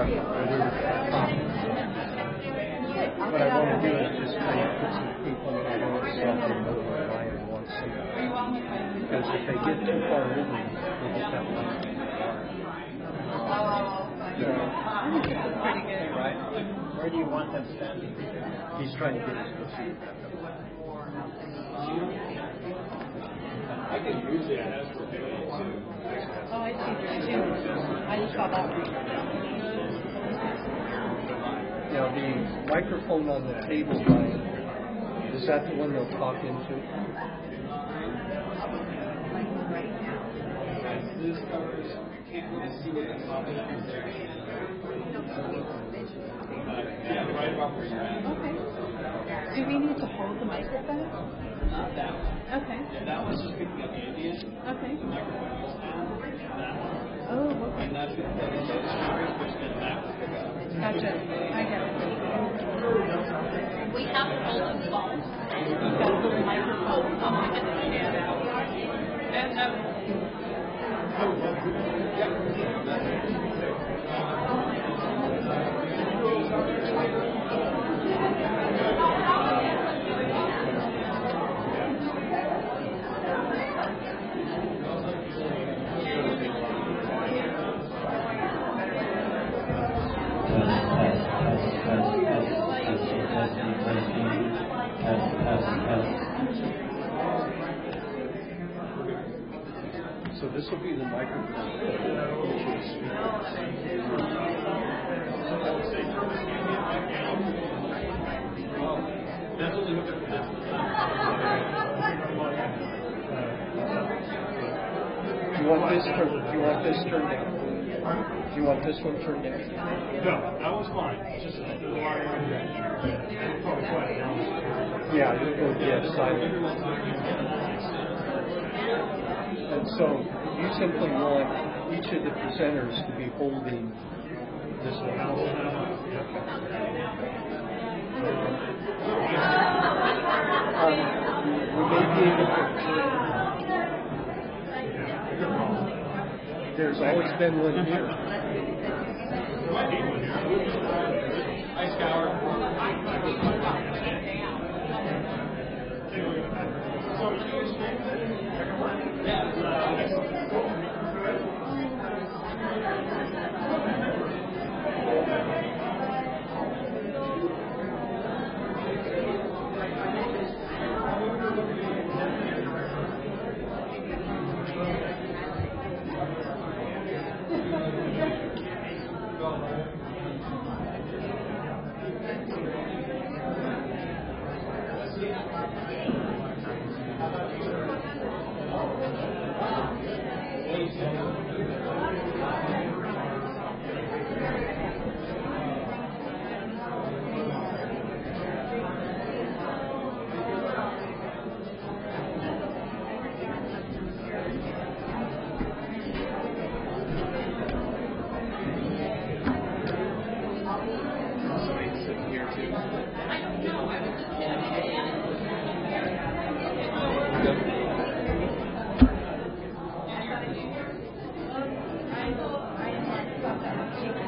What I want to do is just kind of put some people in the door so they know what client wants to. Because if they get too far over, they just have one. Pretty good. Right? Where do you want them standing? He's trying to get his foot. I can usually ask for doing too. Oh, I see. I just saw that. Now the microphone on the table, Ryan, is that the one they'll talk into? This covers, you can't really see what the top is there. Yeah, right about where you're at. Okay. Do we need to hold the microphone? Not that one. Okay. Yeah, that one's just picking up ambient. Okay. The microphone goes down. That one. Oh, okay. And that's the speakers, which then that will pick up. Gotcha. I get it. We have a folding phone. You've got a little microphone. I can stand out. And So this will be the microphone. Do you want this turned down? Do you want this one turned down? No, that was fine. It's just the wire right there. Probably quite down. Yeah, you go silent. And so you simply want each of the presenters to be holding this one. We may be able to. There's always been one here. Hi, Scour.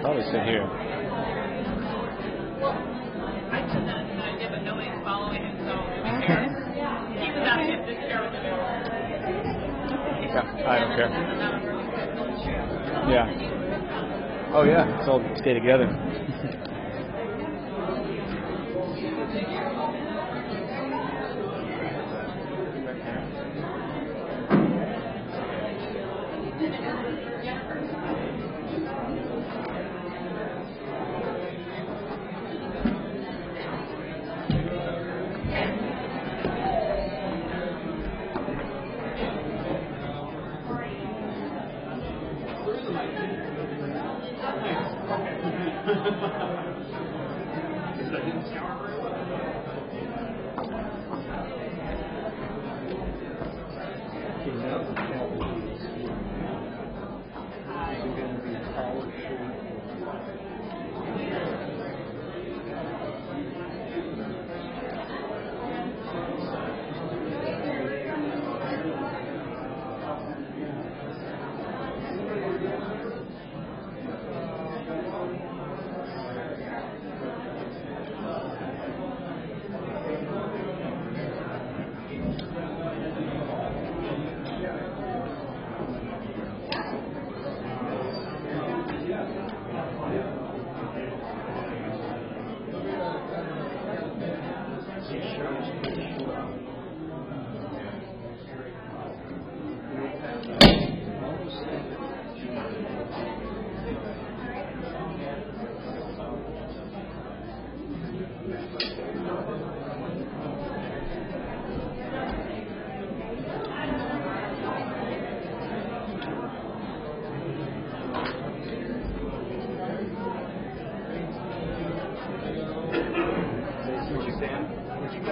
Probably sit here. I did that tonight, but nobody's following him, so he was asking if this chair was available. Yeah, I don't care. Yeah. Oh yeah, let's all stay together.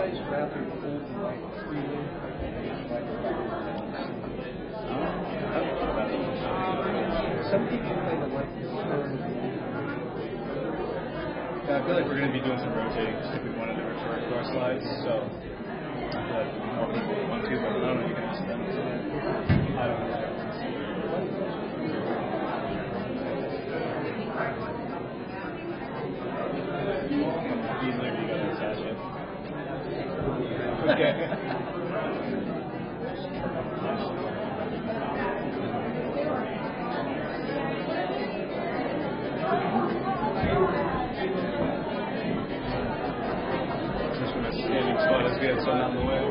guys rather hold like freely? Some people kind of like this tone. Yeah, I feel like we're going to be doing some rotating just if we wanted to refer to our slides. So, more people want to, but I don't know if you can ask them. I don't know. Okay. Just from a standing spot is good, so not in the way.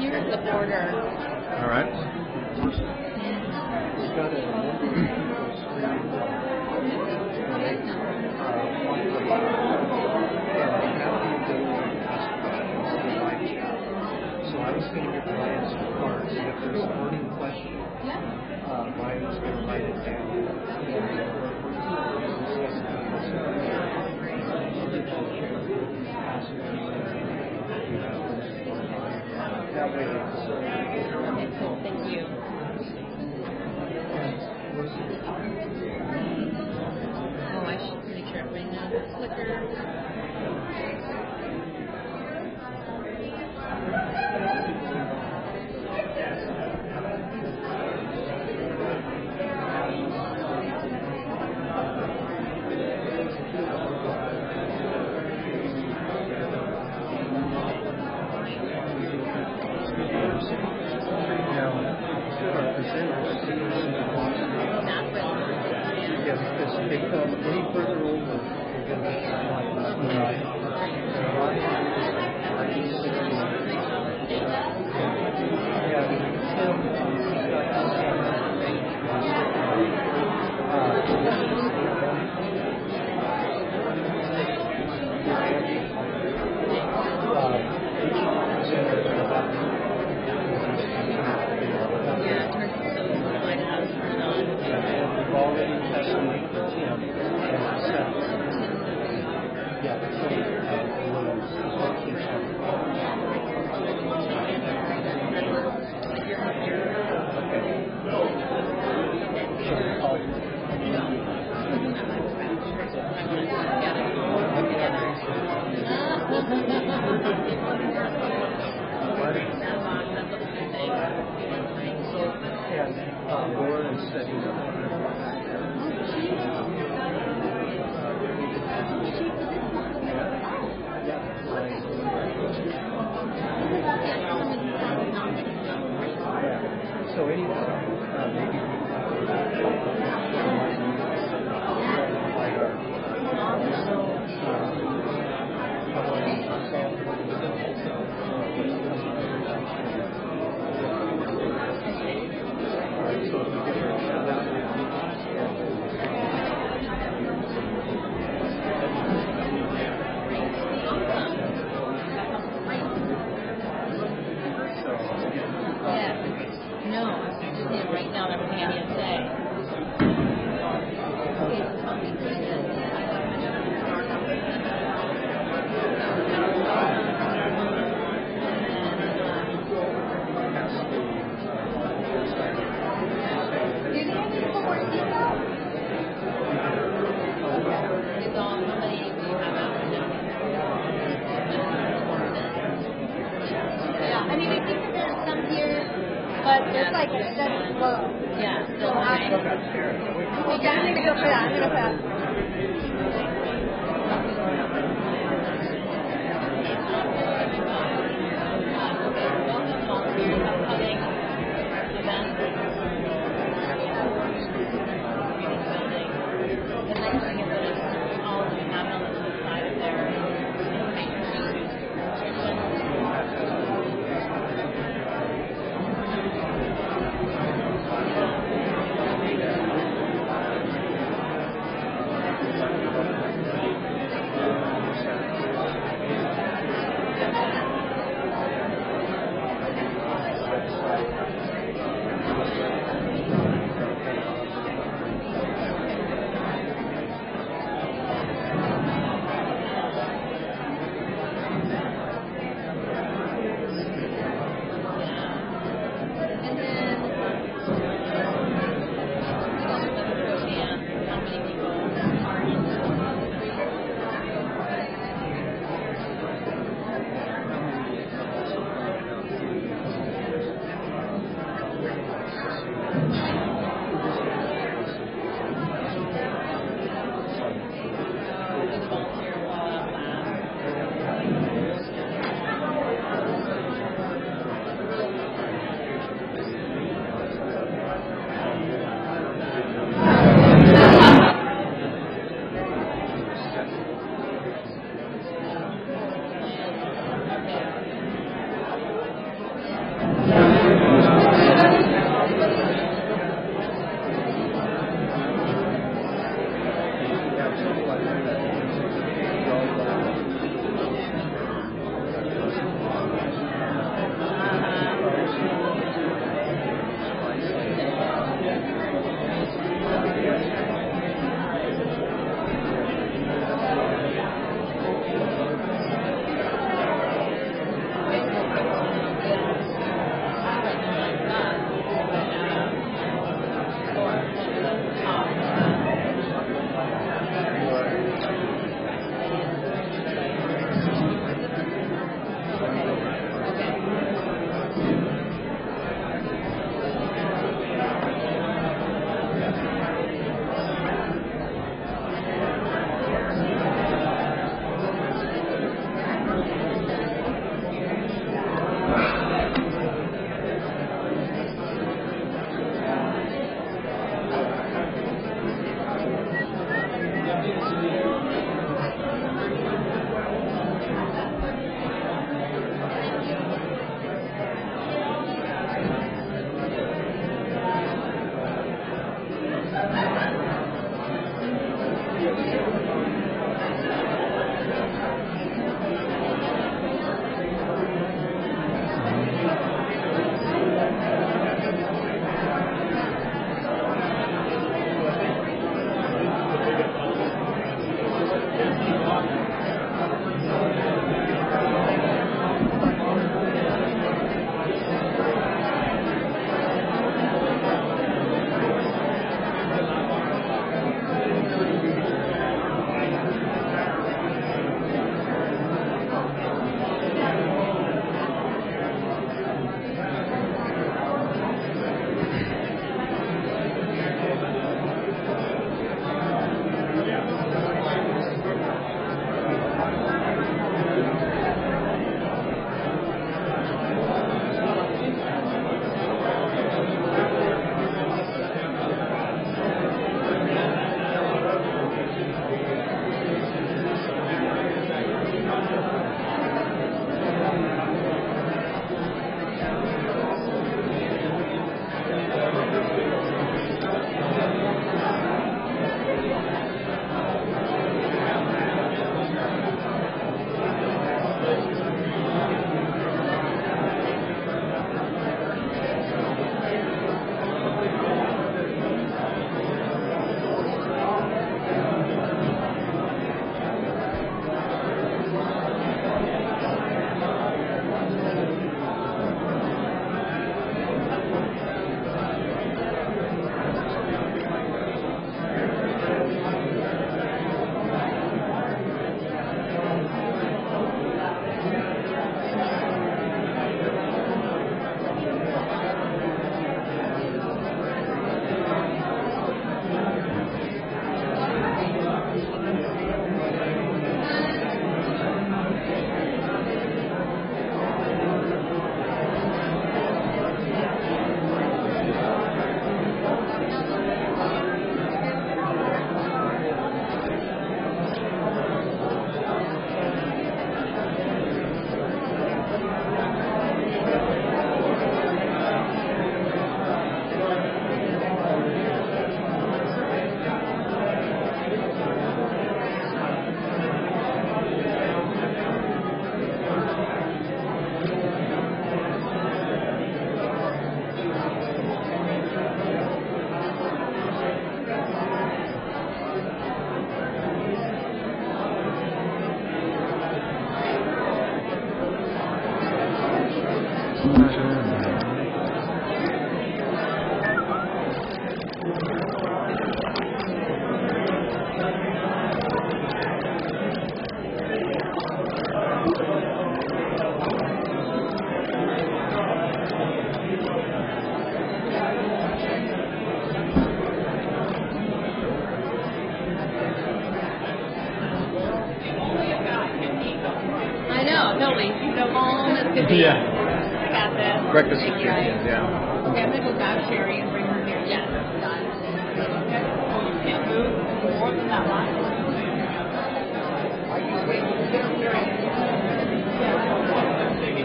Here's the border. All right. We've got a number of people screaming. So I was going to give Ryan some cards. If there's a burning question, Ryan's going to write it down. Thank you. Oh, I should make sure everybody knows the clicker. Yeah, because if they come any further over, they're going to be It's like that's low. Yeah, still high. Yeah, I'm gonna go for that. I'm gonna put Yeah. I got this. Breakfast with champions, yeah. Okay, I'm going to go grab Sheri and bring her here. Yes. Done. Okay. You can't move more than that line. Are you waiting to get here?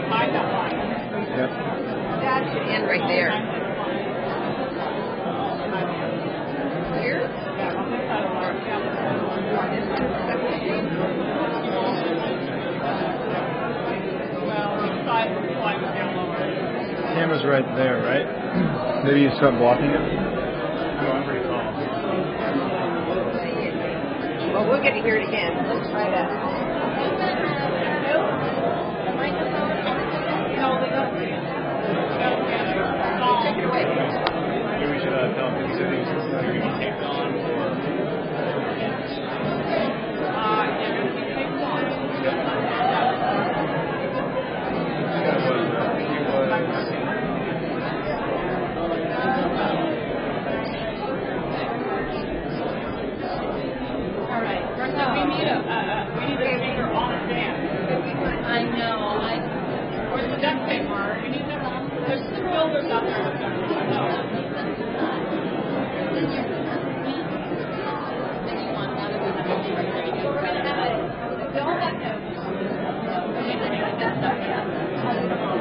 Behind that line. Yep. That should end right there. Here? Yeah, on this side of the line. Well, the side of the line is down lower. Camera's right there, right? Maybe you start blocking it? Well, we'll get to hear it again. Let's try that. No, they don't. Take it away. Maybe we should tell them to these are going to be taped on or... I know. Where's the duct paper? You need to. There's some builders out there.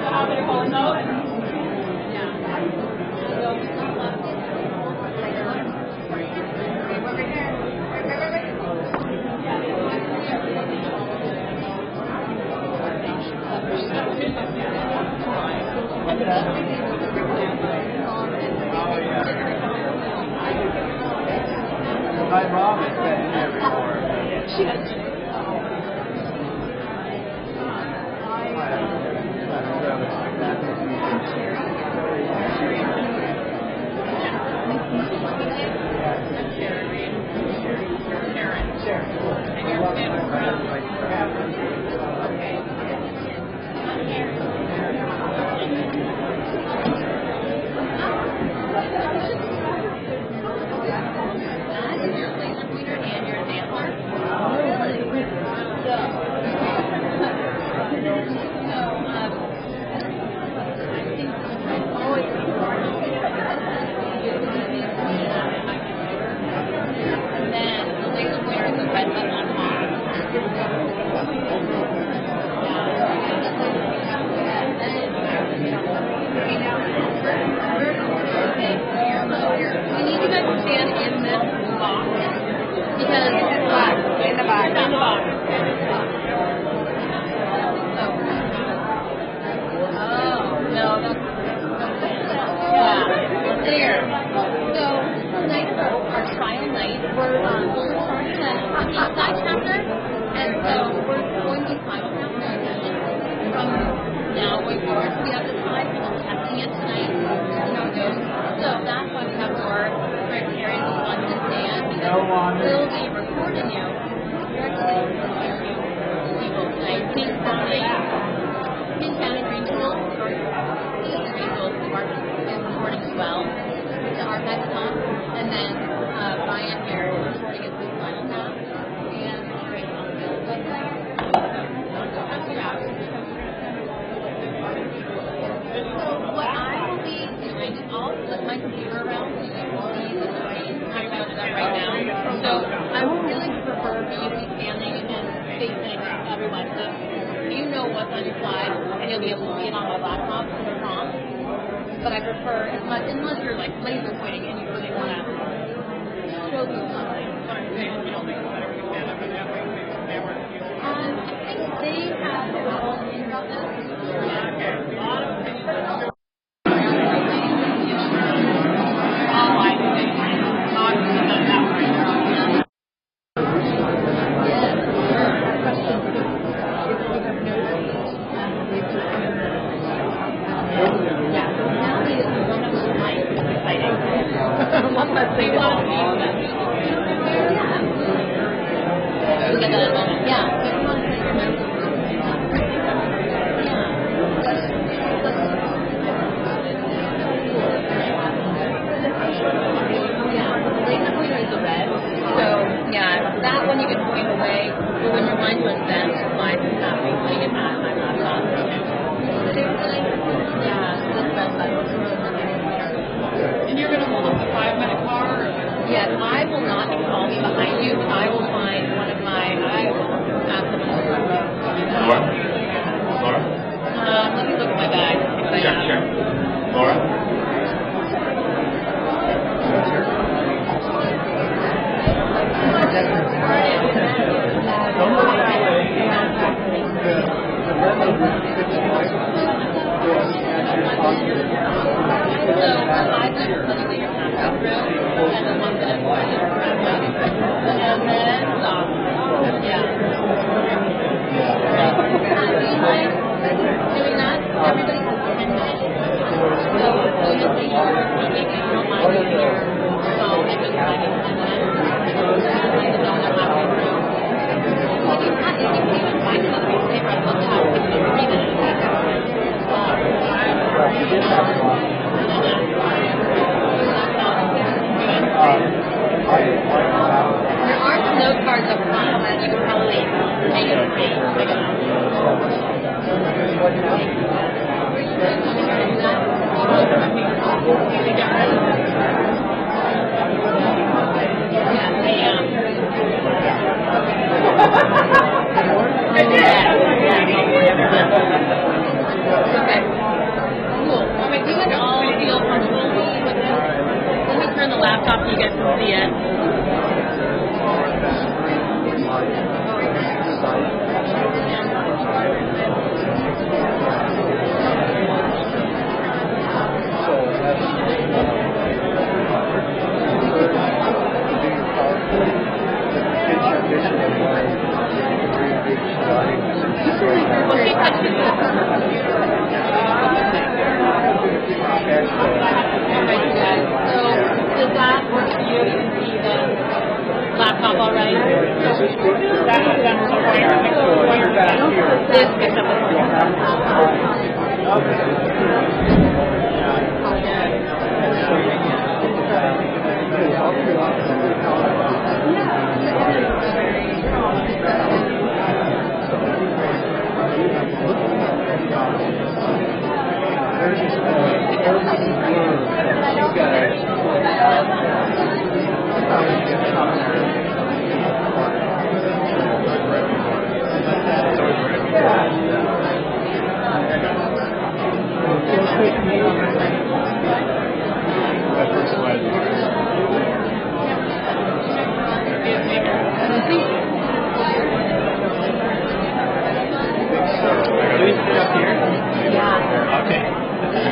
How they're holding those? My mom has been here before. She has.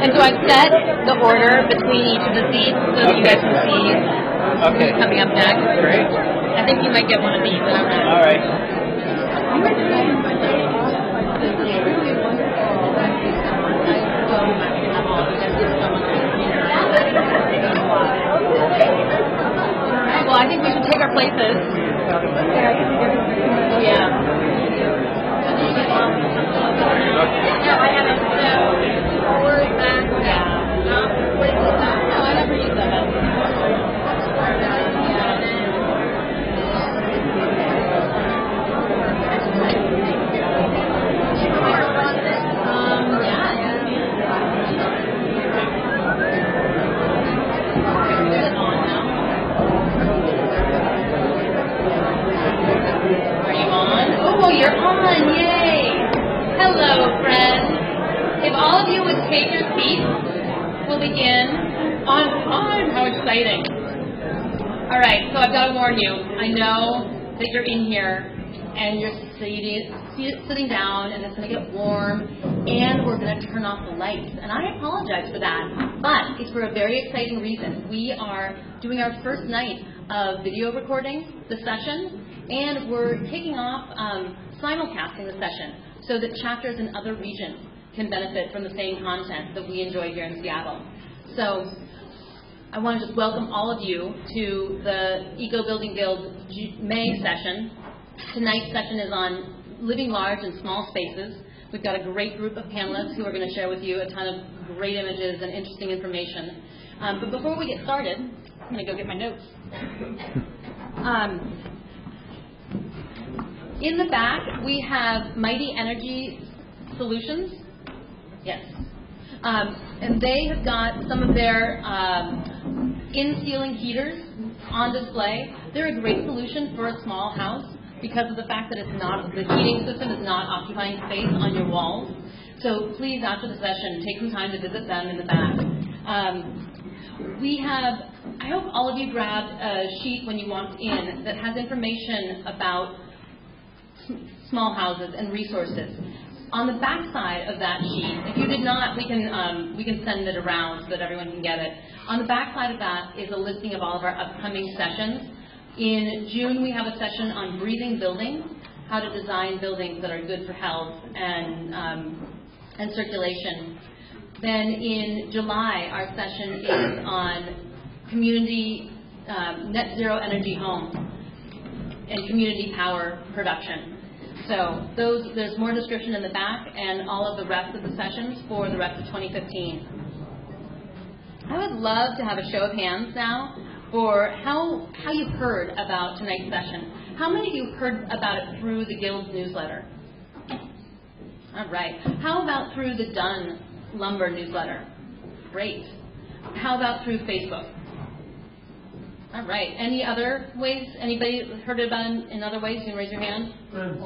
And so I've set the order between each of the seats so that you guys can see who's coming up next. Great. I think you might get one of these. I don't know. All right. Well, I think we should take our places. Yeah. I haven't. Forward, back, yeah. No, I never use that. Are you on? Oh, you're on! Yay! Hello, friends. If all of you would take your seats, we'll begin on time. How exciting. All right, so I've got to warn you. I know that you're in here and you're sitting down and it's going to get warm and we're going to turn off the lights. And I apologize for that, but it's for a very exciting reason. We are doing our first night of video recording the session and we're kicking off simulcasting the session so that chapters in other regions can benefit from the same content that we enjoy here in Seattle. So I want to just welcome all of you to the EcoBuilding Guild May session. Tonight's session is on living large in small spaces. We've got a great group of panelists who are going to share with you a ton of great images and interesting information. But before we get started, I'm going to go get my notes. In the back, we have Mighty Energy Solutions. Yes. And they have got some of their in-ceiling heaters on display. They're a great solution for a small house because of the fact that the heating system is not occupying space on your walls. So please, after the session, take some time to visit them in the back. We have I hope all of you grabbed a sheet when you walked in that has information about small houses and resources. On the back side of that sheet, if you did not, we can send it around so that everyone can get it. On the back side of that is a listing of all of our upcoming sessions. In June, we have a session on breathing buildings, how to design buildings that are good for health and circulation. Then in July, our session is on community net zero energy homes and community power production. So there's more description in the back and all of the rest of the sessions for the rest of 2015. I would love to have a show of hands now for how you've heard about tonight's session. How many of you heard about it through the Guild's newsletter? All right. How about through the Dunn Lumber newsletter? Great. How about through Facebook? All right. Any other ways? Anybody heard about it in other ways? You can raise your hand. Sweet!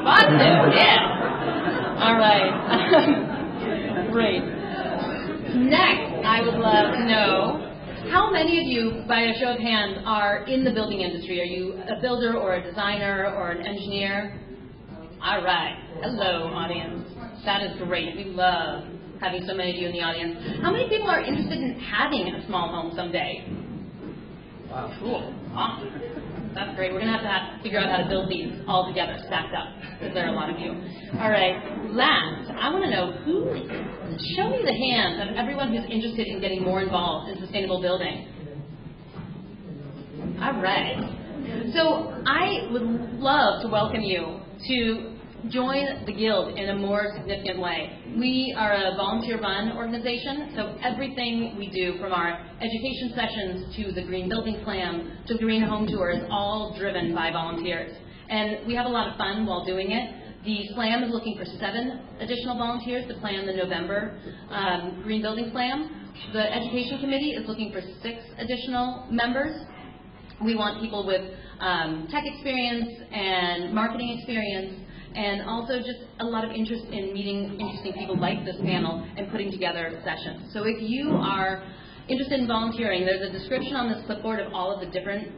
Fox News, yeah! All right. Great. Next, I would love to know, how many of you, by a show of hands, are in the building industry? Are you a builder or a designer or an engineer? All right. Hello, audience. That is great. We love having so many of you in the audience. How many people are interested in having a small home someday? Wow, cool. Awesome. That's great. We're going to have to figure out how to build these all together, stacked up, because there are a lot of you. All right. Last, I want to know show me the hands of everyone who's interested in getting more involved in sustainable building. All right. So I would love to welcome you to join the Guild in a more significant way. We are a volunteer-run organization, so everything we do, from our education sessions to the green building plan to the green home tour, is all driven by volunteers. And we have a lot of fun while doing it. The SLAM is looking for 7 additional volunteers to plan the November green building plan. The education committee is looking for 6 additional members. We want people with tech experience and marketing experience, and also just a lot of interest in meeting interesting people like this panel and putting together sessions. So if you are interested in volunteering, there's a description on this clipboard of all of the different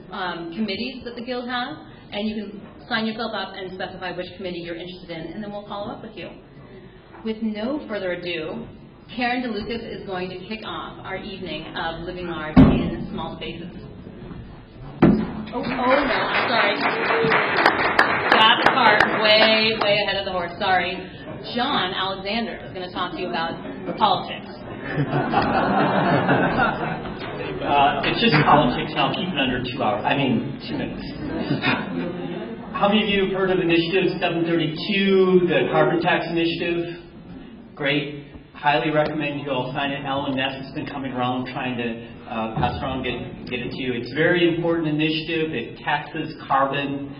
committees that the Guild has, and you can sign yourself up and specify which committee you're interested in, and then we'll follow up with you. With no further ado, Sharon DeLucas is going to kick off our evening of living large in small spaces. Oh no, I'm sorry. Got the cart way ahead of the horse. Sorry. John Alexander is going to talk to you about politics. It's just politics, and I'll keep it under 2 minutes. How many of you have heard of Initiative 732, the carbon tax initiative? Great. Highly recommend you all sign it. Alan Ness has been coming around trying to pass around, get it to you. It's a very important initiative. It taxes carbon.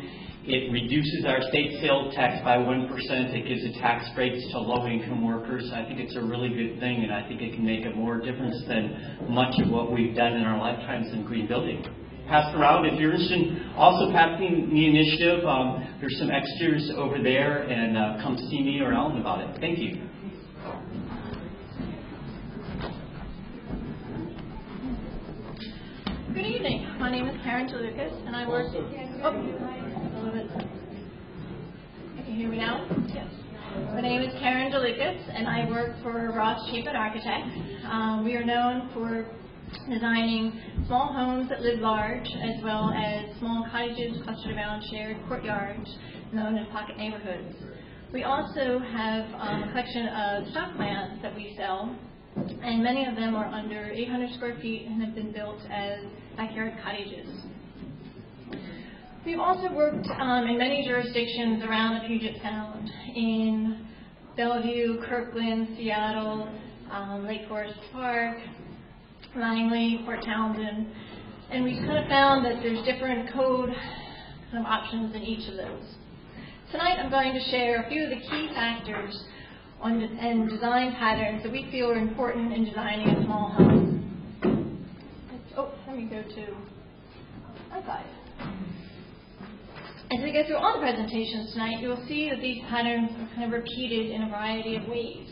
It reduces our state sales tax by 1%. It gives a tax breaks to low-income workers. I think it's a really good thing, and I think it can make a more difference than much of what we've done in our lifetimes in green building. Pass it around. If you're interested in also passing the initiative, there's some extras over there, and come see me or Alan about it. Thank you. Good evening. My name is Sharon DeLucas, and I work. Can you hear me now? Yes. My name is Sharon DeLucas, and I work for Ross Chapin Architects. We are known for designing small homes that live large, as well as small cottages clustered around shared courtyards, known as pocket neighborhoods. We also have a collection of stock plans that we sell, and many of them are under 800 square feet and have been built as backyard cottages. We've also worked in many jurisdictions around the Puget Sound, in Bellevue, Kirkland, Seattle, Lake Forest Park, Langley, Port Townsend, and we've kind of found that there's different code kind of options in each of those. Tonight I'm going to share a few of the key factors and design patterns that we feel are important in designing a small home. Let me go to my side. As we go through all the presentations tonight, you will see that these patterns are kind of repeated in a variety of ways.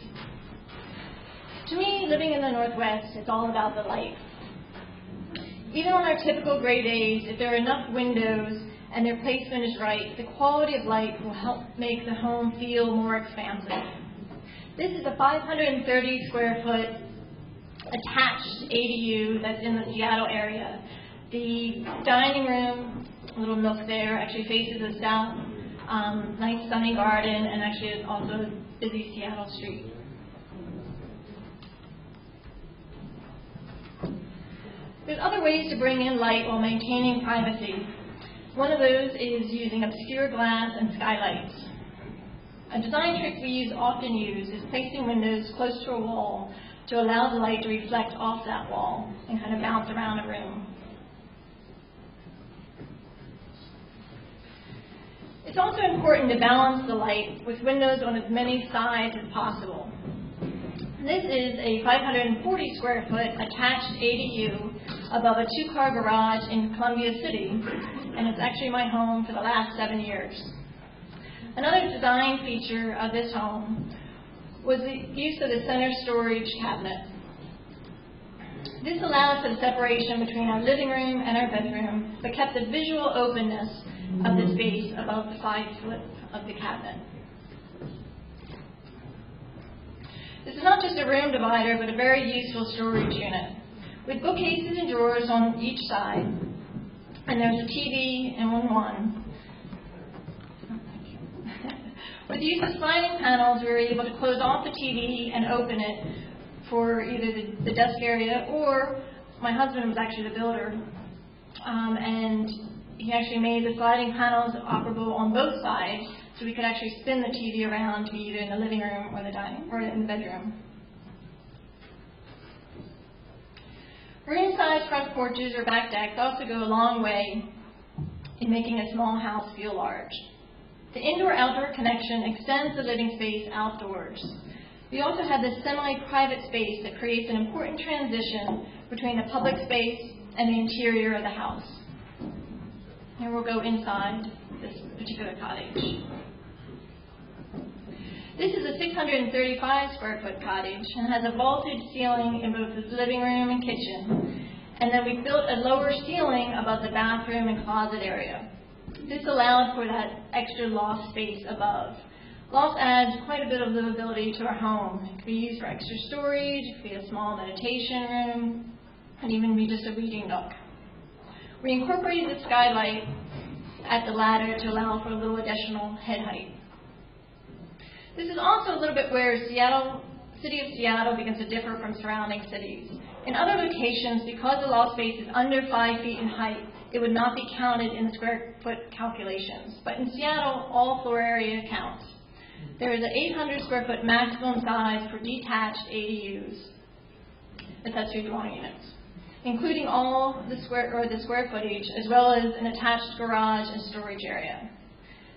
To me, living in the Northwest is all about the life. Even on our typical gray days, if there are enough windows and their placement is right, the quality of light will help make the home feel more expansive. This is a 530 square foot attached ADU that's in the Seattle area. The dining room, a little nook there, actually faces the south. Nice sunny garden, and actually it's also a busy Seattle street. There's other ways to bring in light while maintaining privacy. One of those is using obscure glass and skylights. A design trick we often use is placing windows close to a wall to allow the light to reflect off that wall and kind of bounce around a room. It's also important to balance the light with windows on as many sides as possible. This is a 540 square foot attached ADU above a 2-car garage in Columbia City, and it's actually my home for the last 7 years. Another design feature of this home was the use of the center storage cabinet. This allowed for the separation between our living room and our bedroom, but kept the visual openness of the space above the 5 foot of the cabinet. This is not just a room divider, but a very useful storage unit, with bookcases and drawers on each side, and there's a TV in one. With the use of sliding panels, we were able to close off the TV and open it for either the desk area, or my husband was actually the builder, and he actually made the sliding panels operable on both sides, so we could actually spin the TV around to be either in the living room or the dining or in the bedroom. Room-sized front porches or back decks also go a long way in making a small house feel large. The indoor-outdoor connection extends the living space outdoors. We also have this semi-private space that creates an important transition between the public space and the interior of the house. And we'll go inside this particular cottage. This is a 635 square foot cottage and has a vaulted ceiling in both the living room and kitchen. And then we built a lower ceiling above the bathroom and closet area. This allowed for that extra loft space above. Loft adds quite a bit of livability to our home. It could be used for extra storage, it could be a small meditation room, and even be just a reading nook. We incorporated the skylight at the ladder to allow for a little additional head height. This is also a little bit where City of Seattle begins to differ from surrounding cities. In other locations, because the loft space is under 5 feet in height, it would not be counted in the square foot calculations. But in Seattle, all floor area counts. There is an 800 square foot maximum size for detached ADUs, accessory dwelling units, including all the square footage, as well as an attached garage and storage area.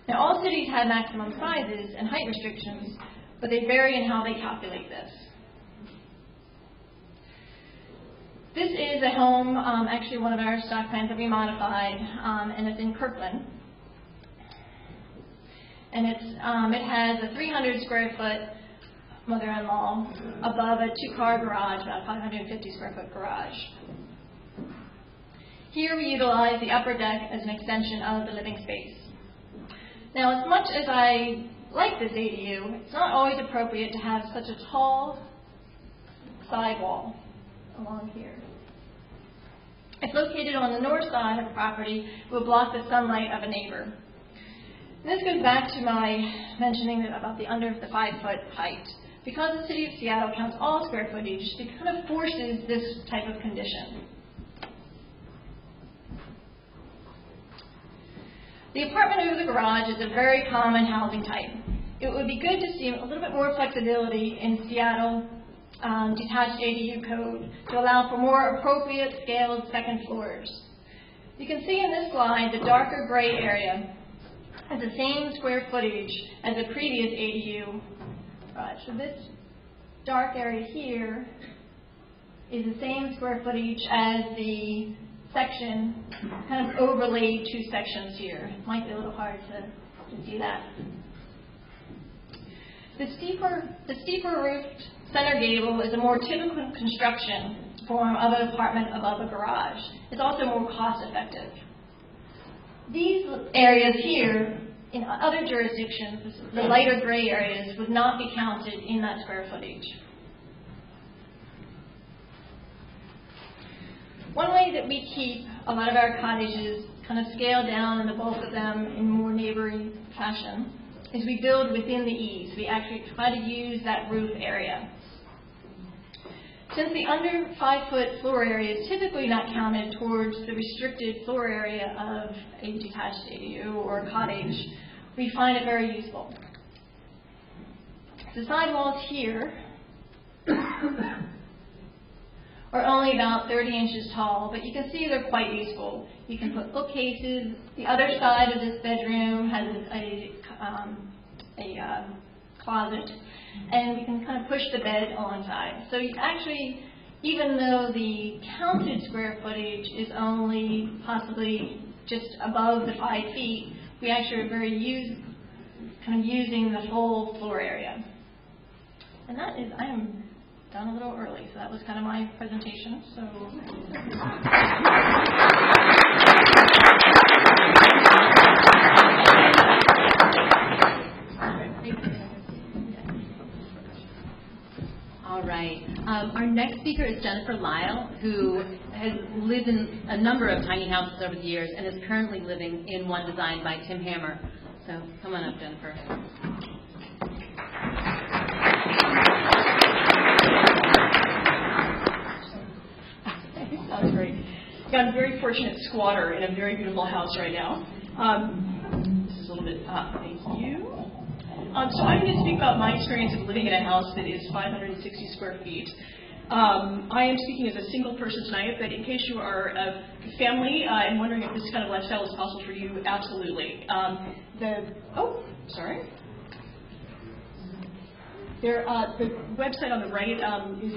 Now, all cities have maximum sizes and height restrictions, but they vary in how they calculate this. This is a home, actually one of our stock plans that we modified, and it's in Kirkland. And it has a 300 square foot mother-in-law above a 2-car garage, about 550 square foot garage. Here we utilize the upper deck as an extension of the living space. Now, as much as I like this ADU, it's not always appropriate to have such a tall sidewall along here. It's located on the north side of the property. It will block the sunlight of a neighbor. And this goes back to my mentioning about the under the 5 foot height. Because the City of Seattle counts all square footage, it kind of forces this type of condition. The apartment over the garage is a very common housing type. It would be good to see a little bit more flexibility in Seattle detached ADU code to allow for more appropriate scaled second floors. You can see in this slide the darker gray area has the same square footage as the previous ADU garage. So this dark area here is the same square footage as the section, kind of overlaid 2 sections here. It might be a little hard to see that. The steeper roofed center gable is a more typical construction form of an apartment above a garage. It's also more cost effective. These areas here, in other jurisdictions, the lighter gray areas would not be counted in that square footage. One way that we keep a lot of our cottages kind of scaled down and the bulk of them in more neighboring fashion is we build within the eaves. We actually try to use that roof area. Since the under 5-foot floor area is typically not counted towards the restricted floor area of a detached ADU or a cottage, we find it very useful. The sidewalls here are only about 30 inches tall, but you can see they're quite useful. You can put bookcases. The other side of this bedroom has a closet, and you can kind of push the bed alongside. So you actually, even though the counted square footage is only possibly just above the 5 feet, we actually are kind of using the whole floor area. And that is, I am done a little early, so that was kind of my presentation. So. All right. Our next speaker is Jennifer Lail, who has lived in a number of tiny houses over the years and is currently living in one designed by Tim Hammer. So come on up, Jennifer. That's great. Yeah, I'm a very fortunate squatter in a very beautiful house right now. This is a little bit, thank you. So I'm going to speak about my experience of living in a house that is 560 square feet. I am speaking as a single person tonight, but in case you are a family and wondering if this kind of lifestyle is possible for you, absolutely. The website on the right is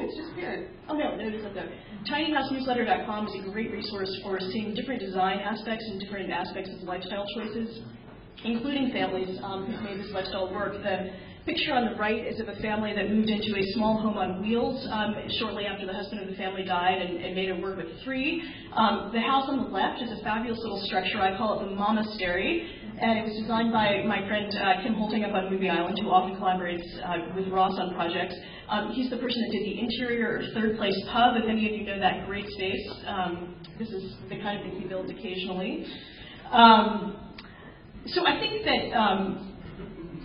it's disappeared. Oh no, it is up there. tinyhousenewsletter.com is a great resource for seeing different design aspects and different aspects of lifestyle choices, including families who've made this lifestyle work. The picture on the right is of a family that moved into a small home on wheels shortly after the husband of the family died and made it work with 3. The house on the left is a fabulous little structure. I call it the Monastery. And it was designed by my friend Kim Holting up on Movie Island, who often collaborates with Ross on projects. He's the person that did the interior Third Place Pub. If any of you know that great space, this is the kind of thing he builds occasionally. So I think that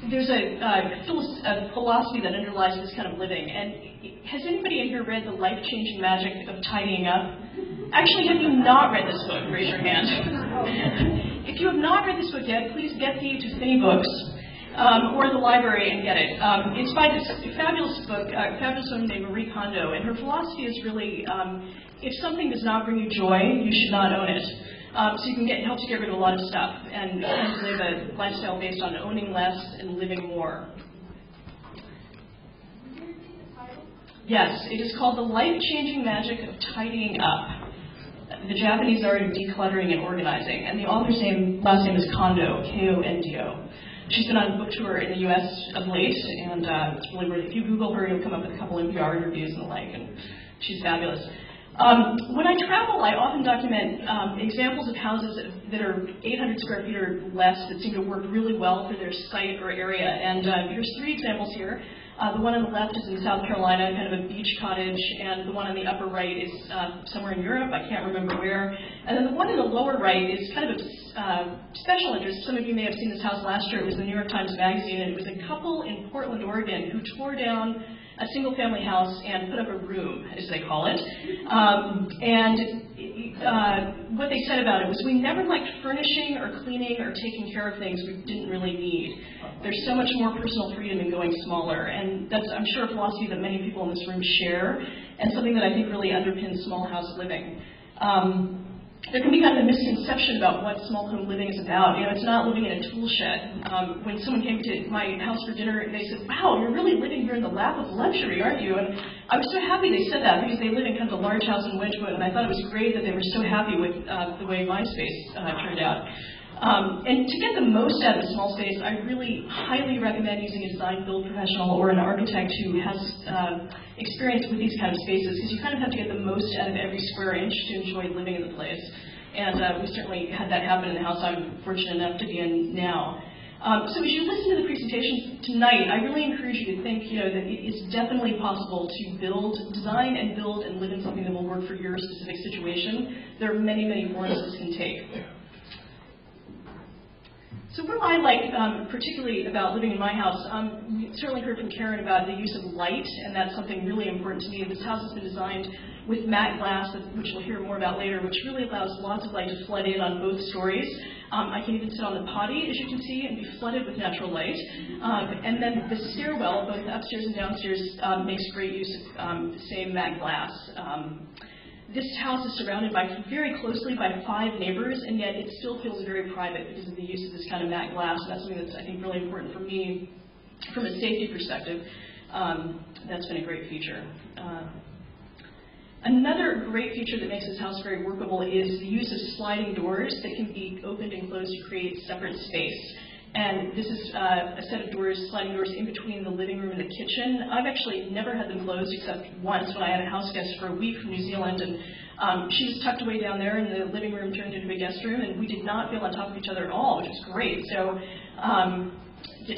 there's a philosophy that underlies this kind of living. And has anybody in here read The Life-Changing Magic of Tidying Up? Actually, have you not read this book? Raise your hand. If you have not read this book yet, please get to Finney Books or the library and get it. It's by this fabulous book, fabulous woman named Marie Kondo, and her philosophy is really, if something does not bring you joy, you should not own it. So you can help to get rid of a lot of stuff and live a lifestyle based on owning less and living more. Yes, it is called The Life-Changing Magic of Tidying Up. The Japanese art of decluttering and organizing, and the author's last name is Kondo, K-O-N-D-O. She's been on a book tour in the U.S. of late, and it's really worth it. If you Google her, you'll come up with a couple NPR interviews and the like, and she's fabulous. When I travel, I often document examples of houses that are 800 square feet or less that seem to work really well for their site or area, and here's 3 examples here. The one on the left is in South Carolina, kind of a beach cottage, and the one on the upper right is somewhere in Europe, I can't remember where. And then the one in the lower right is kind of a special interest. Some of you may have seen this house last year. It was in the New York Times Magazine, and it was a couple in Portland, Oregon, who tore down a single-family house and put up a room, as they call it. What they said about it was, we never liked furnishing or cleaning or taking care of things we didn't really need. There's so much more personal freedom in going smaller, and that's, I'm sure, a philosophy that many people in this room share, and something that I think really underpins small house living. There can be kind of a misconception about what small home living is about. You know, it's not living in a tool shed. When someone came to my house for dinner, they said, wow, you're really living here in the lap of luxury, aren't you? And I was so happy they said that, because they live in kind of a large house in Wedgwood, and I thought it was great that they were so happy with the way my space turned out. And to get the most out of a small space, I really highly recommend using a design build professional or an architect who has experience with these kind of spaces, because you kind of have to get the most out of every square inch to enjoy living in the place. And we certainly had that happen in the house I'm fortunate enough to be in now. So as you listen to the presentation tonight, I really encourage you to think, that it is definitely possible to design and build and live in something that will work for your specific situation. There are many, many forms this can take. So what I like particularly about living in my house, we certainly heard from Karen about the use of light, and that's something really important to me. This house has been designed with matte glass, which we'll hear more about later, which really allows lots of light to flood in on both stories. I can even sit on the potty, as you can see, and be flooded with natural light. And then the stairwell, both upstairs and downstairs, makes great use of the same matte glass. This house is surrounded very closely by 5 neighbors, and yet it still feels very private because of the use of this kind of matte glass. And that's something that's, I think, really important for me from a safety perspective. That's been a great feature. Another great feature that makes this house very workable is the use of sliding doors that can be opened and closed to create separate space. And this is a set of doors, sliding doors in between the living room and the kitchen. I've actually never had them closed except once when I had a house guest for a week from New Zealand, and she was tucked away down there, and the living room turned into a guest room, and we did not feel on top of each other at all, which was great. So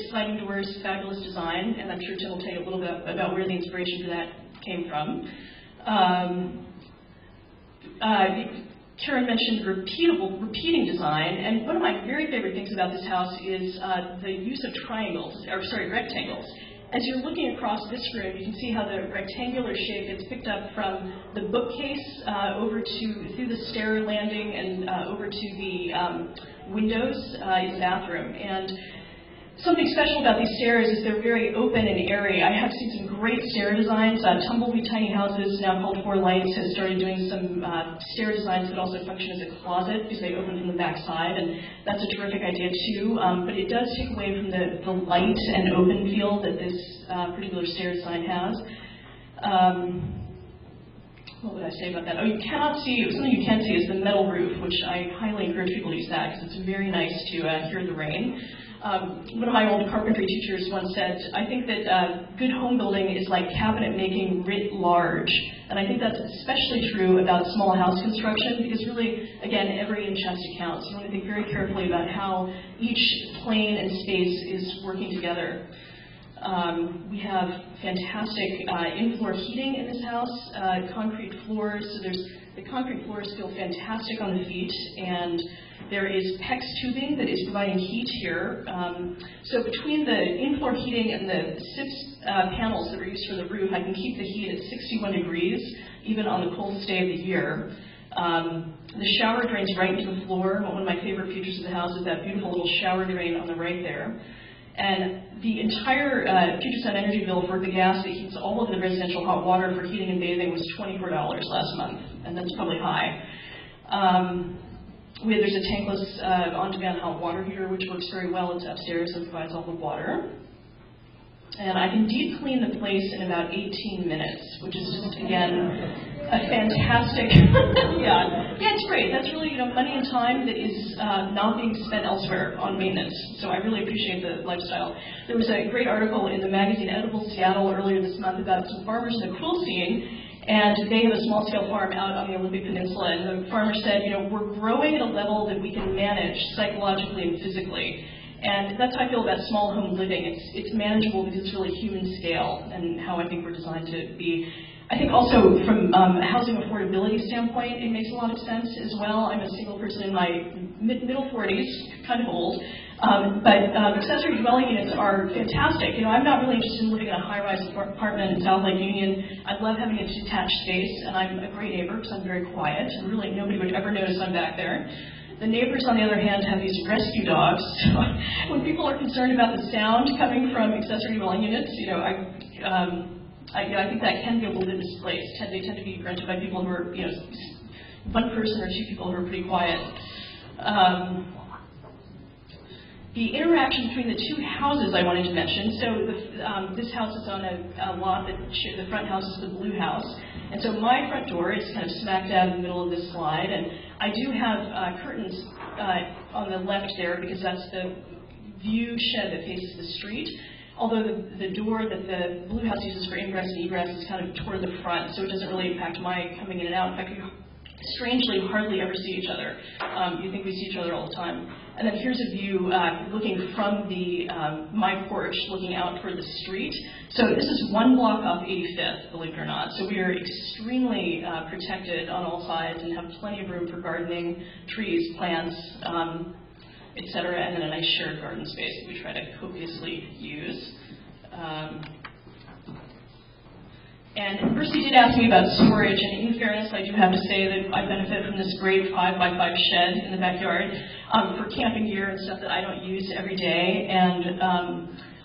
sliding doors, fabulous design, and I'm sure Tim will tell you a little bit about where the inspiration for that came from. Karen mentioned repeating design, and one of my very favorite things about this house is the use of rectangles. As you're looking across this room, you can see how the rectangular shape gets picked up from the bookcase through the stair landing and over to the windows in the bathroom. And something special about these stairs is they're very open and airy. I have seen some great stair designs. Tumbleweed Tiny Houses, now called Four Lights, has started doing some stair designs that also function as a closet because they open from the back side, and that's a terrific idea too. But it does take away from the light and open feel that this particular stair design has. What would I say about that? Oh, something you can see is the metal roof, which I highly encourage people to use that because it's very nice to hear the rain. One of my old carpentry teachers once said, I think that good home building is like cabinet making writ large. And I think that's especially true about small house construction because really, again, every inch has to count. So you want to think very carefully about how each plane and space is working together. We have fantastic in-floor heating in this house, concrete floors. So the concrete floors feel fantastic on the feet, and there is PEX tubing that is providing heat here. So between the in-floor heating and the 6 panels that are used for the roof, I can keep the heat at 61 degrees, even on the coldest day of the year. The shower drains right into the floor. One of my favorite features of the house is that beautiful little shower drain on the right there. And the entire Puget Sound energy bill for the gas that heats all of the residential hot water for heating and bathing was $24 last month, and that's probably high. There's a tankless on-demand hot water heater, which works very well. It's upstairs and provides all the water. And I can deep clean the place in about 18 minutes, which is just, again, a fantastic, yeah, it's great. That's really, money and time that is not being spent elsewhere on maintenance. So I really appreciate the lifestyle. There was a great article in the magazine Edible Seattle earlier this month about some farmers in the quill scene, and they have a small-scale farm out on the Olympic Peninsula, and the farmer said, we're growing at a level that we can manage psychologically and physically. And that's how I feel about small home living. It's manageable because it's really human scale and how I think we're designed to be. I think also from a housing affordability standpoint, it makes a lot of sense as well. I'm a single person in my middle 40s, kind of old, but accessory dwelling units are fantastic. I'm not really interested in living in a high-rise apartment in South Lake Union. I love having a detached space, and I'm a great neighbor because I'm very quiet, and really nobody would ever notice I'm back there. The neighbors, on the other hand, have these rescue dogs. So when people are concerned about the sound coming from accessory dwelling units, I think that can be a little bit misplaced. They tend to be rented by people who are, one person or 2 people who are pretty quiet. The interaction between the two houses I wanted to mention. So this house is on a lot that the front house is the blue house. And so my front door is kind of smack dab in the middle of this slide. And I do have curtains on the left there because that's the view shed that faces the street. Although the door that the blue house uses for ingress and egress is kind of toward the front, so it doesn't really impact my coming in and out. In fact, we strangely hardly ever see each other. You think we see each other all the time. And then here's a view looking from the my porch, looking out toward the street. So this is one block off 85th, believe it or not. So we are extremely protected on all sides and have plenty of room for gardening, trees, plants, etc., and then a nice shared garden space that we try to copiously use. And Percy did ask me about storage, and in fairness, I do have to say that I benefit from this great 5x5 shed in the backyard for camping gear and stuff that I don't use every day. And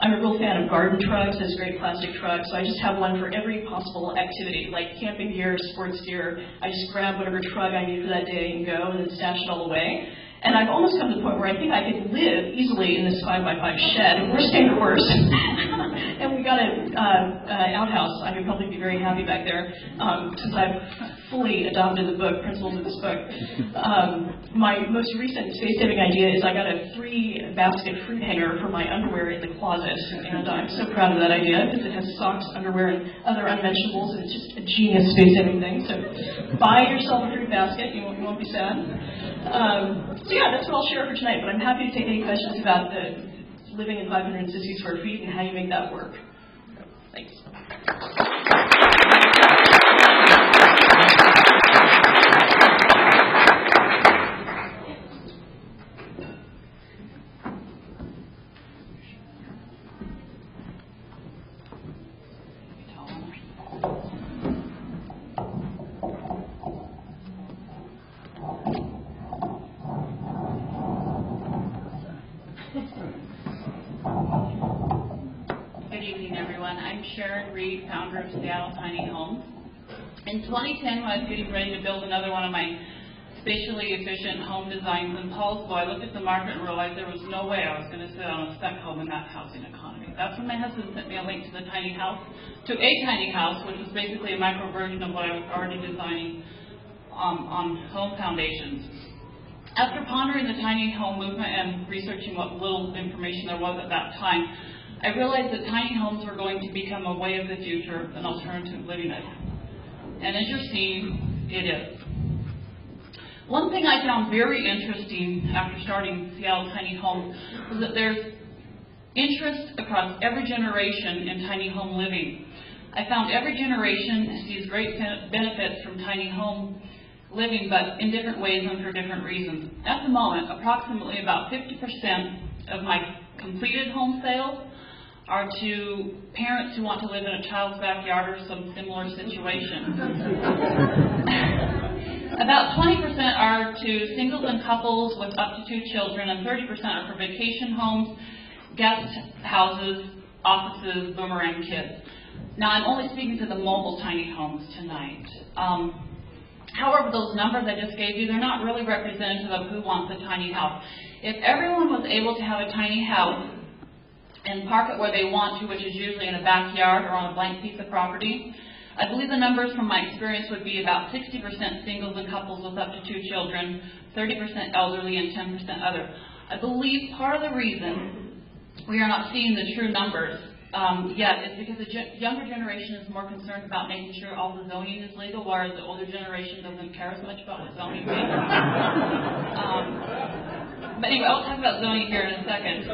I'm a real fan of garden trucks. There's great plastic trucks, so I just have one for every possible activity, like camping gear, sports gear. I just grab whatever truck I need for that day and go, and then stash it all away. And I've almost come to the point where I think I could live easily in this 5x5 shed. Worst came to worst. And we got an outhouse. I could probably be very happy back there since I've fully adopted the book, principles of this book. My most recent space-saving idea is I got a 3-basket fruit hanger for my underwear in the closet. And I'm so proud of that idea because it has socks, underwear, and other unmentionables. And it's just a genius space-saving thing. So buy yourself a fruit basket. You won't be sad. So yeah, that's what I'll share for tonight, but I'm happy to take any questions about the living in 560 square feet and how you make that work. Thanks. I'm Sharon Read, founder of Seattle Tiny Homes. In 2010, when I was getting ready to build another one of my spatially efficient home designs in Paulsville, I looked at the market and realized there was no way I was going to sit on a spec home in that housing economy. That's when my husband sent me a link to a tiny house, which was basically a micro version of what I was already designing on home foundations. After pondering the tiny home movement and researching what little information there was at that time, I realized that tiny homes were going to become a way of the future, an alternative living. And as you're seeing, it is. One thing I found very interesting after starting Seattle Tiny Homes was that there's interest across every generation in tiny home living. I found every generation sees great benefits from tiny home living, but in different ways and for different reasons. At the moment, approximately about 50% of my completed home sales are to parents who want to live in a child's backyard or some similar situation. About 20% are to singles and couples with up to 2 children, and 30% are for vacation homes, guest houses, offices, boomerang kids. Now, I'm only speaking to the mobile tiny homes tonight. However, those numbers I just gave you, they're not really representative of who wants a tiny house. If everyone was able to have a tiny house and park it where they want to, which is usually in a backyard or on a blank piece of property, I believe the numbers from my experience would be about 60% singles and couples with up to 2 children, 30% elderly, and 10% other. I believe part of the reason we are not seeing the true numbers yet is because the younger generation is more concerned about making sure all the zoning is legal, whereas the older generation doesn't care as much about what zoning means. But anyway, I'll talk about zoning here in a second.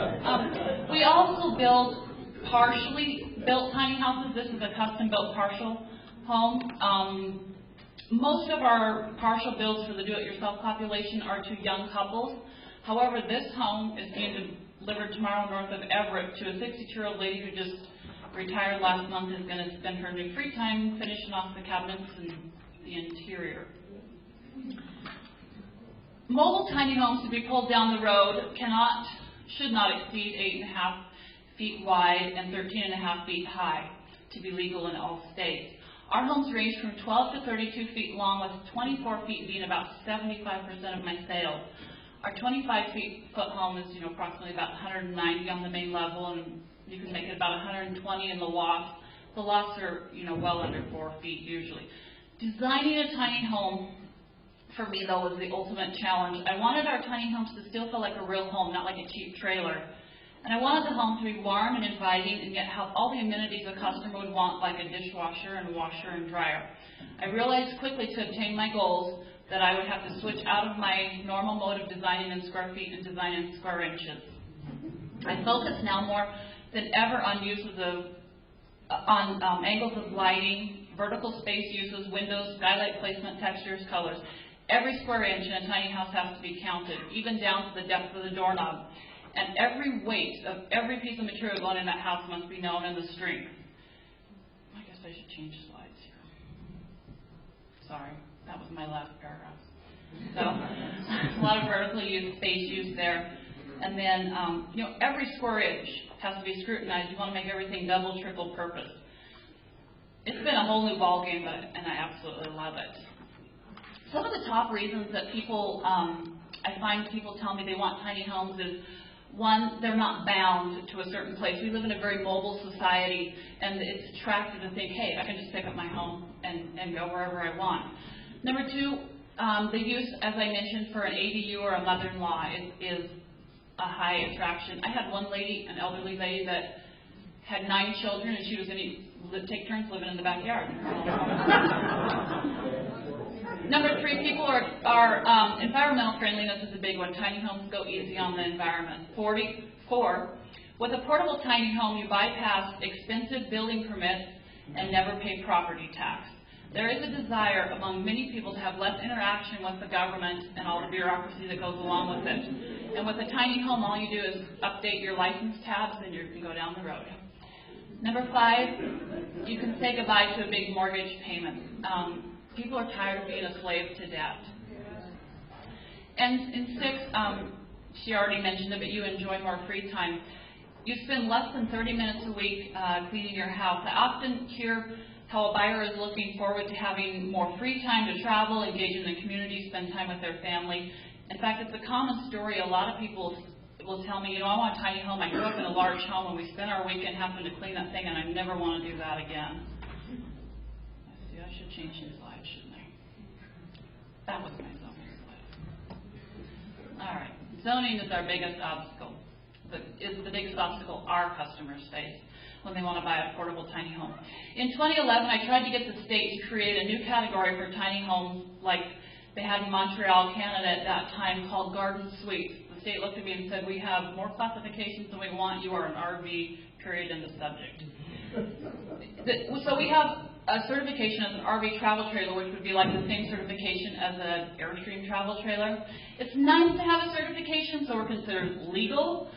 We also build partially built tiny houses. This is a custom-built partial home. Most of our partial builds for the do-it-yourself population are to young couples. However, this home is being delivered tomorrow north of Everett to a 62-year-old lady who just retired last month, is going to spend her new free time finishing off the cabinets and the interior. Mobile tiny homes to be pulled down the road should not exceed 8.5 feet wide and 13.5 feet high to be legal in all states. Our homes range from 12 to 32 feet long, with 24 feet being about 75% of my sales. Our 25-foot home is, approximately about 190 on the main level, and you can make it about 120 in the loft. The lofts are, well under 4 feet usually. Designing a tiny home, for me though, was the ultimate challenge. I wanted our tiny homes to still feel like a real home, not like a cheap trailer. And I wanted the home to be warm and inviting and yet have all the amenities a customer would want, like a dishwasher and washer and dryer. I realized quickly to obtain my goals that I would have to switch out of my normal mode of designing in square feet and design in square inches. I focus now more than ever on angles of lighting, vertical space uses, windows, skylight placement, textures, colors. Every square inch in a tiny house has to be counted, even down to the depth of the doorknob. And every weight of every piece of material going in that house must be known and the strength. I guess I should change slides here. Sorry, that was my last paragraph. So, a lot of vertical space use there. And then, every square inch has to be scrutinized. You want to make everything double, triple purpose. It's been a whole new ballgame, and I absolutely love it. Some of the top reasons that I find people tell me they want tiny homes is, one, they're not bound to a certain place. We live in a very mobile society, and it's attractive to think, hey, I can just pick up my home and go wherever I want. Number two, the use, as I mentioned, for an ADU or a mother-in-law is a high attraction. I had one lady, an elderly lady, that had 9 children, and she was going to take turns living in the backyard. Number 3, people are environmental friendliness is a big one. Tiny homes go easy on the environment. 4, with a portable tiny home, you bypass expensive building permits and never pay property tax. There is a desire among many people to have less interaction with the government and all the bureaucracy that goes along with it. And with a tiny home, all you do is update your license tabs and you can go down the road. Number 5, you can say goodbye to a big mortgage payment. People are tired of being a slave to debt. And in 6, she already mentioned it, but you enjoy more free time. You spend less than 30 minutes a week cleaning your house. I often hear how a buyer is looking forward to having more free time to travel, engage in the community, spend time with their family. In fact, it's a common story. A lot of people will tell me, I want a tiny home. I grew up in a large home, and we spent our weekend having to clean that thing, and I never want to do that again. I should change some slides, shouldn't I? That was my zoning slide. All right. Zoning is our biggest obstacle. Is the biggest obstacle our customers face when they want to buy a portable tiny home. In 2011, I tried to get the state to create a new category for tiny homes like they had in Montreal, Canada at that time, called garden suites. The state looked at me and said, we have more classifications than we want. You are an RV, period, in the subject. So we have a certification as an RV travel trailer, which would be like the same certification as an Airstream travel trailer. It's nice to have a certification, so we're considered legal.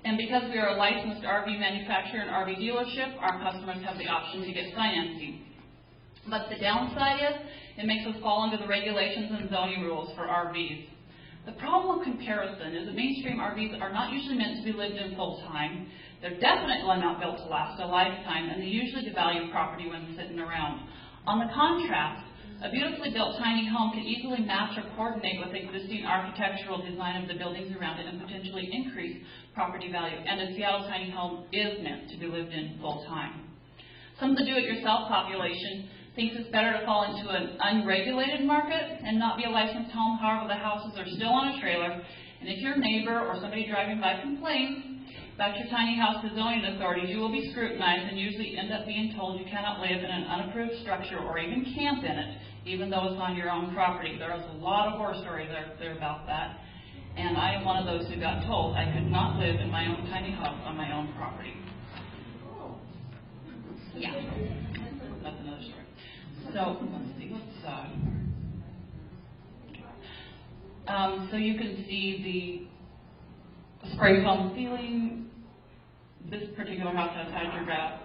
And because we are a licensed RV manufacturer and RV dealership, our customers have the option to get financing. But the downside is, it makes us fall under the regulations and zoning rules for RVs. The problem with comparison is that mainstream RVs are not usually meant to be lived in full-time. They're definitely not built to last a lifetime, and they usually devalue property when sitting around. On the contrast, a beautifully built tiny home can easily match or coordinate with the existing architectural design of the buildings around it and potentially increase property value. And a Seattle tiny home is meant to be lived in full-time. Some of the do-it-yourself population thinks it's better to fall into an unregulated market and not be a licensed home. However, the houses are still on a trailer, and if your neighbor or somebody driving by complains about your tiny house to zoning authorities, you will be scrutinized and usually end up being told you cannot live in an unapproved structure or even camp in it, even though it's on your own property. There's a lot of horror stories out there about that, and I am one of those who got told I could not live in my own tiny house on my own property. Yeah, that's another story. So, let's see, so you can see the spray foam ceiling. This particular house has hydro wrap,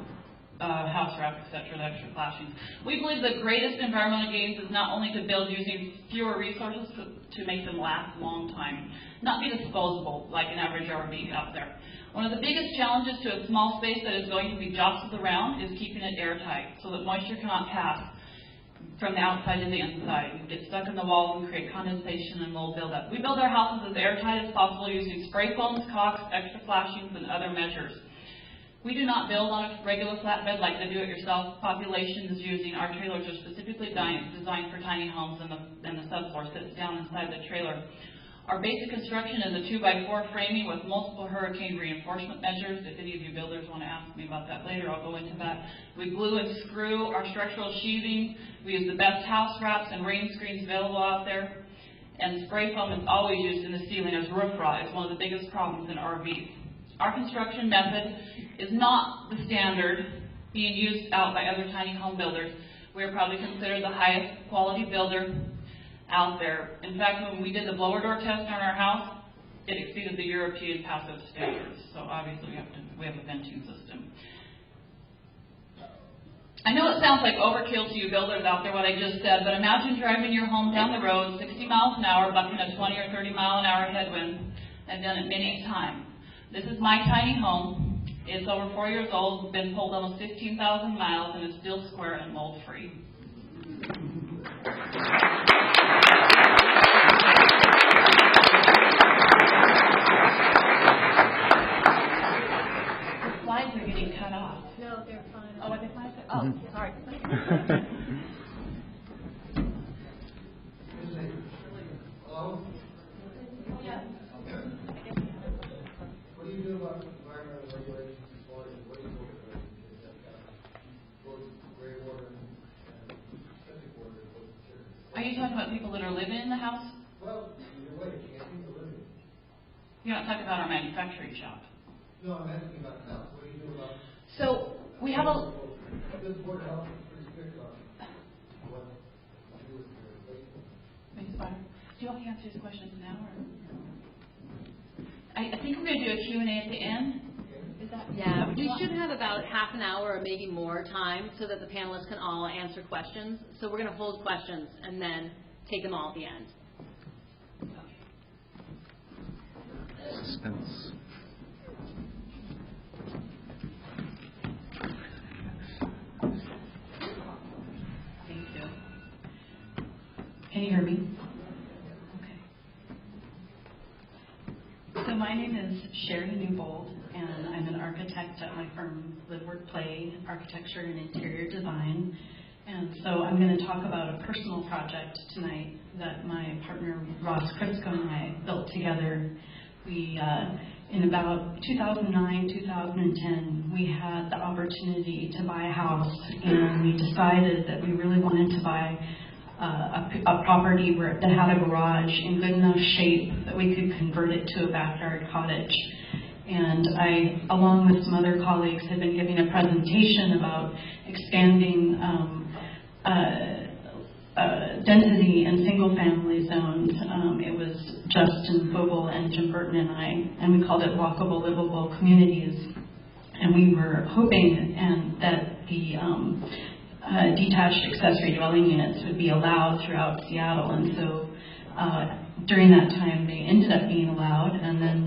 house wrap, etc., the extra flashings. We believe the greatest environmental gains is not only to build using fewer resources to make them last a long time, not be disposable like an average RV out there. One of the biggest challenges to a small space that is going to be jostled around is keeping it airtight so that moisture cannot pass. from the outside to the inside. You get stuck in the walls and create condensation and mold buildup. We build our houses as airtight as possible using spray foams, caulks, extra flashings, and other measures. We do not build on a regular flatbed like the do-it-yourself population is using. Our trailers are specifically designed for tiny homes, and the subfloor sits down inside the trailer. Our basic construction is a 2x4 framing with multiple hurricane reinforcement measures. If any of you builders want to ask me about that later, I'll go into that. We glue and screw our structural sheathing. We use the best house wraps and rain screens available out there. And spray foam is always used in the ceiling as roof rot. It's one of the biggest problems in RVs. Our construction method is not the standard being used out by other tiny home builders. We are probably considered the highest quality builder out there. In fact, when we did the blower door test on our house, it exceeded the European passive standards. So obviously we have a venting system. I know it sounds like overkill to you builders out there what I just said, but imagine driving your home down the road 60 miles an hour, bucking a 20 or 30 mile an hour headwind. I've done it many times. This is my tiny home. It's over 4 years old, been pulled almost 15,000 miles, and is still square and mold free. The slides are getting cut off. No, they're fine. Oh, what the slides are? Oh, sorry. Hello? Yes. What do you do about environmental regulations as far as wastewater regulations that goes gray water and septic water? Are you talking about people that are living in the house? Well, either way, camping or living. You're not talking about our manufacturing shop. No, I'm asking about the house. What do you do about? So we have a. This board of health is pretty strict on what you do with your wastewater. Do you want me to answer these questions now, or? I think we're going to do a Q&A at the end. Is that? Yeah, we should have about half an hour or maybe more time so that the panelists can all answer questions. So we're going to hold questions and then take them all at the end. Suspense. Thank you. Can you hear me? So my name is Sheri Newbold, and I'm an architect at my firm, Live, Work, Play, Architecture and Interior Design. And so I'm going to talk about a personal project tonight that my partner Ross Chapin and I built together. We, in about 2009, 2010, we had the opportunity to buy a house, and we decided that we really wanted to buy a property that had a garage in good enough shape that we could convert it to a backyard cottage. And I, along with some other colleagues, had been giving a presentation about expanding density in single-family zones. It was Justin Vogel and Jim Burton and I, and we called it walkable, livable communities. And we were hoping that the detached accessory dwelling units would be allowed throughout Seattle, and so during that time they ended up being allowed, and then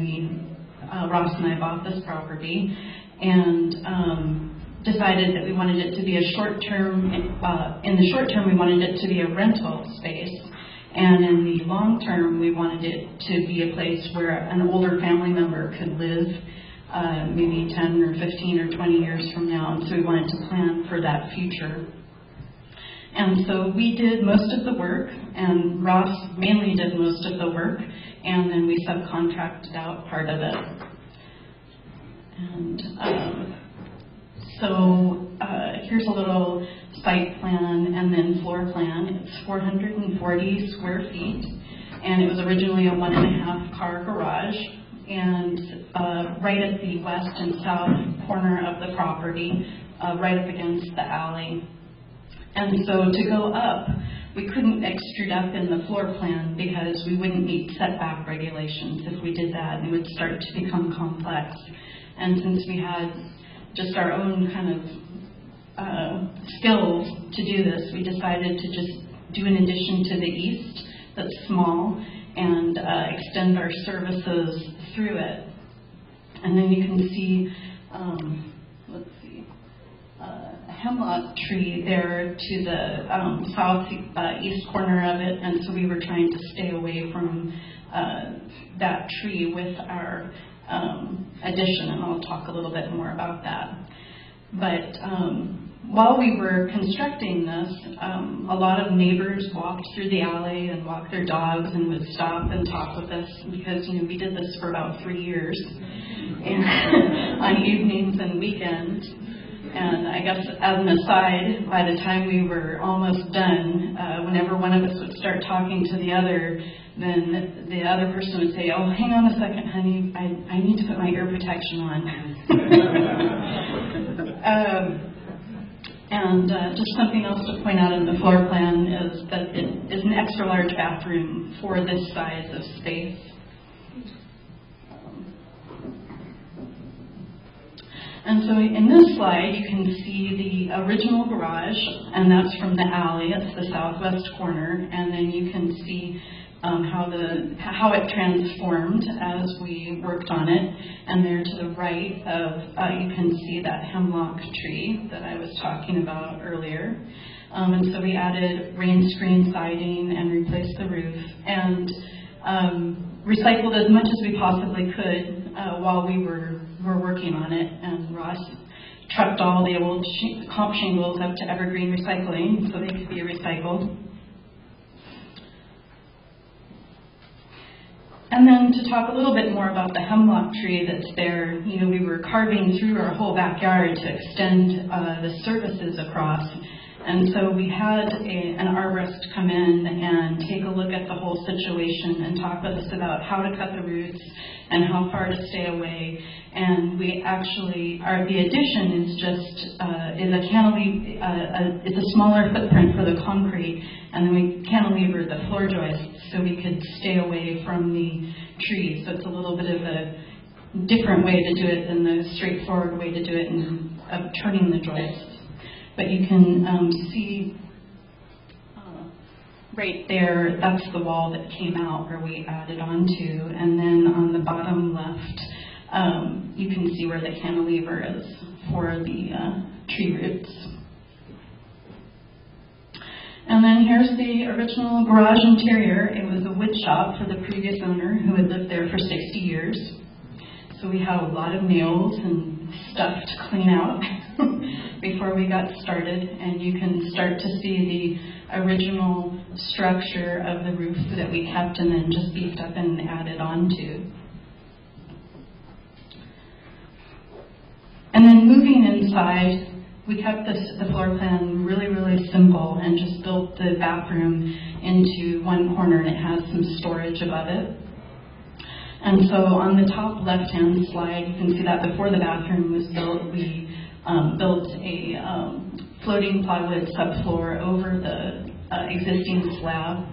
Ross and I bought this property and decided that we wanted it to be a short-term, in the short term we wanted it to be a rental space, and in the long term we wanted it to be a place where an older family member could live maybe 10 or 15 or 20 years from now, and so we wanted to plan for that future. And so we did most of the work, and Ross mainly did most of the work, and then we subcontracted out part of it. And so here's a little site plan and then floor plan. It's 440 square feet, and it was originally a 1.5 car garage. And right at the west and south corner of the property, right up against the alley. And so to go up, we couldn't extrude up in the floor plan because we wouldn't meet setback regulations if we did that, and it would start to become complex. And since we had just our own kind of skills to do this, we decided to just do an addition to the east that's small and extend our services through it. And then you can see, hemlock tree there to the southeast corner of it, and so we were trying to stay away from that tree with our addition, and I'll talk a little bit more about that. But while we were constructing this, a lot of neighbors walked through the alley and walked their dogs and would stop and talk with us because, we did this for about 3 years and on evenings and weekends. And I guess as an aside, by the time we were almost done, whenever one of us would start talking to the other, then the other person would say, "Oh, hang on a second, honey, I need to put my ear protection on." And just something else to point out in the floor plan is that it is an extra large bathroom for this size of space. And so in this slide, you can see the original garage, and that's from the alley. It's the southwest corner, and then you can see how it transformed as we worked on it. And there to the right you can see that hemlock tree that I was talking about earlier. And so we added rain screen siding and replaced the roof, and recycled as much as we possibly could while we were working on it. And Ross trucked all the old comp shingles up to Evergreen Recycling so they could be recycled. And then to talk a little bit more about the hemlock tree that's there, we were carving through our whole backyard to extend the services across. And so we had an arborist come in and take a look at the whole situation and talk with us about how to cut the roots and how far to stay away. And we actually, the addition is just is a cantilever. It's a smaller footprint for the concrete, and then we cantilevered the floor joists so we could stay away from the trees. So it's a little bit of a different way to do it than the straightforward way to do it of turning the joists. But you can see right there, that's the wall that came out where we added onto. And then on the bottom left, you can see where the cantilever is for the tree roots. And then here's the original garage interior. It was a wood shop for the previous owner who had lived there for 60 years. So we had a lot of nails and stuff to clean out before we got started. And you can start to see the original structure of the roof that we kept and then just beefed up and added onto. And then moving inside, we kept the floor plan really, really simple and just built the bathroom into one corner, and it has some storage above it. And so on the top left-hand slide, you can see that before the bathroom was built, we built a floating plywood subfloor over the existing slab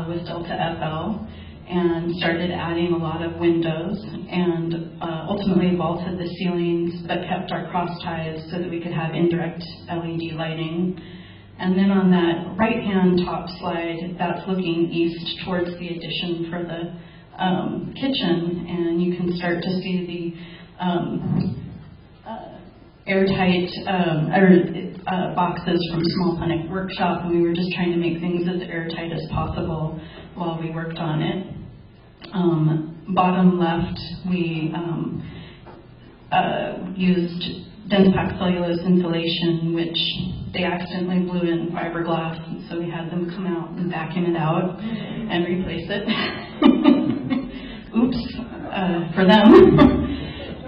with Delta FL, and started adding a lot of windows, and ultimately vaulted the ceilings but kept our cross ties so that we could have indirect LED lighting. And then on that right-hand top slide, that's looking east towards the addition for the kitchen, and you can start to see the airtight boxes from Small Planet Workshop, and we were just trying to make things as airtight as possible while we worked on it. Bottom left, we used dense packed cellulose insulation, which they accidentally blew in fiberglass, and so we had them come out and vacuum it out and replace it. Oops, for them.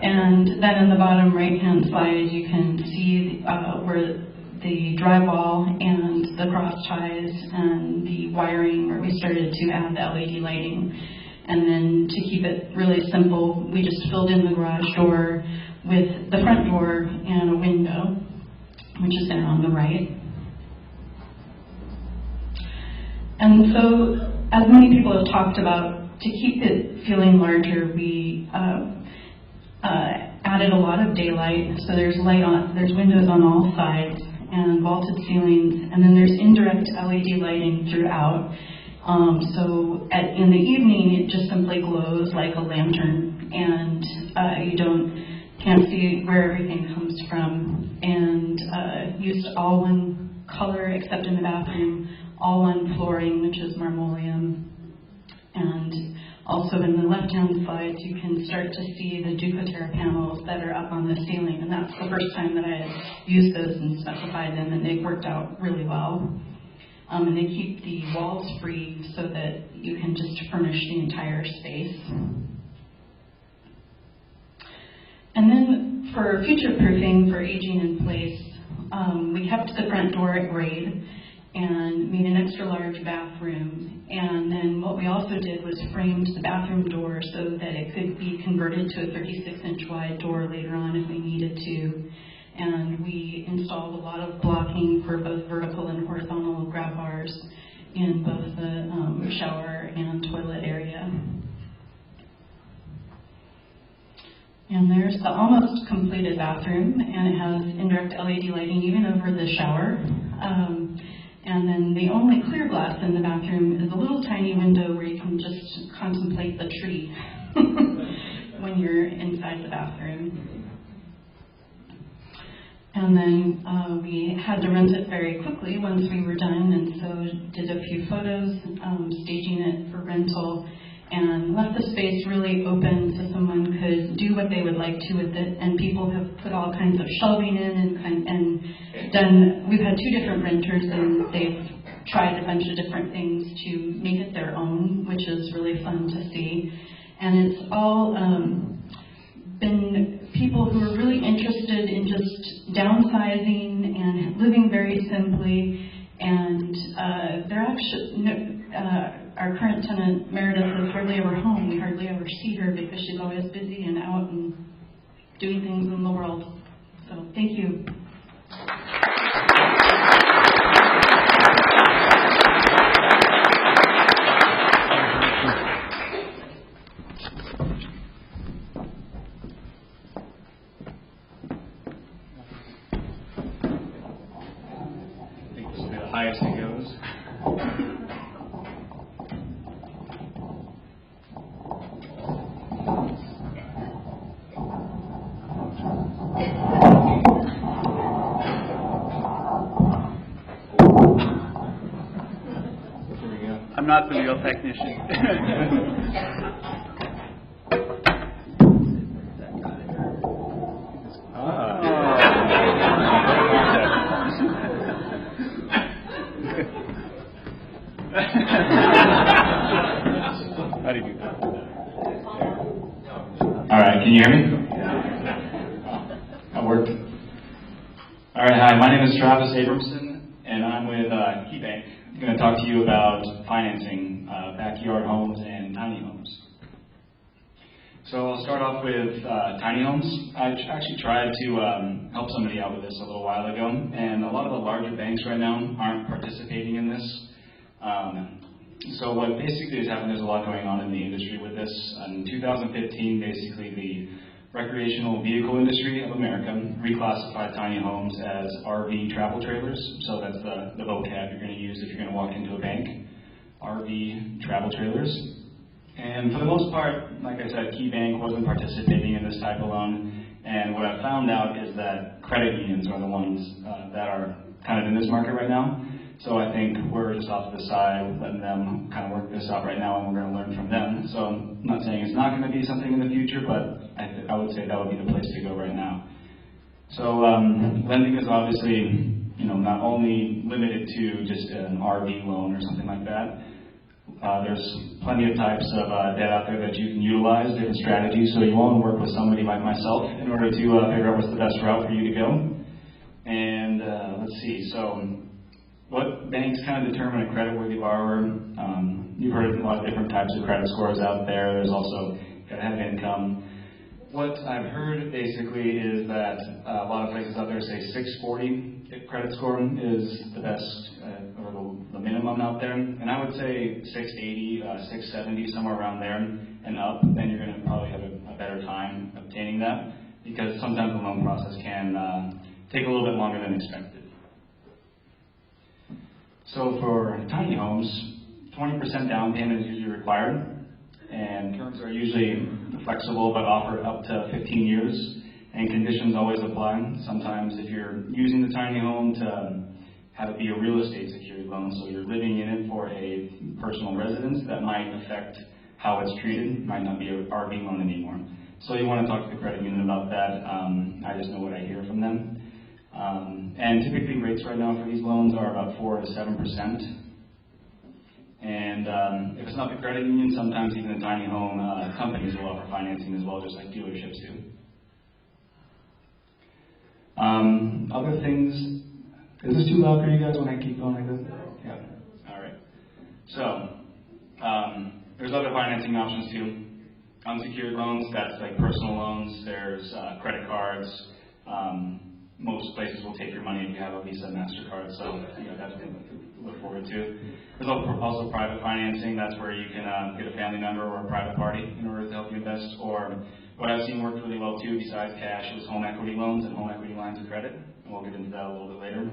And then in the bottom right-hand side, you can see where the drywall and the cross ties and the wiring where we started to add the LED lighting. And then to keep it really simple, we just filled in the garage door with the front door and a window, which is there on the right. And so, as many people have talked about, to keep it feeling larger, we added a lot of daylight. So there's windows on all sides and vaulted ceilings, and then there's indirect LED lighting throughout. So in the evening, it just simply glows like a lantern, and you don't can't see where everything comes from, and used all one color except in the bathroom, all one flooring, which is marmoleum. And also in the left-hand slides, you can start to see the Ducoterra panels that are up on the ceiling, and that's the first time that I had used those and specified them, and they've worked out really well. And they keep the walls free so that you can just furnish the entire space. And then for future-proofing, for aging in place, we kept the front door at grade and made an extra large bathroom. And then what we also did was framed the bathroom door so that it could be converted to a 36-inch wide door later on if we needed to. And we installed a lot of blocking for both vertical and horizontal grab bars in both the shower and toilet area. And there's the almost completed bathroom, and it has indirect LED lighting even over the shower. And then the only clear glass in the bathroom is a little tiny window where you can just contemplate the tree when you're inside the bathroom. And then we had to rent it very quickly once we were done, and so did a few photos, staging it for rental, and left the space really open so someone could do what they would like to with it. And people have put all kinds of shelving in and done, we've had 2 different renters, and they've tried a bunch of different things to make it their own, which is really fun to see. And it's all been people who are really interested in just downsizing and living very simply. And they're actually, our current tenant, Meredith, is hardly ever home. We hardly ever see her because she's always busy and out and doing things in the world. So thank you. I think this will be the highest it goes. I'm not the real technician. How do you do that? All right, can you hear me? That worked. All right, hi, my name is Travis Abramson, and I'm with KeyBank. I'm going to talk to you about financing backyard homes and tiny homes. So I'll start off with tiny homes. I actually tried to help somebody out with this a little while ago, and a lot of the larger banks right now aren't participating in this. So what basically has happened, there's a lot going on in the industry with this. In 2015, basically the recreational vehicle industry of America reclassified tiny homes as RV travel trailers. So that's the vocab you're going to use if you're going to walk into a bank. RV travel trailers. And for the most part, like I said, KeyBank wasn't participating in this type of loan. And what I found out is that credit unions are the ones that are kind of in this market right now. So I think we're just off to the side, letting them kind of work this out right now, and we're going to learn from them. So I'm not saying it's not going to be something in the future, but I would say that would be the place to go right now. So lending is obviously, not only limited to just an RV loan or something like that. There's plenty of types of debt out there that you can utilize, different strategies. So you want to work with somebody like myself in order to figure out what's the best route for you to go. And let's see. So what banks kind of determine a creditworthy borrower? You've heard of a lot of different types of credit scores out there. There's also got to have income. What I've heard basically is that a lot of places out there say 640 credit score is the best or the minimum out there. And I would say 680, 670, somewhere around there and up. Then you're going to probably have a better time obtaining that, because sometimes the loan process can take a little bit longer than expected. So for tiny homes, 20% down payment is usually required, and terms are usually flexible but offer up to 15 years. and conditions always apply. Sometimes if you're using the tiny home to have it be a real estate secured loan, so you're living in it for a personal residence, that might affect how it's treated. It might not be an RV loan anymore. So you want to talk to the credit union about that. I just know what I hear from them. And typically rates right now for these loans are about 4 to 7%. And if it's not the credit union, sometimes even the tiny home companies will offer financing as well, just like dealerships do. Other things, is this too loud for you guys when I keep going like this? Yeah, all right. So, there's other financing options too. Unsecured loans, that's like personal loans. There's credit cards. Most places will take your money if you have a Visa and MasterCard, so that's something to look forward to. There's also private financing. That's where you can get a family member or a private party in order to help you invest. Or what I've seen work really well too, besides cash, is home equity loans and home equity lines of credit. And we'll get into that a little bit later.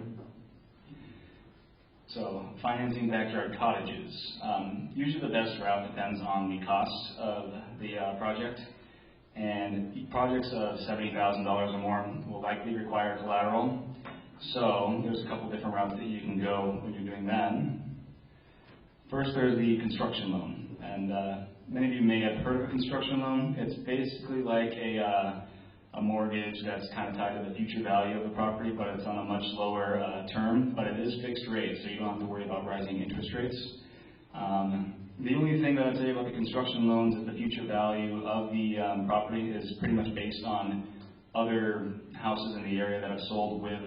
So, financing backyard cottages. Usually the best route depends on the cost of the project. And projects of $70,000 or more will likely require collateral. So, there's a couple different routes that you can go when you're doing that. First, there's the construction loan. And many of you may have heard of a construction loan. It's basically like a mortgage that's kind of tied to the future value of the property, but it's on a much lower term, but it is fixed rate, so you don't have to worry about rising interest rates. The only thing that I'd say about the construction loans is the future value of the property is pretty much based on other houses in the area that have sold with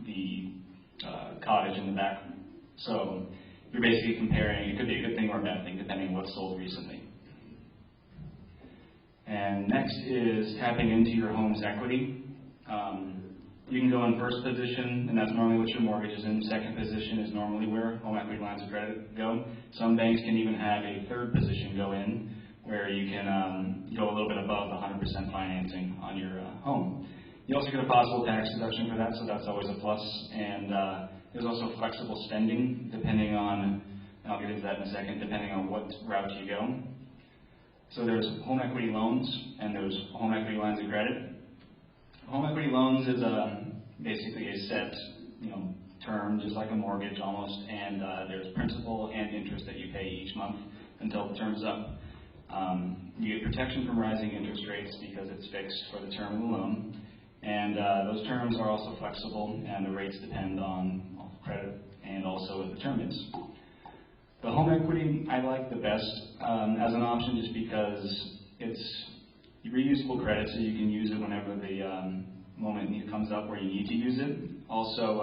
the cottage in the back. So you're basically comparing, it could be a good thing or a bad thing depending on what's sold recently. And next is tapping into your home's equity. You can go in first position, and that's normally what your mortgage is in. Second position is normally where home equity lines of credit go. Some banks can even have a third position go in, where you can go a little bit above the 100% financing on your home. You also get a possible tax deduction for that, so that's always a plus. And there's also flexible spending, depending on, and I'll get into that in a second, depending on what route you go. So there's home equity loans, and there's home equity lines of credit. Home equity loans is basically a set, term, just like a mortgage almost, and there's principal and interest that you pay each month until the term's up. You get protection from rising interest rates because it's fixed for the term of the loan, and those terms are also flexible, and the rates depend on credit and also what the term is. The home equity I like the best as an option just because it's reusable credit, so you can use it whenever the moment comes up where you need to use it. Also,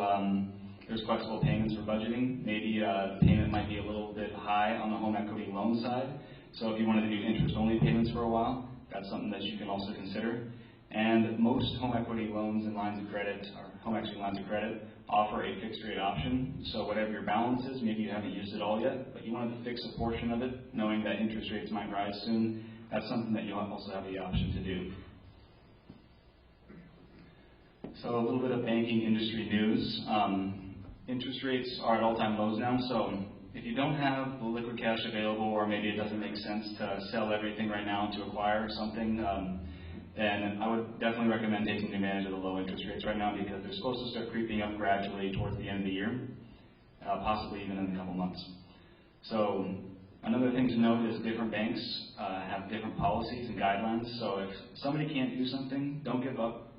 there's flexible payments for budgeting. Maybe the payment might be a little bit high on the home equity loan side. So if you wanted to do interest-only payments for a while, that's something that you can also consider. And most home equity loans and lines of credit, or home equity lines of credit, offer a fixed rate option. So whatever your balance is, maybe you haven't used it all yet, but you wanted to fix a portion of it, knowing that interest rates might rise soon. That's something that you also have the option to do. So a little bit of banking industry news. Interest rates are at all-time lows now, so if you don't have the liquid cash available, or maybe it doesn't make sense to sell everything right now to acquire something, then I would definitely recommend taking advantage of the low interest rates right now because they're supposed to start creeping up gradually towards the end of the year, possibly even in a couple months. So another thing to note is different banks have different policies and guidelines. So if somebody can't do something, don't give up.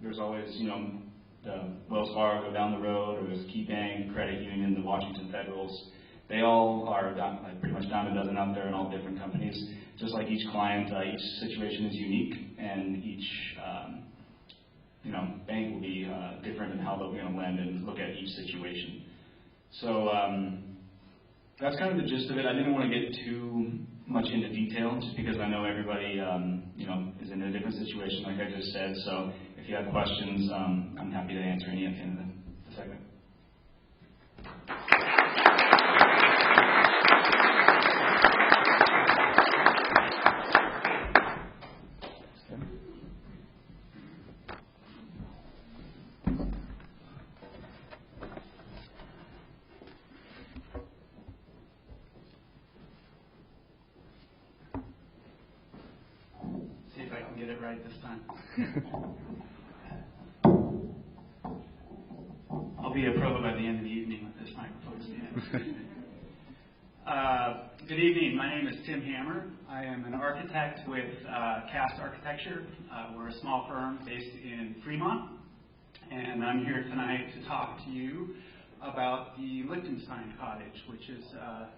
There's always, the Wells Fargo down the road, or there's KeyBank, Credit Union, the Washington Federals. They all are pretty much dime a dozen out there in all different companies. Just like each client, each situation is unique, and each bank will be different in how they're going to lend and look at each situation. So that's kind of the gist of it. I didn't want to get too much into detail, just because I know everybody is in a different situation, like I just said. So if you have questions, I'm happy to answer any at the end of the segment. get it right this time. I'll be a pro by the end of the evening with this microphone stand. Good evening. My name is Tim Hammer. I am an architect with Cast Architecture. We're a small firm based in Fremont, and I'm here tonight to talk to you about the Lichtenstein cottage, which is a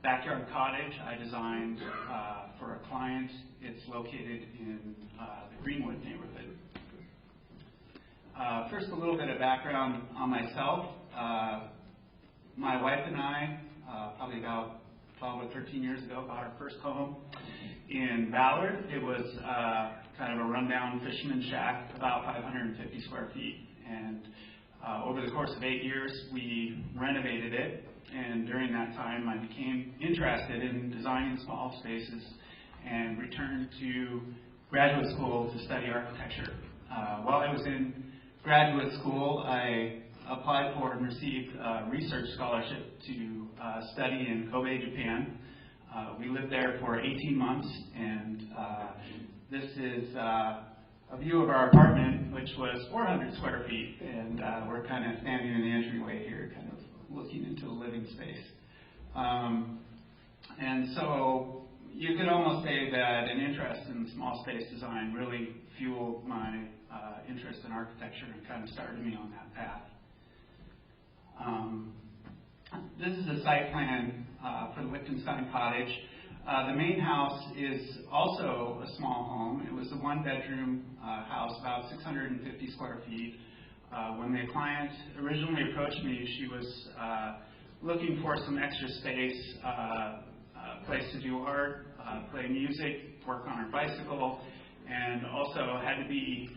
backyard cottage I designed for a client. It's located in the Greenwood neighborhood. First, a little bit of background on myself. My wife and I, probably about 12 or 13 years ago, bought our first home in Ballard. It was kind of a rundown fisherman shack, about 550 square feet. And over the course of 8 years, we renovated it. And during that time, I became interested in designing small spaces and returned to graduate school to study architecture. While I was in graduate school, I applied for and received a research scholarship to study in Kobe, Japan. We lived there for 18 months, and this is a view of our apartment, which was 400 square feet, and we're kind of standing in the entryway here, kind of looking into a living space. And so you could almost say that an interest in small space design really fueled my interest in architecture and kind of started me on that path. This is a site plan for the Lichtenstein cottage. The main house is also a small home. It was a one-bedroom house, about 650 square feet. When the client originally approached me, she was looking for some extra space, a place to do art, play music, work on her bicycle, and also had to be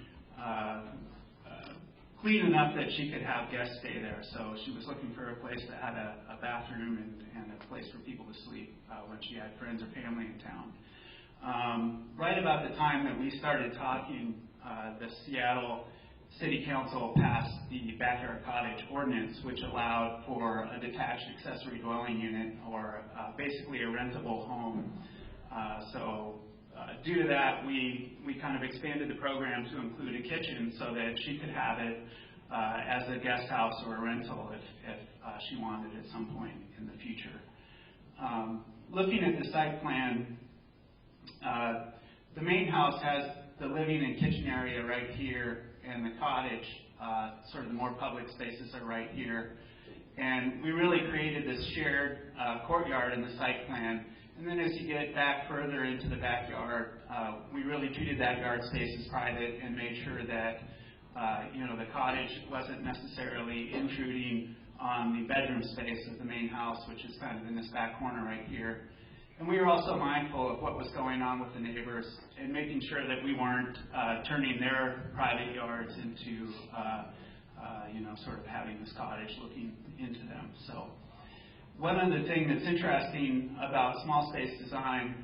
clean enough that she could have guests stay there. So she was looking for a place that had a bathroom and a place for people to sleep when she had friends or family in town. Right about the time that we started talking, the Seattle City Council passed the backyard cottage ordinance, which allowed for a detached accessory dwelling unit, or basically a rentable home. So due to that, we kind of expanded the program to include a kitchen so that she could have it as a guest house or a rental if she wanted at some point in the future. Looking at the site plan, the main house has the living and kitchen area right here, and the cottage, sort of the more public spaces, are right here. And we really created this shared courtyard in the site plan. And then as you get back further into the backyard, we really treated that yard space as private and made sure that the cottage wasn't necessarily intruding on the bedroom space of the main house, which is kind of in this back corner right here. And we were also mindful of what was going on with the neighbors and making sure that we weren't turning their private yards into, sort of having this cottage looking into them. So one other thing that's interesting about small space design,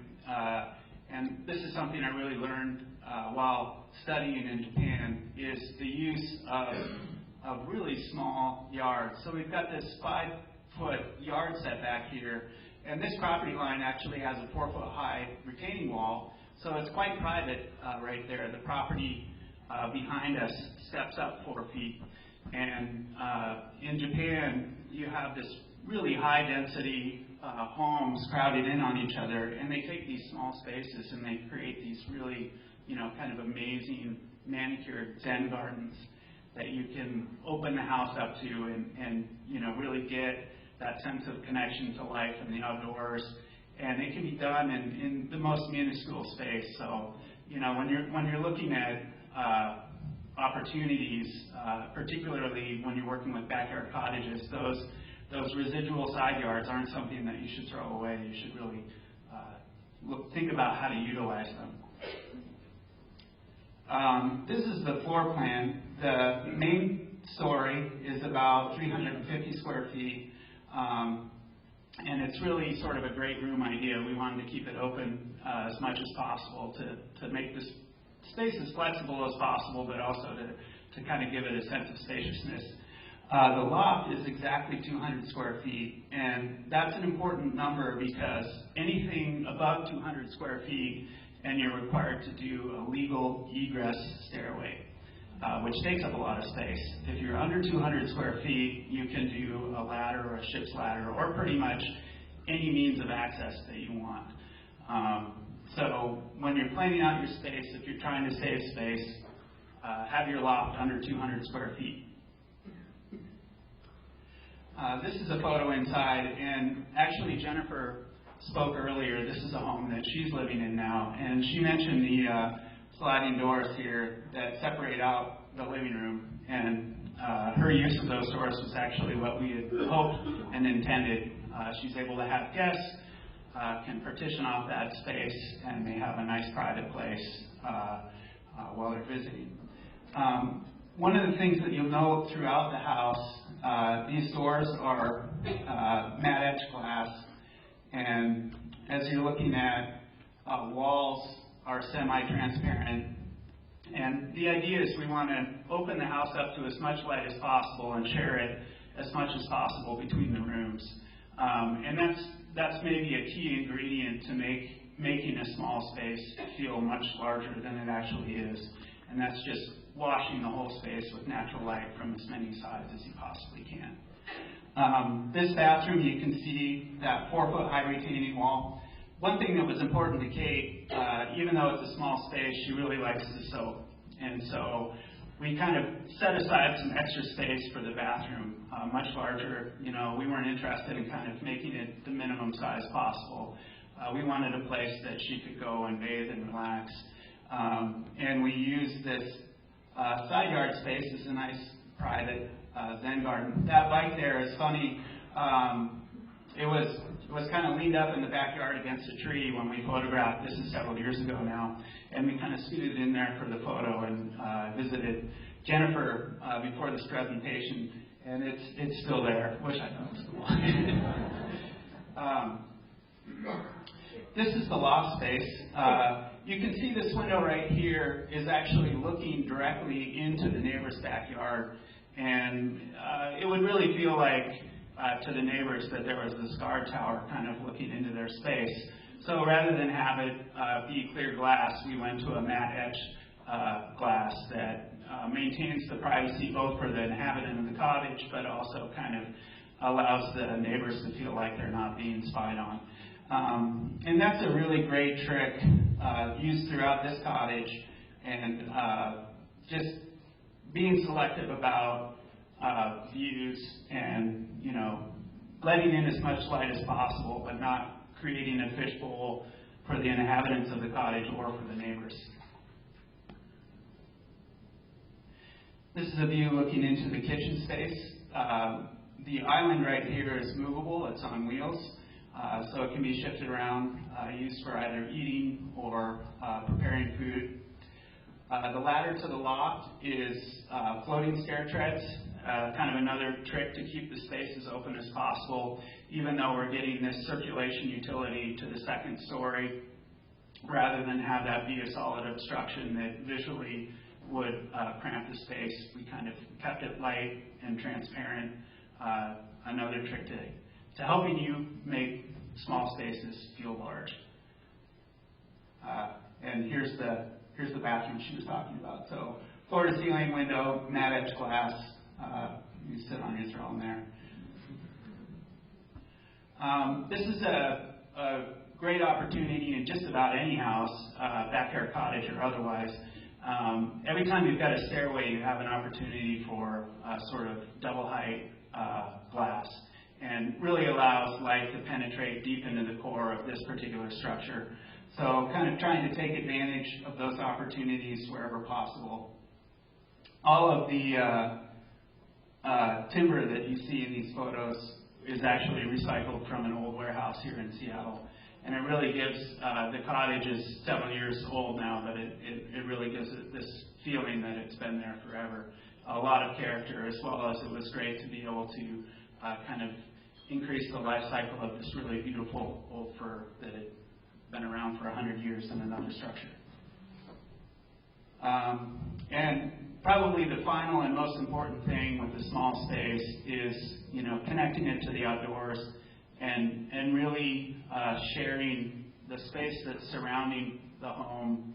and this is something I really learned while studying in Japan, is the use of really small yards. So we've got this 5-foot yard setback here, and this property line actually has a 4-foot high retaining wall, so it's quite private right there. The property behind us steps up 4 feet, and in Japan you have this really high density homes crowded in on each other, and they take these small spaces and they create these really, kind of amazing manicured Zen gardens that you can open the house up to and really get that sense of connection to life and the outdoors. And it can be done in the most minuscule space. So, when you're looking at opportunities, particularly when you're working with backyard cottages, those residual side yards aren't something that you should throw away. You should really think about how to utilize them. This is the floor plan. The main story is about 350 square feet, and it's really sort of a great room idea. We wanted to keep it open as much as possible to make this space as flexible as possible, but also to kind of give it a sense of spaciousness. The loft is exactly 200 square feet, and that's an important number because anything above 200 square feet and you're required to do a legal egress stairway, which takes up a lot of space. If you're under 200 square feet, you can do a ladder or a ship's ladder, or pretty much any means of access that you want. So when you're planning out your space, if you're trying to save space, have your loft under 200 square feet. This is a photo inside, and actually Jennifer spoke earlier. This is a home that she's living in now, and she mentioned the sliding doors here that separate out the living room, and her use of those doors was actually what we had hoped and intended. She's able to have guests, can partition off that space, and they have a nice private place while they're visiting. One of the things that you'll note throughout the house, these doors are matte etch glass, and as you're looking at, walls are semi-transparent. And the idea is we want to open the house up to as much light as possible and share it as much as possible between the rooms. And that's maybe a key ingredient to making a small space feel much larger than it actually is. And that's just washing the whole space with natural light from as many sides as you possibly can. This bathroom, you can see that 4-foot high retaining wall. One thing that was important to Kate, even though it's a small space, she really likes to sew. And so we kind of set aside some extra space for the bathroom, much larger. You know, we weren't interested in kind of making it the minimum size possible. We wanted a place that she could go and bathe and relax. And we used this side yard space as a nice private Zen garden. That bike there is funny. It was kind of leaned up in the backyard against a tree when we photographed. This is several years ago now, and we kind of scooted in there for the photo and visited Jennifer before this presentation, and it's still there. Wish I thought it was still on. This is the loft space. You can see this window right here is actually looking directly into the neighbor's backyard, and it would really feel like to the neighbors that there was this guard tower kind of looking into their space. So rather than have it be clear glass, we went to a matte etch glass that maintains the privacy both for the inhabitant of the cottage, but also kind of allows the neighbors to feel like they're not being spied on. And that's a really great trick used throughout this cottage, and just being selective about views and, you know, letting in as much light as possible, but not creating a fishbowl for the inhabitants of the cottage or for the neighbors. This is a view looking into the kitchen space. The island right here is movable. It's on wheels, so it can be shifted around, used for either eating or preparing food. The ladder to the loft is floating stair treads, kind of another trick to keep the space as open as possible, even though we're getting this circulation utility to the second story, rather than have that be a solid obstruction that visually would cramp the space. We kind of kept it light and transparent, another trick to helping you make small spaces feel large. And here's the bathroom she was talking about. So floor to ceiling window, matte etch glass. You sit on your throne there. This is a great opportunity in just about any house, backyard cottage or otherwise. Every time you've got a stairway, you have an opportunity for sort of double height glass, and really allows light to penetrate deep into the core of this particular structure. So kind of trying to take advantage of those opportunities wherever possible. All of the timber that you see in these photos is actually recycled from an old warehouse here in Seattle. And it really gives, the cottage is several years old now, but it really gives it this feeling that it's been there forever. A lot of character, as well as it was great to be able to kind of increase the life cycle of this really beautiful old fir that had been around for 100 years in another structure. And probably the final and most important thing with the small space is, you know, connecting it to the outdoors and really sharing the space that's surrounding the home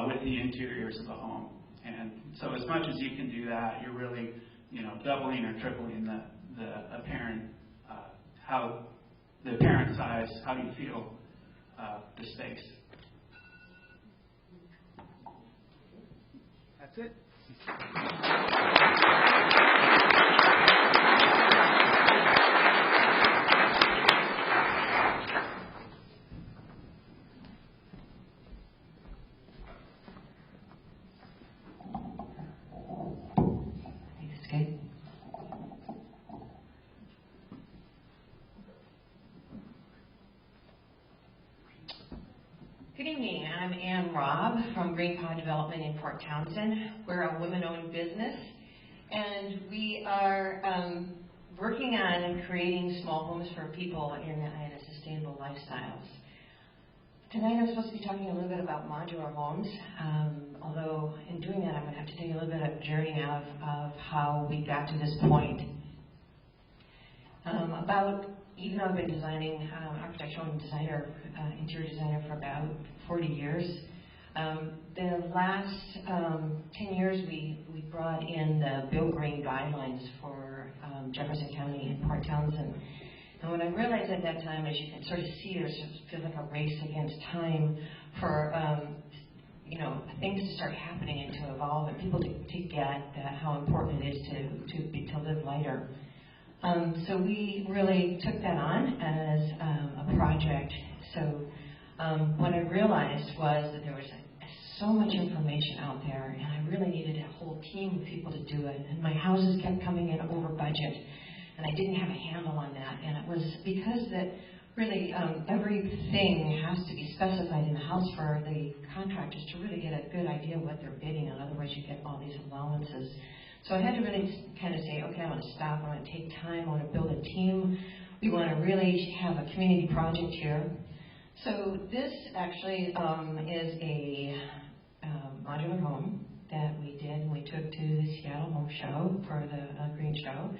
with the interiors of the home. And so as much as you can do that, you're really, doubling or tripling the apparent size. How do you feel the space? That's it. Good evening. I'm Rob from Green Pod Development in Port Townsend. We're a women-owned business, and we are working on creating small homes for people in sustainable lifestyles. Tonight I'm supposed to be talking a little bit about modular homes, although in doing that I'm going to have to take a little bit of a journey of how we got to this point. Even though I've been designing, architectural designer, interior designer for about 40 years, the last 10 years we brought in the Bill Green guidelines for Jefferson County and Port Townsend. And what I realized at that time, as you can sort of see, there feels like a race against time for things to start happening and to evolve, and people to get how important it is to live lighter. So we really took that on as a project. So what I realized was that there was so much information out there, and I really needed a whole team of people to do it. And my houses kept coming in over budget, and I didn't have a handle on that. And it was because that really everything has to be specified in the house for the contractors to really get a good idea of what they're bidding on. Otherwise, you get all these allowances. So I had to really kind of say, okay, I want to stop, I want to take time, I want to build a team. We want to really have a community project here. So this actually is a modular home that we did. We took to the Seattle Home Show for the Green Show,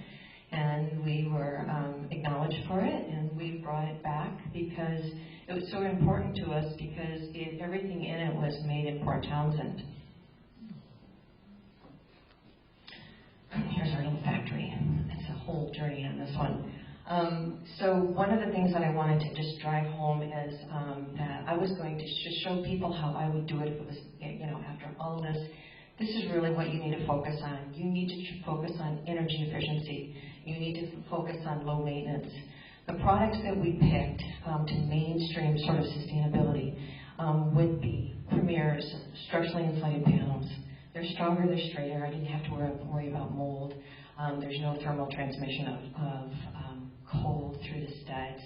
and we were acknowledged for it, and we brought it back because it was so important to us because everything in it was made in Port Townsend. Here's our little factory. It's a whole journey on this one. So one of the things that I wanted to just drive home is that I was going to just show people how I would do it if it was, after all this. This is really what you need to focus on. You need to focus on energy efficiency. You need to focus on low maintenance. The products that we picked to mainstream sort of sustainability would be Premier's structurally insulated panels. They're stronger, they're straighter. I didn't have to worry about mold. There's no thermal transmission of cold through the studs.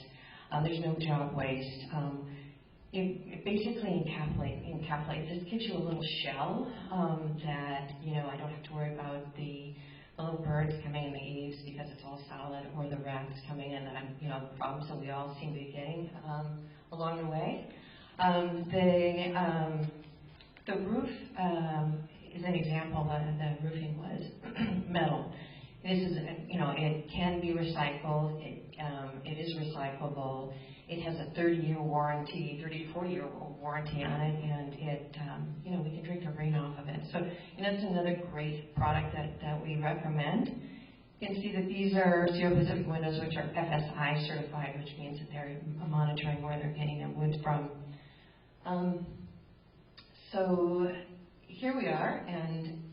There's no job waste. It basically encapsulates. This gives you a little shell that I don't have to worry about the little birds coming in the eaves because it's all solid, or the rats coming in. The problems that we all seem to be getting along the way. The roof is an example that the roofing was metal. This is, it can be recycled. It is recyclable. It has a 30-year warranty, 30 to 40-year warranty on it, and it, we can drink the rain off of it. So, that's another great product that we recommend. You can see that these are Sierra Pacific windows, which are FSI certified, which means that they're monitoring where they're getting their wood from. So here we are, and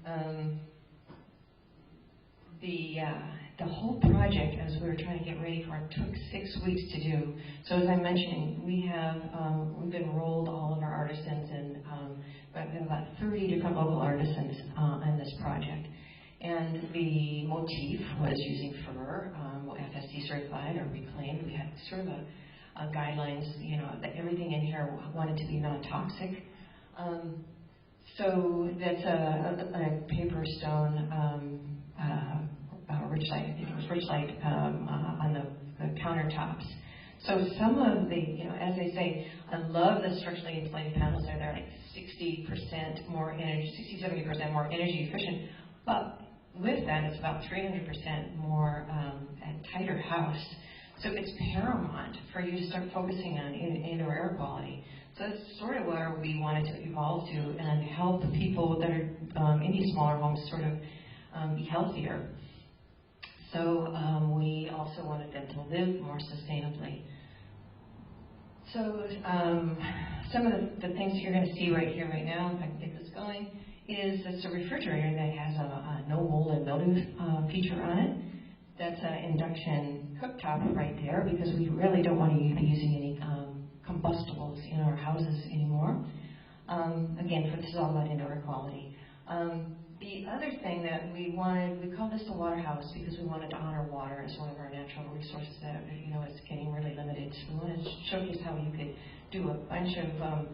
the whole project, as we were trying to get ready for it, took 6 weeks to do. So as I mentioned, we've enrolled all of our artisans, and we have about 30 different local artisans on this project. And the motif was using fir, FSC certified or reclaimed. We had sort of a guidelines, that everything in here wanted to be non-toxic. So that's a paper stone ridge-light, I think it was ridge-light on the countertops. So some of the, as they say, I love the structurally insulated panels. They're like 60% more energy, 60-70% more energy efficient. But with that, it's about 300% more a tighter house. So it's paramount for you to start focusing on indoor air quality. So it's sort of where we wanted to evolve to and help the people that are in these smaller homes sort of be healthier. So we also wanted them to live more sustainably. So some of the things that you're going to see right here, right now, if I can get this going, is it's a refrigerator that has a no mold and mildew feature on it. That's an induction cooktop right there because we really don't want to be using any combustibles in our houses anymore. Again, this is all about indoor air quality. The other thing that we wanted, we call this a water house because we wanted to honor water as one of our natural resources that is getting really limited. So we wanted to showcase how you could do a bunch of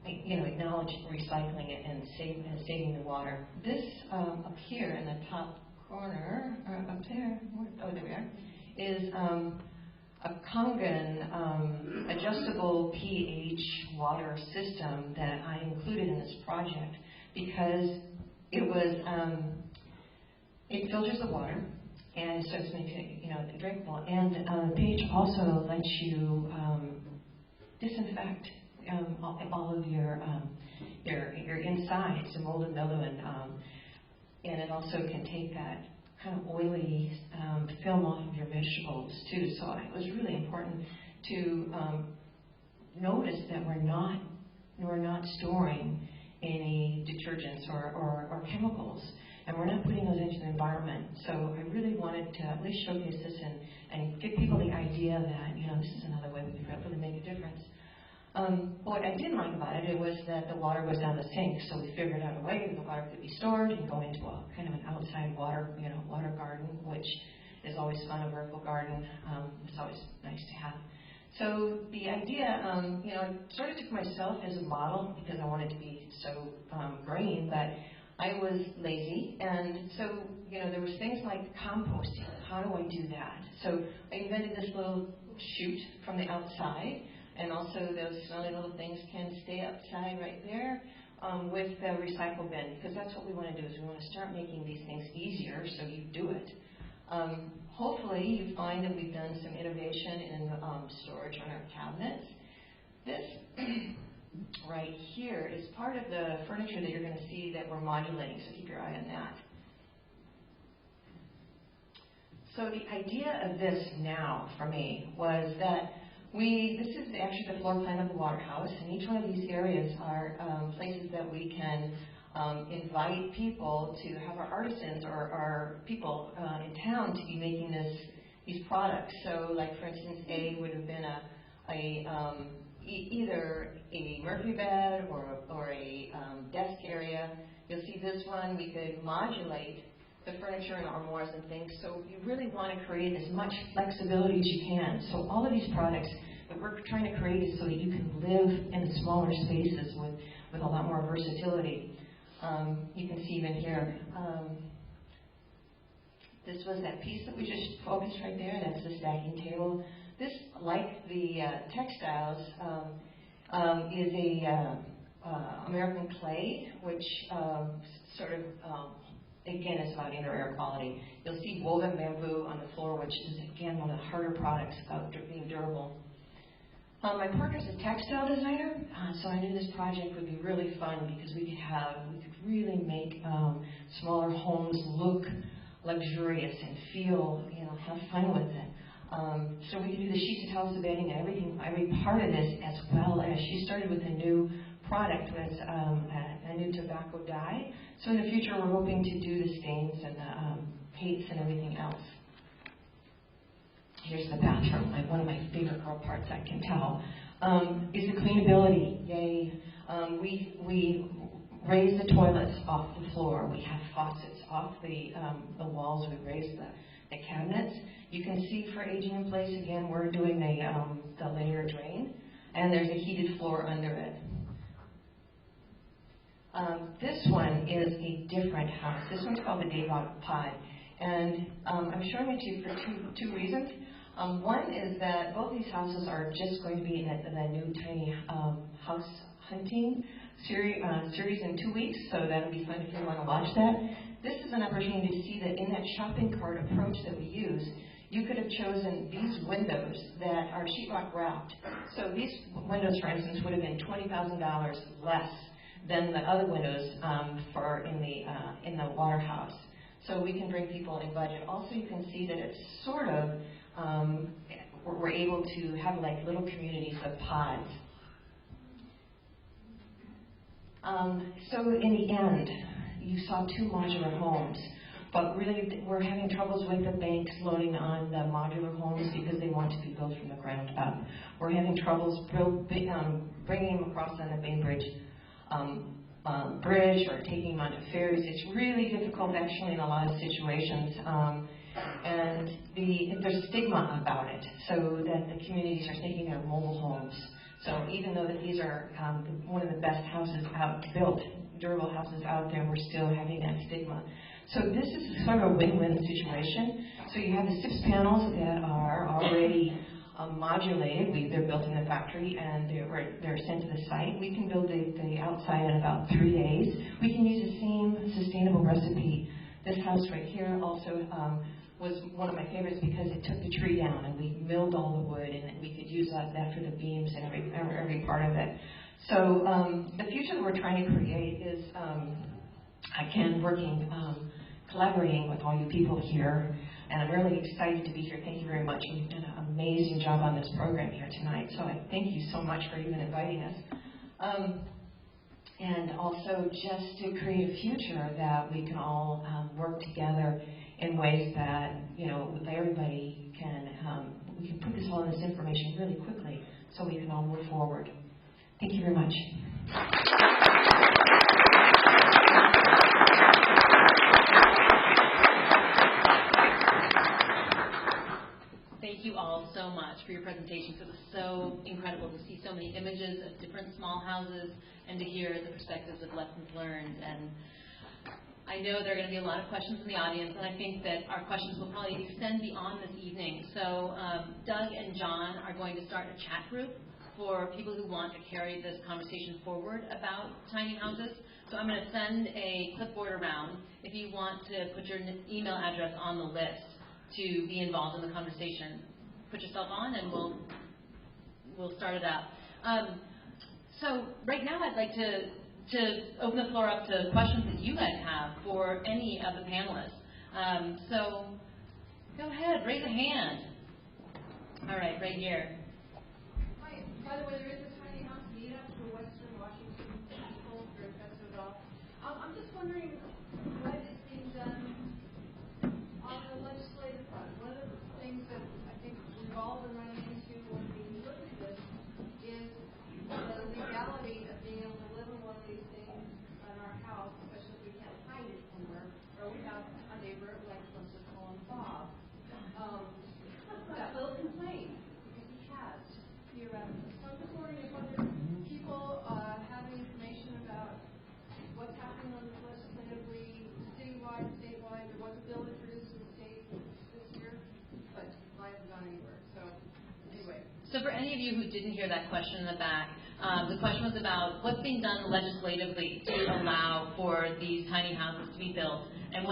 acknowledge recycling it and saving the water. This up here in the top corner, or up there, there we are, is a Kangen adjustable pH water system that I included in this project because it was it filters the water and so it's making it drinkable, and the pH also lets you disinfect all of your insides, the mold and mildew, and it also can take that kind of oily film off of your vegetables too. So it was really important to notice that we're not storing any detergents or chemicals, and we're not putting those into the environment. So I really wanted to at least showcase this and give people the idea that this is another way we can really make a difference. What I didn't like about it was that the water was down the sink, so we figured out a way that the water could be stored and go into a kind of an outside water garden, which is always fun, a vertical garden. It's always nice to have. So the idea, I sort of took myself as a model because I wanted to be so green, but I was lazy, and so there was things like composting. How do I do that? So I invented this little chute from the outside. And also those smelly little things can stay outside right there with the recycle bin, because that's what we want to do, is we want to start making these things easier so you do it. Hopefully you find that we've done some innovation in storage on our cabinets. This right here is part of the furniture that you're going to see that we're modulating, so keep your eye on that. So the idea of this now for me was that this is actually the floor plan of the water house, and each one of these areas are places that we can invite people to have our artisans or our people in town to be making these products. So, like for instance, A would have been either a Murphy bed or a desk area. You'll see this one. We could modulate the furniture and armoires and things. So you really want to create as much flexibility as you can. So all of these products that we're trying to create is so that you can live in smaller spaces with a lot more versatility. You can see even here, this was that piece that we just focused right there. That's the stacking table. This, like the textiles, is a American clay, which sort of again, it's about indoor air quality. You'll see woven bamboo on the floor, which is, again, one of the harder products about being durable. My partner's a textile designer, so I knew this project would be really fun because we could really make smaller homes look luxurious and feel, have fun with it. So we could do the sheets of towels, bedding, and everything, every part of this, as well as she started with a new product with a new tobacco dye. So in the future, we're hoping to do the stains and the paints and everything else. Here's the bathroom, one of my favorite girl parts, I can tell, is the cleanability. Yay. We raise the toilets off the floor. We have faucets off the walls. We raise the cabinets. You can see for aging in place, again, we're doing the linear drain, and there's a heated floor under it. This one is a different house. This one's called the Newbold Pod, and I'm showing it to you for two reasons. One is that both these houses are just going to be in the new tiny house hunting series in 2 weeks, so that'll be fun if you want to watch that. This is an opportunity to see that in that shopping cart approach that we use, You could have chosen these windows that are sheetrock wrapped. So these windows, for instance, would have been $20,000 less than the other windows in the water house. So we can bring people in budget. Also, you can see that it's sort of we're able to have like little communities of pods. So in the end, you saw 2 modular homes, but really we're having troubles with the banks loading on the modular homes because they want to be built from the ground up. We're having troubles bringing them across on the Bainbridge bridge or taking them onto ferries. It's really difficult actually in a lot of situations. And there's stigma about it, so that the communities are thinking they're mobile homes. So even though that these are one of the best houses built, durable houses out there, we're still having that stigma. So this is sort of a win-win situation. So you have the 6 panels that are already modulated. They're built in the factory and they're sent to the site. We can build the outside in about 3 days. We can use the same sustainable recipe. This house right here also was one of my favorites because it took the tree down and we milled all the wood and we could use that for the beams and every part of it. So the future that we're trying to create is, again, collaborating with all you people here. And I'm really excited to be here. Thank you very much. You've done an amazing job on this program here tonight. So I thank you so much for even inviting us. And also just to create a future that we can all work together in ways that, everybody can, we can put all this information really quickly so we can all move forward. Thank you very much. Thank you all so much for your presentations. It was so incredible to see so many images of different small houses and to hear the perspectives of lessons learned. And I know there are going to be a lot of questions in the audience, and I think that our questions will probably extend beyond this evening. So Doug and John are going to start a chat group for people who want to carry this conversation forward about tiny houses. So I'm going to send a clipboard around if you want to put your email address on the list to be involved in the conversation. Put yourself on and we'll start it out. So right now I'd like to open the floor up to questions that you guys have for any of the panelists. So go ahead, raise a hand. All right, right here. Hi, by the way, there is a tiny house meetup for Western Washington people for Festival. I'm just wondering what is being done on the legislative front. One of the things that I think we've all been running into when we look at this is the legality of being able to live in one of these things in our house, especially if we can't hide it somewhere, or we have a neighbor like let's just call him Bob. That will complain because he has theoretically. So I'm just wondering if other people have any information about what's happening on the legislatively, citywide, statewide. There was a bill introduced in the state this year, but I haven't gone anywhere. So anyway. So for any of you who didn't hear that question in the back, the question was about what's being done legislatively to allow for these tiny houses to be built, and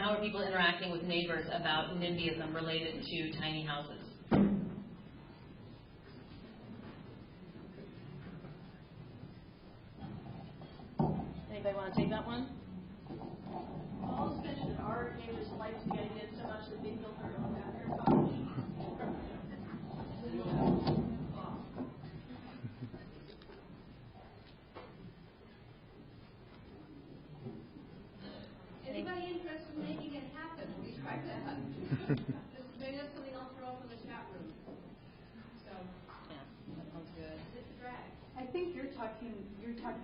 how are people interacting with neighbors about NIMBYism related to tiny houses? Anybody want to take that one? I'll just mention that our neighbors like the idea so much that they built their own backyard cottage. Anybody interested in making it happen? We try that. Maybe that's something I'll throw up in the chat room. So, yeah, that sounds good. It's a drag. I think you're talking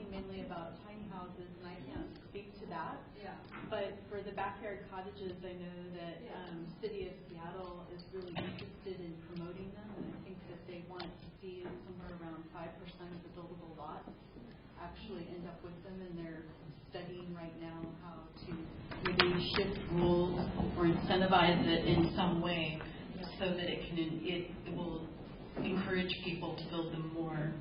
mainly about tiny houses, and I can't speak to that. Yeah. But for the backyard cottages, I know that City of Seattle is really interested in promoting them, and I think that they want to see somewhere around 5% of the buildable lots actually end up with them, and they're studying right now how to maybe shift rules or incentivize it in some way so that it will encourage people to build them more.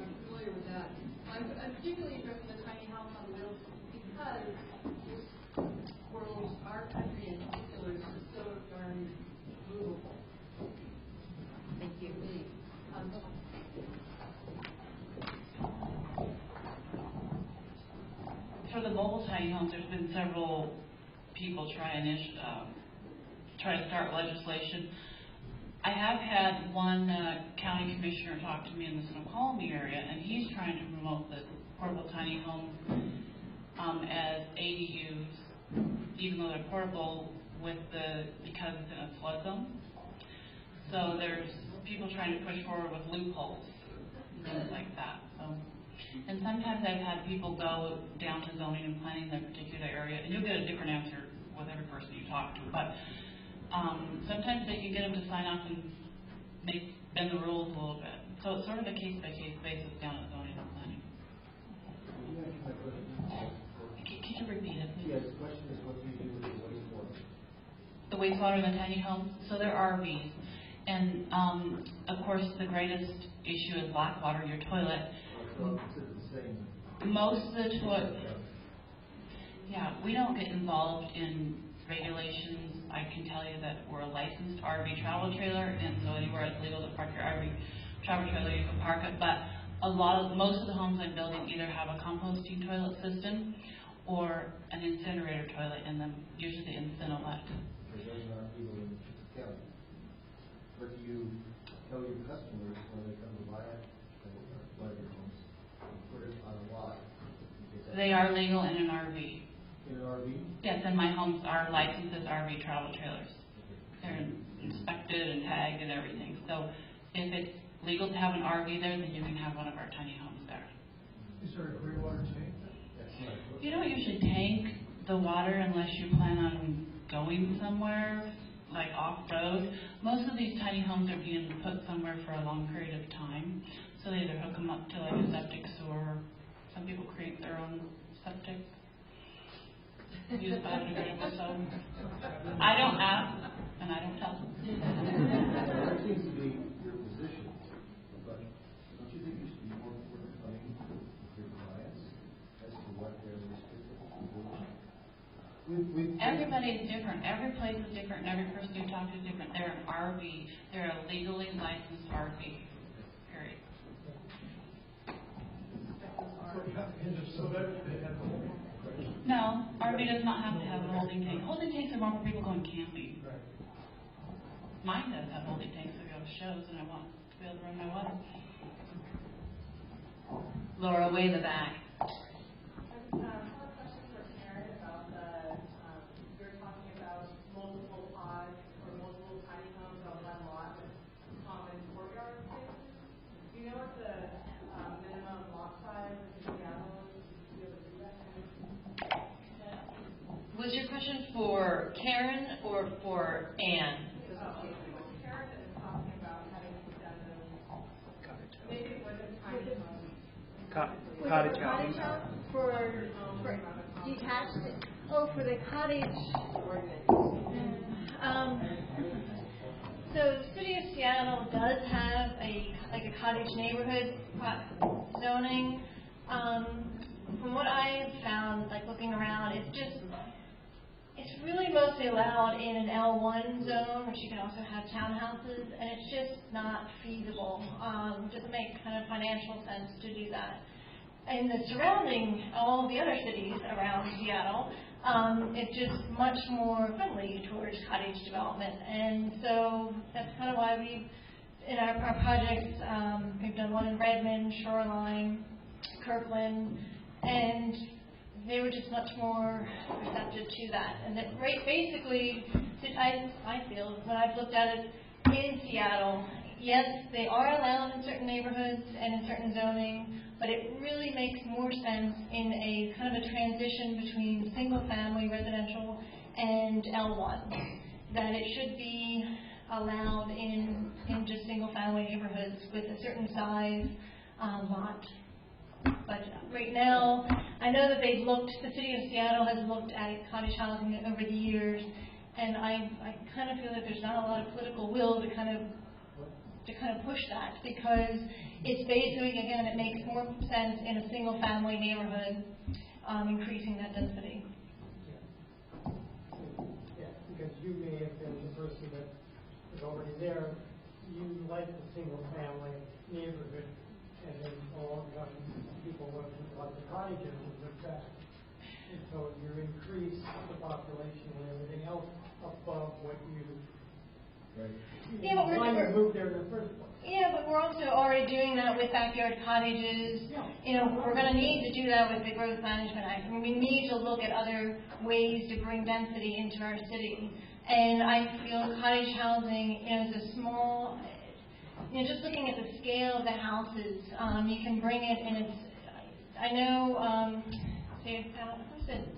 I'm familiar with that. I'm particularly interested in the tiny house on wheels because this world, our country in particular, so it's so darn movable. Thank you. For the mobile tiny homes, there's been several people try to start legislation. I have had one county commissioner talk to me in the Snoqualmie area, and he's trying to promote the portable tiny homes as ADUs, even though they're portable because it's in a flood zone. So there's people trying to push forward with loopholes, things like that. And sometimes I've had people go down to zoning and planning their particular area, and you'll get a different answer with every person you talk to. But sometimes they can get them to sign off and bend the rules a little bit. So it's sort of a case-by-case basis down at zoning and planning. Can you repeat it, please? Yes, the question is what do you do with the wastewater? The wastewater in the tiny homes, so they're RVs. And of course, the greatest issue is black water, your toilet. Most of the we don't get involved in regulations. I can tell you that we're a licensed RV travel trailer, and so anywhere it's legal to park your RV travel trailer, you can park it. But most of the homes I'm building either have a composting toilet system or an incinerator toilet in them, usually the Incinolect. But do you tell your customers when they come to buy it, buy your homes, put it on a lot? They are legal in an RV. In an RV? Yes, and my homes are licensed as RV travel trailers. They're inspected and tagged and everything. So if it's legal to have an RV there, then you can have one of our tiny homes there. Is there a gray water tank? You don't usually tank the water unless you plan on going somewhere, like off-road. Most of these tiny homes are being put somewhere for a long period of time. So they either hook them up to like a septic sewer. Some people create their own septic. Use biodegradable soap. I don't ask, and I don't tell. That seems to be your position, but don't you think you should be more forthcoming with your clients as to what they're restricted to do? Everybody is different. Every place is different, and every person you talk to is different. They're an RV. They're a legally licensed RV. Period. No, RV does not have to have a holding tank. Holding tanks are more for people going camping. Mine does have holding tanks to go to shows, and I want to be able to run my water. Laura, way in the back. Was your question for Karen or for Anne? Karen is talking about having maybe it was a tiny home. Cottage house for detached. Oh, for the cottage ordinance. So the city of Seattle does have a cottage neighborhood zoning. From what I have found, like looking around, it's really mostly allowed in an L1 zone, which you can also have townhouses, and it's just not feasible. It doesn't make kind of financial sense to do that. In the surrounding, all the other cities around Seattle, it's just much more friendly towards cottage development. And so that's kind of why in our projects, we've done one in Redmond, Shoreline, Kirkland, and they were just much more receptive to that. And that basically, I feel, when I've looked at it in Seattle, yes, they are allowed in certain neighborhoods and in certain zoning, but it really makes more sense in a kind of a transition between single-family residential and L1, that it should be allowed in just single-family neighborhoods with a certain size lot. But right now, I know that the city of Seattle has looked at cottage housing over the years, and I kind of feel that there's not a lot of political will to kind of push that, because it's basically, again, it makes more sense in a single family neighborhood, increasing that density. Yeah, because you may have been the person that was already there. You like the single-family neighborhood, and then all of a sudden people want the cottages and the back. And so you increase the population and everything else above what you wanted to move there in the first place. Yeah, but we're also already doing that with backyard cottages. You know, we're going to need to do that with the Growth Management Act. I mean, we need to look at other ways to bring density into our city. And I feel cottage housing is a small, just looking at the scale of the houses, you can bring it in its, I know, say, was it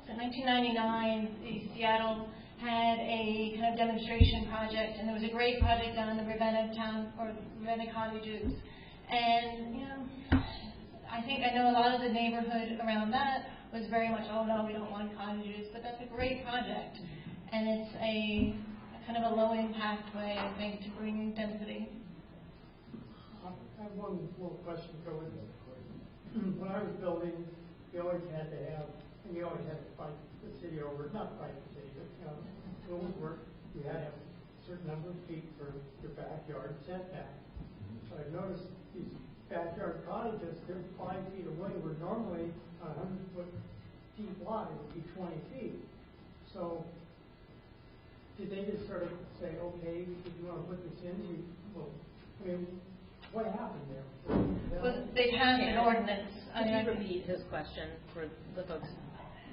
1999, Seattle had a kind of demonstration project, and there was a great project done in the Ravenna town, or Ravenna cottages. And, I know a lot of the neighborhood around that was very much, oh no, we don't want cottages, but that's a great project. And it's a kind of a low impact way, I think, to bring density. I have one little question to go with it. When I was building, we always had to have, and you always had to fight the city over, not fight the city, but when it would work, you had to have a certain number of feet for your backyard setback. So I've noticed these backyard cottages, they're 5 feet away, where normally 100 feet wide would be 20 feet. So did they just sort of say, okay, if you want to put this in, what happened there? Well, they passed an ordinance. Could you repeat his question for the folks?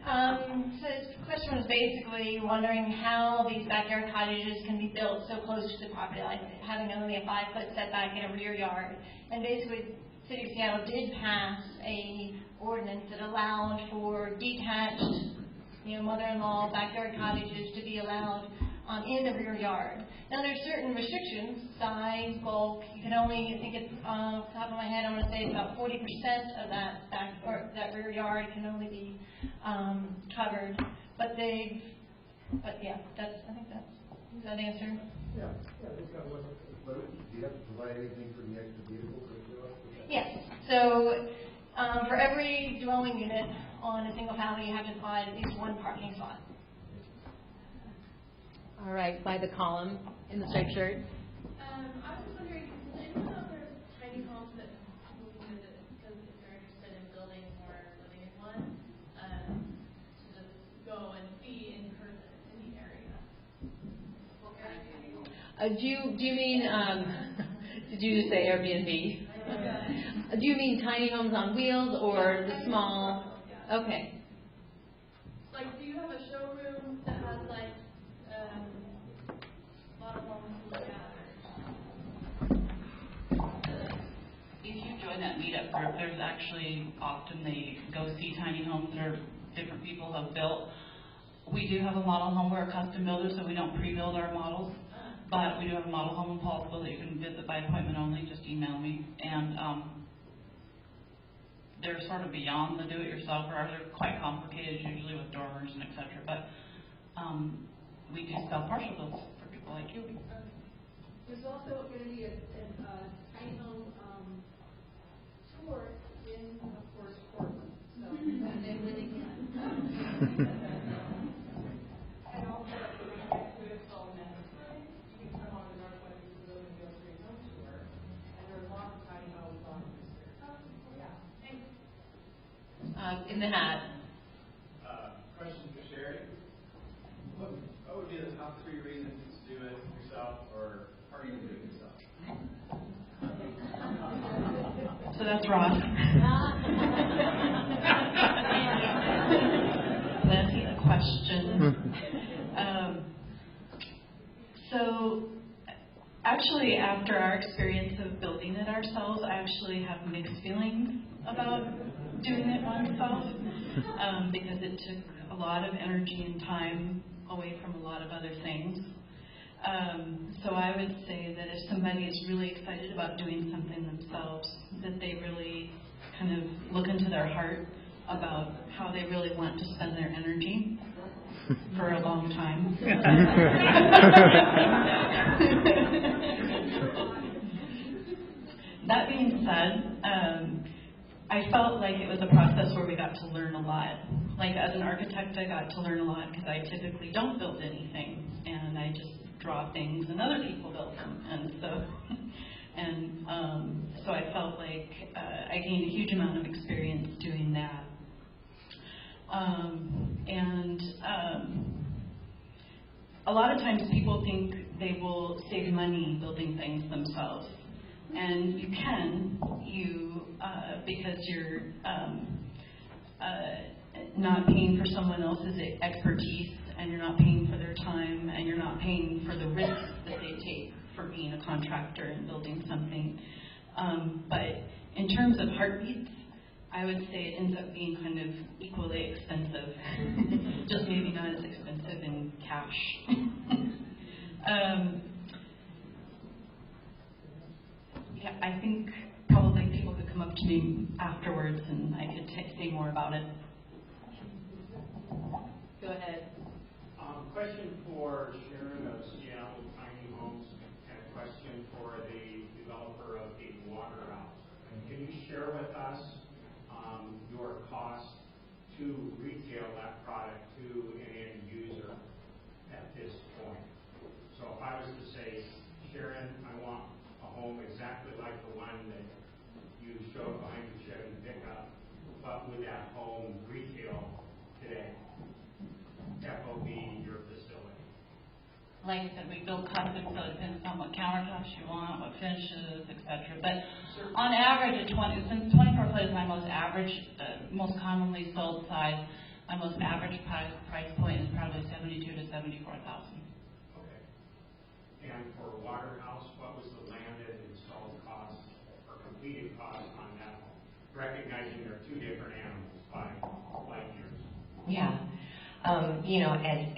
So his question was basically wondering how these backyard cottages can be built so close to the property line, having only a 5-foot setback in a rear yard. And basically, the City of Seattle did pass a ordinance that allowed for detached, mother-in-law backyard cottages to be allowed in the rear yard. Now there's certain restrictions, size, bulk. You can only, I think it's off the top of my head, I'm going to say it's about 40% of that rear yard can only be covered. But yeah, I think does that answer? Yeah, that's got to look. But do you have to provide anything for the extra vehicles that go up? Yes. So for every dwelling unit on a single family, you have to provide at least one parking spot. All right, by the column in the striped shirt. I was wondering, does anyone out there tiny homes that people can visit because if they're interested in building or living in one, to just go and see in person in the area? Do you mean, did you say Airbnb? Do you mean tiny homes on wheels or the small? Okay. Like, do you have a showroom that has like a lot of homes like that? If you join that meetup group, there's actually often they go see tiny homes that different people have built. We do have a model home. We're a custom builder, so we don't pre-build our models. But we do have a model home in Paulsville that you can visit by appointment only. Just email me. And they're sort of beyond the do-it-yourself, or they're quite complicated, usually with dormers and etc. But we do sell partial builds for people like you. There's also going to be a tiny home tour in, of course, Portland. So when they can. And also, it's all mandatory. You can come on the Northwest Pavilion and go through your home tour. And there are lots of tiny homes on the street. Yeah. Thanks. In the hat. Question for Sheri. What would be the top 3 reasons to do it yourself, or are you going to do it yourself? So that's Ross. That's a question. So actually, after our experience of building it ourselves, I actually have mixed feelings about doing it oneself because it took a lot of energy and time away from a lot of other things. So I would say that if somebody is really excited about doing something themselves, that they really kind of look into their heart about how they really want to spend their energy for a long time. That being said, I felt like it was a process where we got to learn a lot. Like as an architect, I got to learn a lot because I typically don't build anything, and I just draw things and other people build them. And so, so I felt like I gained a huge amount of experience doing that. A lot of times people think they will save money building things themselves. And you can, because you're not paying for someone else's expertise, and you're not paying for their time, and you're not paying for the risks that they take for being a contractor and building something. But in terms of heartbeats, I would say it ends up being kind of equally expensive, just maybe not as expensive in cash. Yeah, I think probably people could come up to me afterwards and I could say more about it. Go ahead. Question for Sharon of Seattle Tiny Homes, and a question for the developer of the water house. Can you share with us your cost to retail that product to an end user at this point? So if I was to say, Sharon, I want a home exactly like the one that you showed behind the shed and pick up, but would that home retail today? FOB your facility. Like I said, we build custom, so it depends on what countertops you want, what finishes, etc. But on average, since 24 foot is my most average, most commonly sold size, my most average price point is probably $72,000 to $74,000. Okay. And for Waterhouse, what was the landed installed cost or completed cost on that home? Recognizing there are two different animals by light years. Yeah.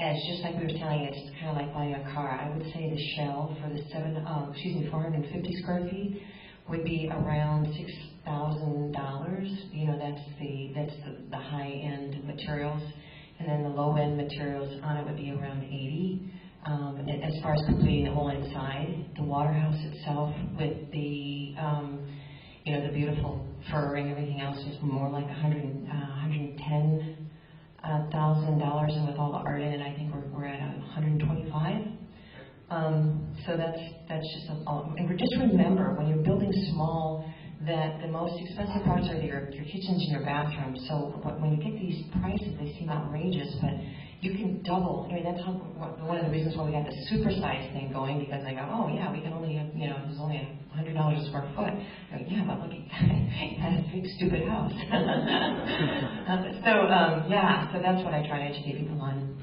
As just like we were telling, it's kind of like buying a car. I would say the shell for the 450 square feet would be around $6,000. That's the high end materials, and then the low end materials on it would be around $80. As far as completing the whole inside, the water house itself with the the beautiful fur and everything else was more like $110,000, and with all the art in it, I think we're at $125,000. So that's just and just remember when you're building small that the most expensive parts are your kitchens and your bathrooms. So when you get these prices, they seem outrageous, but you can double. I mean, that's one of the reasons why we got the supersize thing going, because they go, oh yeah, we can only have, there's only $100 a square foot. I go, yeah, but look, he had a big stupid house. So that's what I try to educate people on.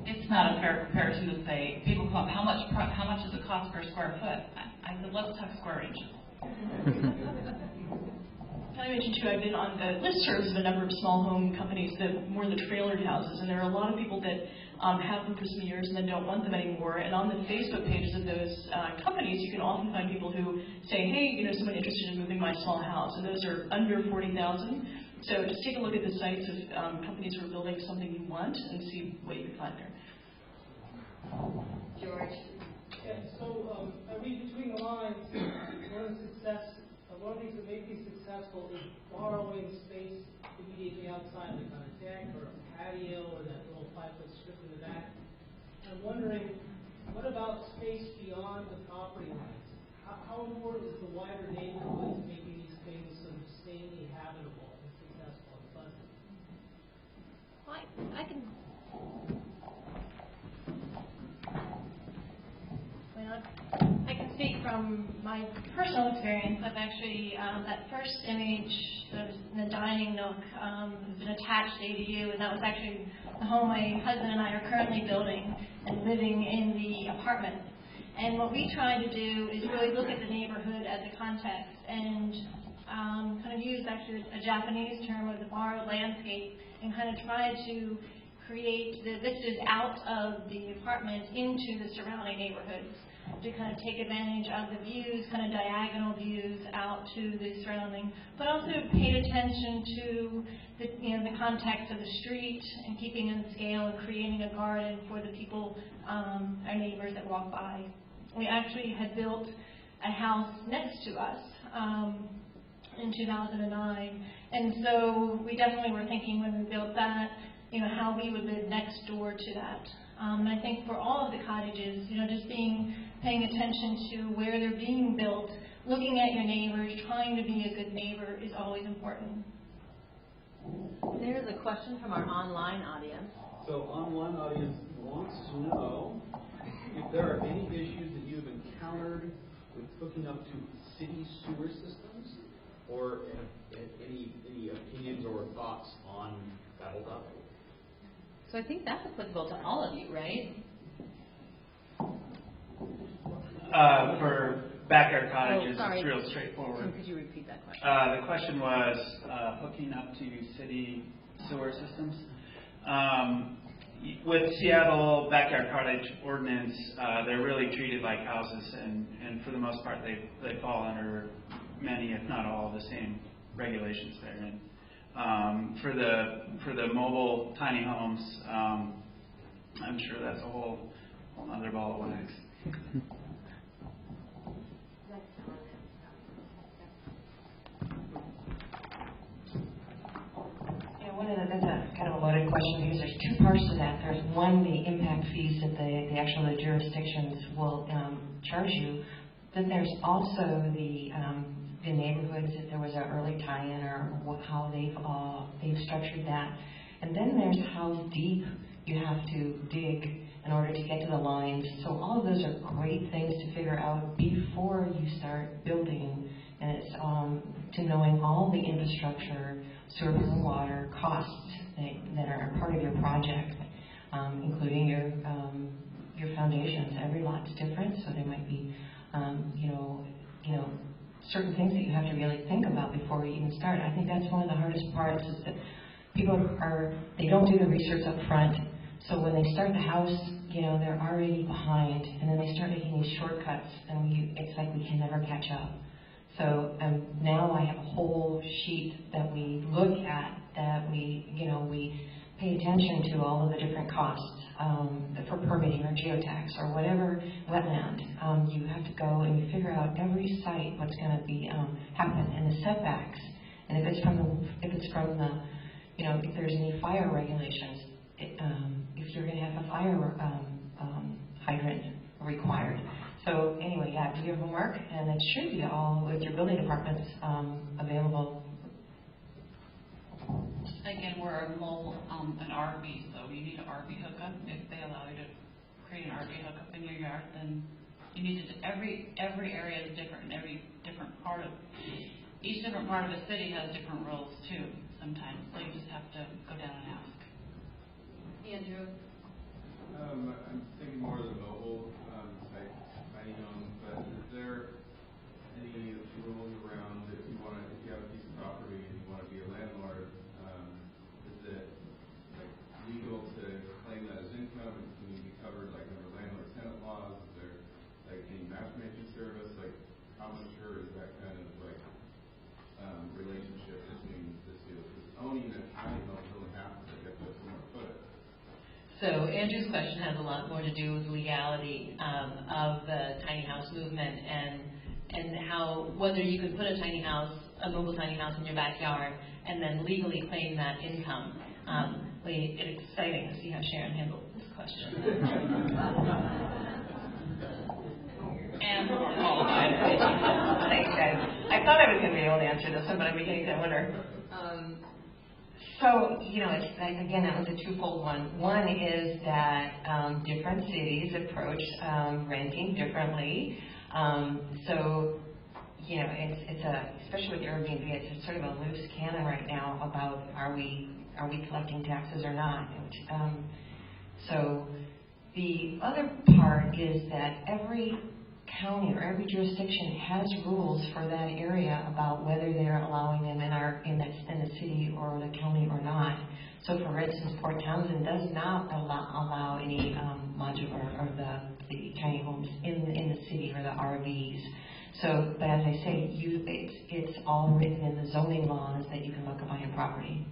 It's not a fair comparison to say, people come up, how much does it cost per square foot? I said, let's talk square inches. I mentioned too, I've been on the listservs of a number of small home companies that more the trailered houses, and there are a lot of people that have them for some years and then don't want them anymore. And on the Facebook pages of those companies, you can often find people who say, hey, someone interested in moving my small house, and those are under $40,000. So just take a look at the sites of companies who are building something you want and see what you can find there. George. Yeah, so I read between the lines, one of the things that may be successful is borrowing space immediately outside, like on a deck or a patio or that little 5-foot strip in the back. I'm wondering, what about space beyond the property lines? How important is the wider neighborhood making these things sort of sustainably habitable and successful and fun? I can. I can speak from my personal experience. I've actually, that first image that was in the dining nook was an attached ADU, and that was actually the home my husband and I are currently building and living in the apartment. And what we try to do is really look at the neighborhood as a context and kind of use actually a Japanese term of the borrowed landscape and kind of try to create the vistas out of the apartment into the surrounding neighborhoods to kind of take advantage of the views, kind of diagonal views out to the surrounding, but also paid attention to the context of the street and keeping in scale and creating a garden for the people, our neighbors that walk by. We actually had built a house next to us, and in 2009. And so we definitely were thinking when we built that, how we would live next door to that. And I think for all of the cottages, just paying attention to where they're being built, looking at your neighbors, trying to be a good neighbor is always important. There's a question from our online audience. So online audience wants to know if there are any issues that you've encountered with hooking up to city sewer systems, or any opinions or thoughts on that whole topic. So I think that's applicable to all of you, right? For backyard cottages, it's real straightforward. Could you repeat that question? The question was hooking up to city sewer systems. With Seattle backyard cottage ordinance, they're really treated like houses, and for the most part, they fall under many, if not all, of the same regulations there. And for the mobile tiny homes, I'm sure that's a whole other ball of wax. That's a kind of a loaded question because there's two parts to that. There's one, the impact fees that the jurisdictions will charge you. Then there's also the neighborhoods, if there was an early tie-in or how they've structured that. And then there's how deep you have to dig in order to get to the lines. So all of those are great things to figure out before you start building. And it's to knowing all the infrastructure, sewer and water costs that are part of your project, including your foundations. Every lot's different, so there might be certain things that you have to really think about before you even start. I think that's one of the hardest parts is that they don't do the research up front. So when they start the house, they're already behind, and then they start making these shortcuts, and it's like we can never catch up. So now I have a whole sheet that we look at, that we pay attention to all of the different costs for permitting or geotax or whatever wetland. You have to go and you figure out every site what's going to be happen and the setbacks, and if it's from the if there's any fire regulations, if you're going to have a fire hydrant required. So anyway, do your homework, and it should be all with your building departments available. Again, we're an RV, so you need an RV hookup. If they allow you to create an RV hookup in your yard, then you need to. Every area is different, and each different part of the city has different rules too. Sometimes, so you just have to go down and ask. Andrew. I'm thinking more of the mobile tiny home, but is there any rules around if you have a piece of property and you want to be a landlord, is it legal to claim that as income, and can you be covered under landlord-tenant laws? Is there any matchmaking service? How mature is that kind of relationship between this deal? Because owning a tiny home really happens. I guess that's somewhere to put it. So Andrew's question has a lot more to do with legality of the tiny house movement and how whether you could put a mobile tiny house in your backyard and then legally claim that income. It's exciting to see how Sharon handled this question. Thanks, guys. I thought I was going to be able to answer this one, but I'm beginning to wonder. So, it's again, that was a twofold one. One is that different cities approach renting differently. So, it's especially with Airbnb, it's sort of a loose cannon right now about are we collecting taxes or not. So, the other part is that every county or every jurisdiction has rules for that area about whether they're allowing them in the city or the county or not. So, for instance, Port Townsend does not allow any modular or the tiny homes in the city or the RVs. So, but as I say, it's all written in the zoning laws that you can look up on your property.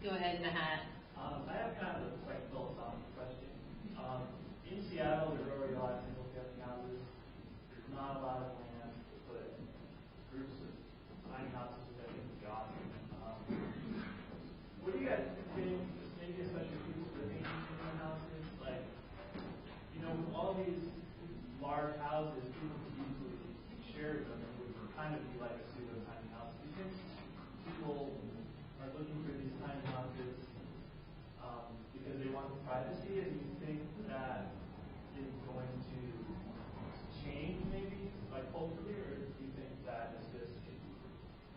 Go ahead, Mahat. I have kind of a philosophical question. In Seattle, there's already a lot of single-family houses. large houses, people could easily share them and would kind of be like a pseudo tiny house. Do you think people are looking for these tiny houses because they want the privacy, and do you think that is going to change maybe, like culturally, or do you think that is just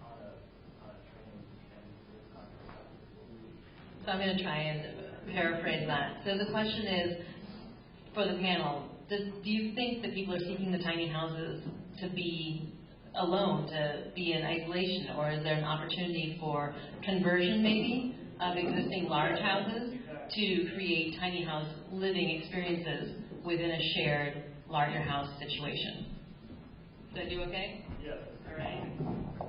on a train and it's not going to happen? So I'm going to try and paraphrase that. So the question is, for the panel, do you think that people are seeking the tiny houses to be alone, to be in isolation, or is there an opportunity for conversion maybe of existing large houses to create tiny house living experiences within a shared larger house situation? Did I do okay? Yes. All right.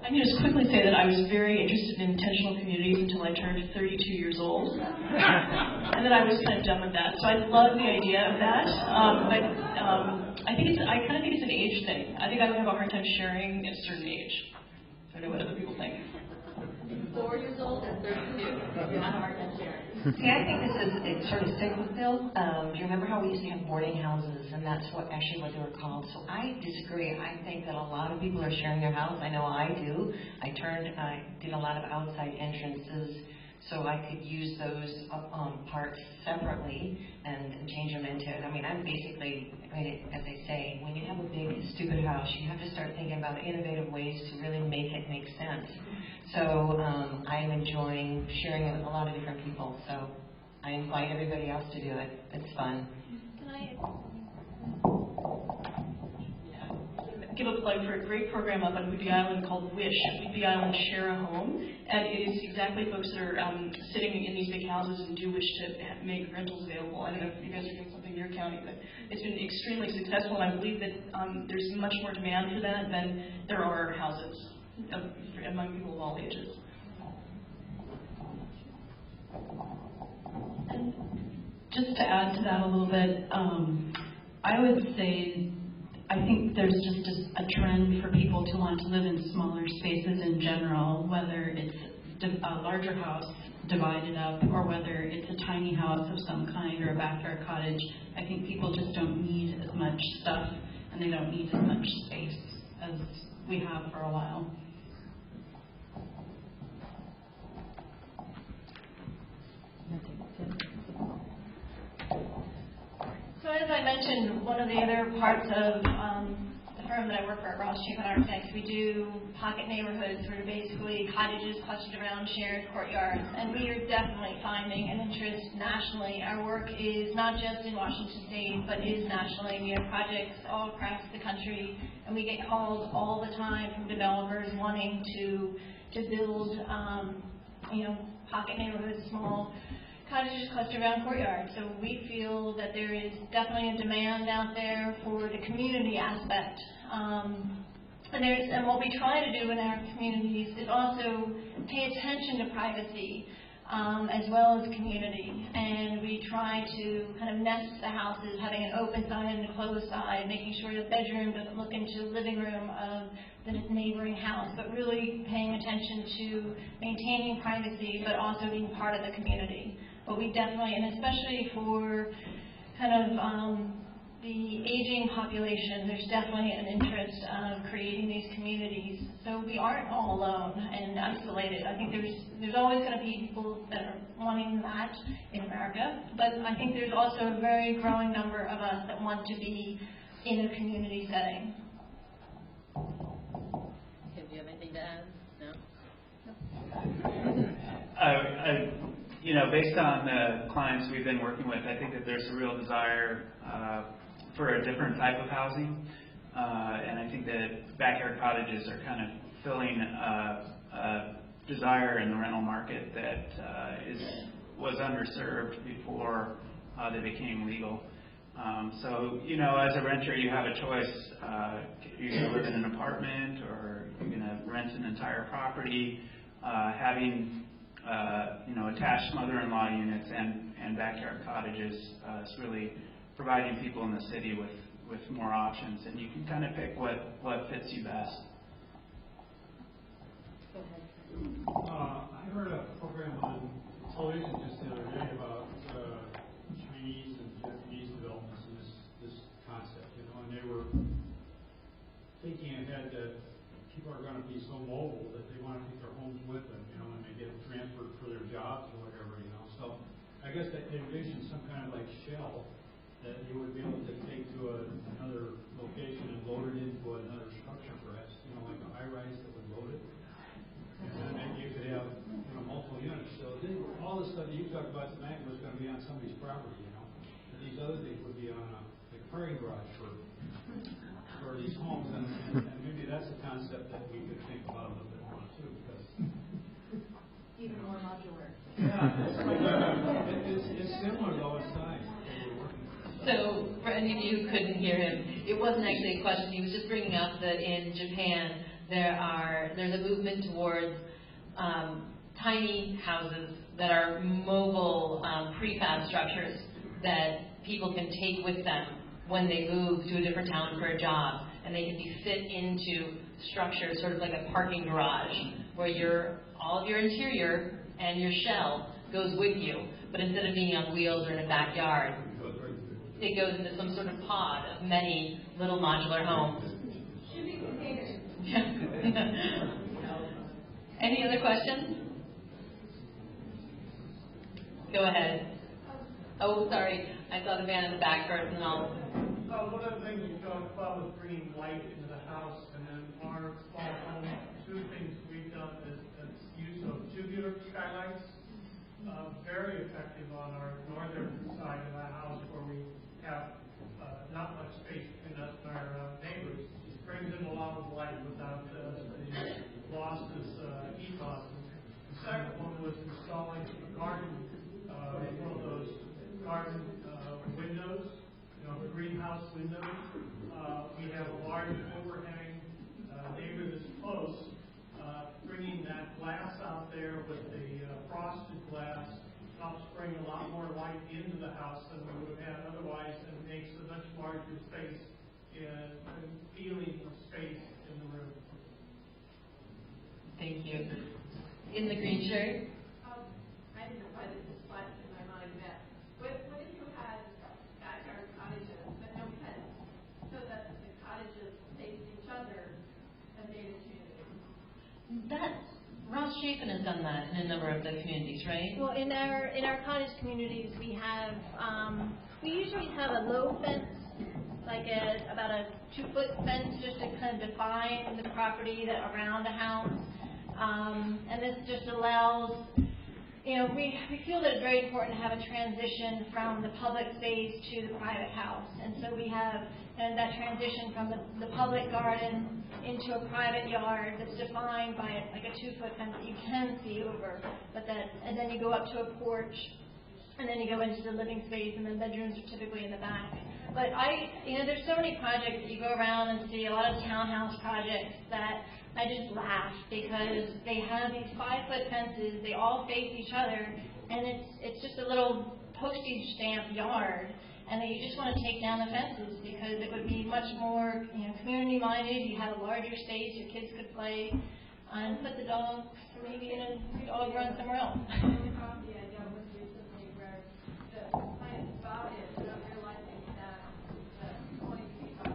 I'm going to just quickly say that I was very interested in intentional communities until I turned 32 years old. And then I was kind of done with that. So I love the idea of that. But I kind of think it's an age thing. I think I would have a hard time sharing at a certain age. I don't know what other people think. 4 years old and 32. You have a hard time sharing. See, I think it's sort of cyclical. Do you remember how we used to have boarding houses, and that's what they were called? So I disagree. I think that a lot of people are sharing their house. I know I do. I did a lot of outside entrances, so I could use those parts separately and change them into it. I mean, as they say, when you have a big, stupid house, you have to start thinking about innovative ways to really make it make sense. So I'm enjoying sharing it with a lot of different people. So I invite everybody else to do it. It's fun. Can I give a plug for a great program up on Whidbey Island called WISH, Whidbey Island Share a Home, and it is exactly folks that are sitting in these big houses and do wish to make rentals available. I don't know if you guys are doing something in your county, but it's been extremely successful, and I believe that there's much more demand for that than there are houses among people of all ages. And just to add to that a little bit, I would say I think there's just a trend for people to want to live in smaller spaces in general, whether it's a larger house divided up or whether it's a tiny house of some kind or a backyard cottage. I think people just don't need as much stuff and they don't need as much space as we have for a while. So as I mentioned, one of the other parts of the firm that I work for at Ross Chapin Architects, we do pocket neighborhoods where basically cottages clustered around shared courtyards, and we are definitely finding an interest nationally. Our work is not just in Washington State, but is nationally. We have projects all across the country, and we get calls all the time from developers wanting to build, pocket neighborhoods, small cottages clustered around courtyards. So we feel that there is definitely a demand out there for the community aspect. And what we try to do in our communities is also pay attention to privacy as well as community. And we try to kind of nest the houses, having an open side and a closed side, making sure the bedroom doesn't look into the living room of the neighboring house, but really paying attention to maintaining privacy, but also being part of the community. But we definitely, and especially for kind of the aging population, there's definitely an interest of creating these communities. So we aren't all alone and isolated. I think there's always going to be people that are wanting that in America, but I think there's also a very growing number of us that want to be in a community setting. Do you have anything to add? No? Based on the clients we've been working with, I think that there's a real desire for a different type of housing. And I think that backyard cottages are kind of filling a desire in the rental market that was underserved before they became legal. So, as a renter, you have a choice. You can live in an apartment or you're going to rent an entire property. Having attached mother-in-law units and backyard cottages is really providing people in the city with more options, and you can kind of pick what fits you best. Go ahead. I heard a program on television just the other day about Chinese and Japanese developments in this concept, and they were said that people are going to be so mobile that they want to take their homes with them, when they get transferred for their jobs or whatever, So I guess that envisions some kind of like shell that you would be able to take to another location and load it into another structure, perhaps, like a high-rise that would load it. And then maybe you could have, multiple units. So all the stuff that you talked about tonight was going to be on somebody's property, And these other things would be on a parking garage for these homes. And maybe that's a concept that we could think about a little bit more, too, because... Even more modular. Yeah, it's similar, though, in size. So, for any of you who couldn't hear him, it wasn't actually a question. He was just bringing up that in Japan there's a movement towards tiny houses that are mobile prefab structures that people can take with them when they move to a different town for a job, and they can be fit into structures, sort of like a parking garage, where all of your interior and your shell goes with you, but instead of being on wheels or in a backyard, it goes into some sort of pod of many little modular homes. Shipping containers. Any other questions? Go ahead. Oh, sorry. I saw the man in the back first, and I'll... One of the things you talked about was bringing light into the house, and then our small home, two things we've done is use of tubular skylights. Very effective on our northern side of the house where we have not much space between us and our neighbors. Brings in a lot of light without the losses, heat losses. The second one was installing a garden, one of those garden windows, the greenhouse windows. We have a large overhang neighbor that's close. Bringing that glass out there with the frosted glass helps bring a lot more light into the house than we would have had otherwise, and makes a much larger space and feeling of space in the room. Thank you. In the green shirt? I didn't know why this flashed in my mind that what if you had backyard cottages but no pets, so that the cottages face each other and made a community? Ross Chapin has done that in a number of the communities, right? Well, in our cottage communities, we usually have a low fence, like about a 2-foot fence, just to kind of define the property around the house. And this just allows, we feel that it's very important to have a transition from the public space to the private house. And so we have that transition from the public garden into a private yard that's defined by like a 2-foot fence that you can see over, and then you go up to a porch, and then you go into the living space, and then bedrooms are typically in the back. But there's so many projects that you go around and see, a lot of townhouse projects that I just laugh because they have these 5-foot fences, they all face each other, and it's just a little postage stamp yard. And you just want to take down the fences because it would be much more, community minded. You have a larger space, your kids could play, and put the dog maybe in a dog run somewhere else. The idea was recently where the client bought it without realizing that the 20 feet of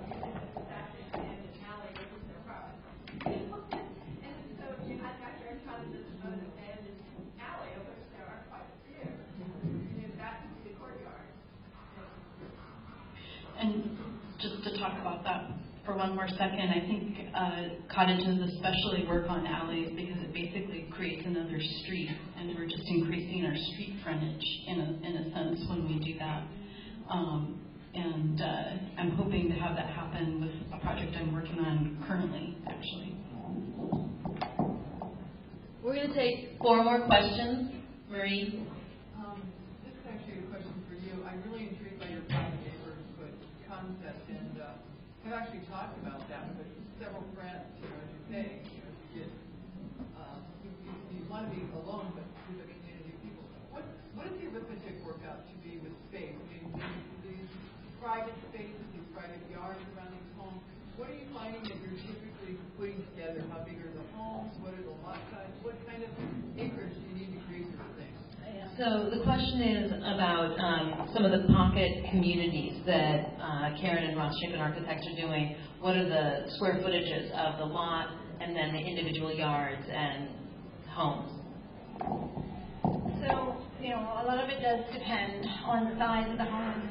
was actually in an alley with their property. And so you had backyard cottages on an abandoned alley, of which there are quite a few. And that could be the courtyard. And just to talk about that for one more second, I think cottages especially work on alleys because it basically creates another street, and we're just increasing our street frontage in a sense when we do that. And I'm hoping to have that happen with a project I'm working on currently, actually. We're going to take 4 more questions. Marie? This is actually a question for you. I'm really intrigued by your private neighborhood concept, and I've actually talked about that with several friends. As you say, you want to be alone, but with a community of people. What does the arithmetic work out to be with space? I mean, these private spaces, these private yards around these homes, what are you finding that you're typically putting together? How big are the homes? What are the lot sizes? What kind of acreage do you need to create these things? So So the question is about some of the pocket communities that Karen and Ross Chapin Architects are doing. What are the square footages of the lot and then the individual yards and homes? So, a lot of it does depend on the size of the homes.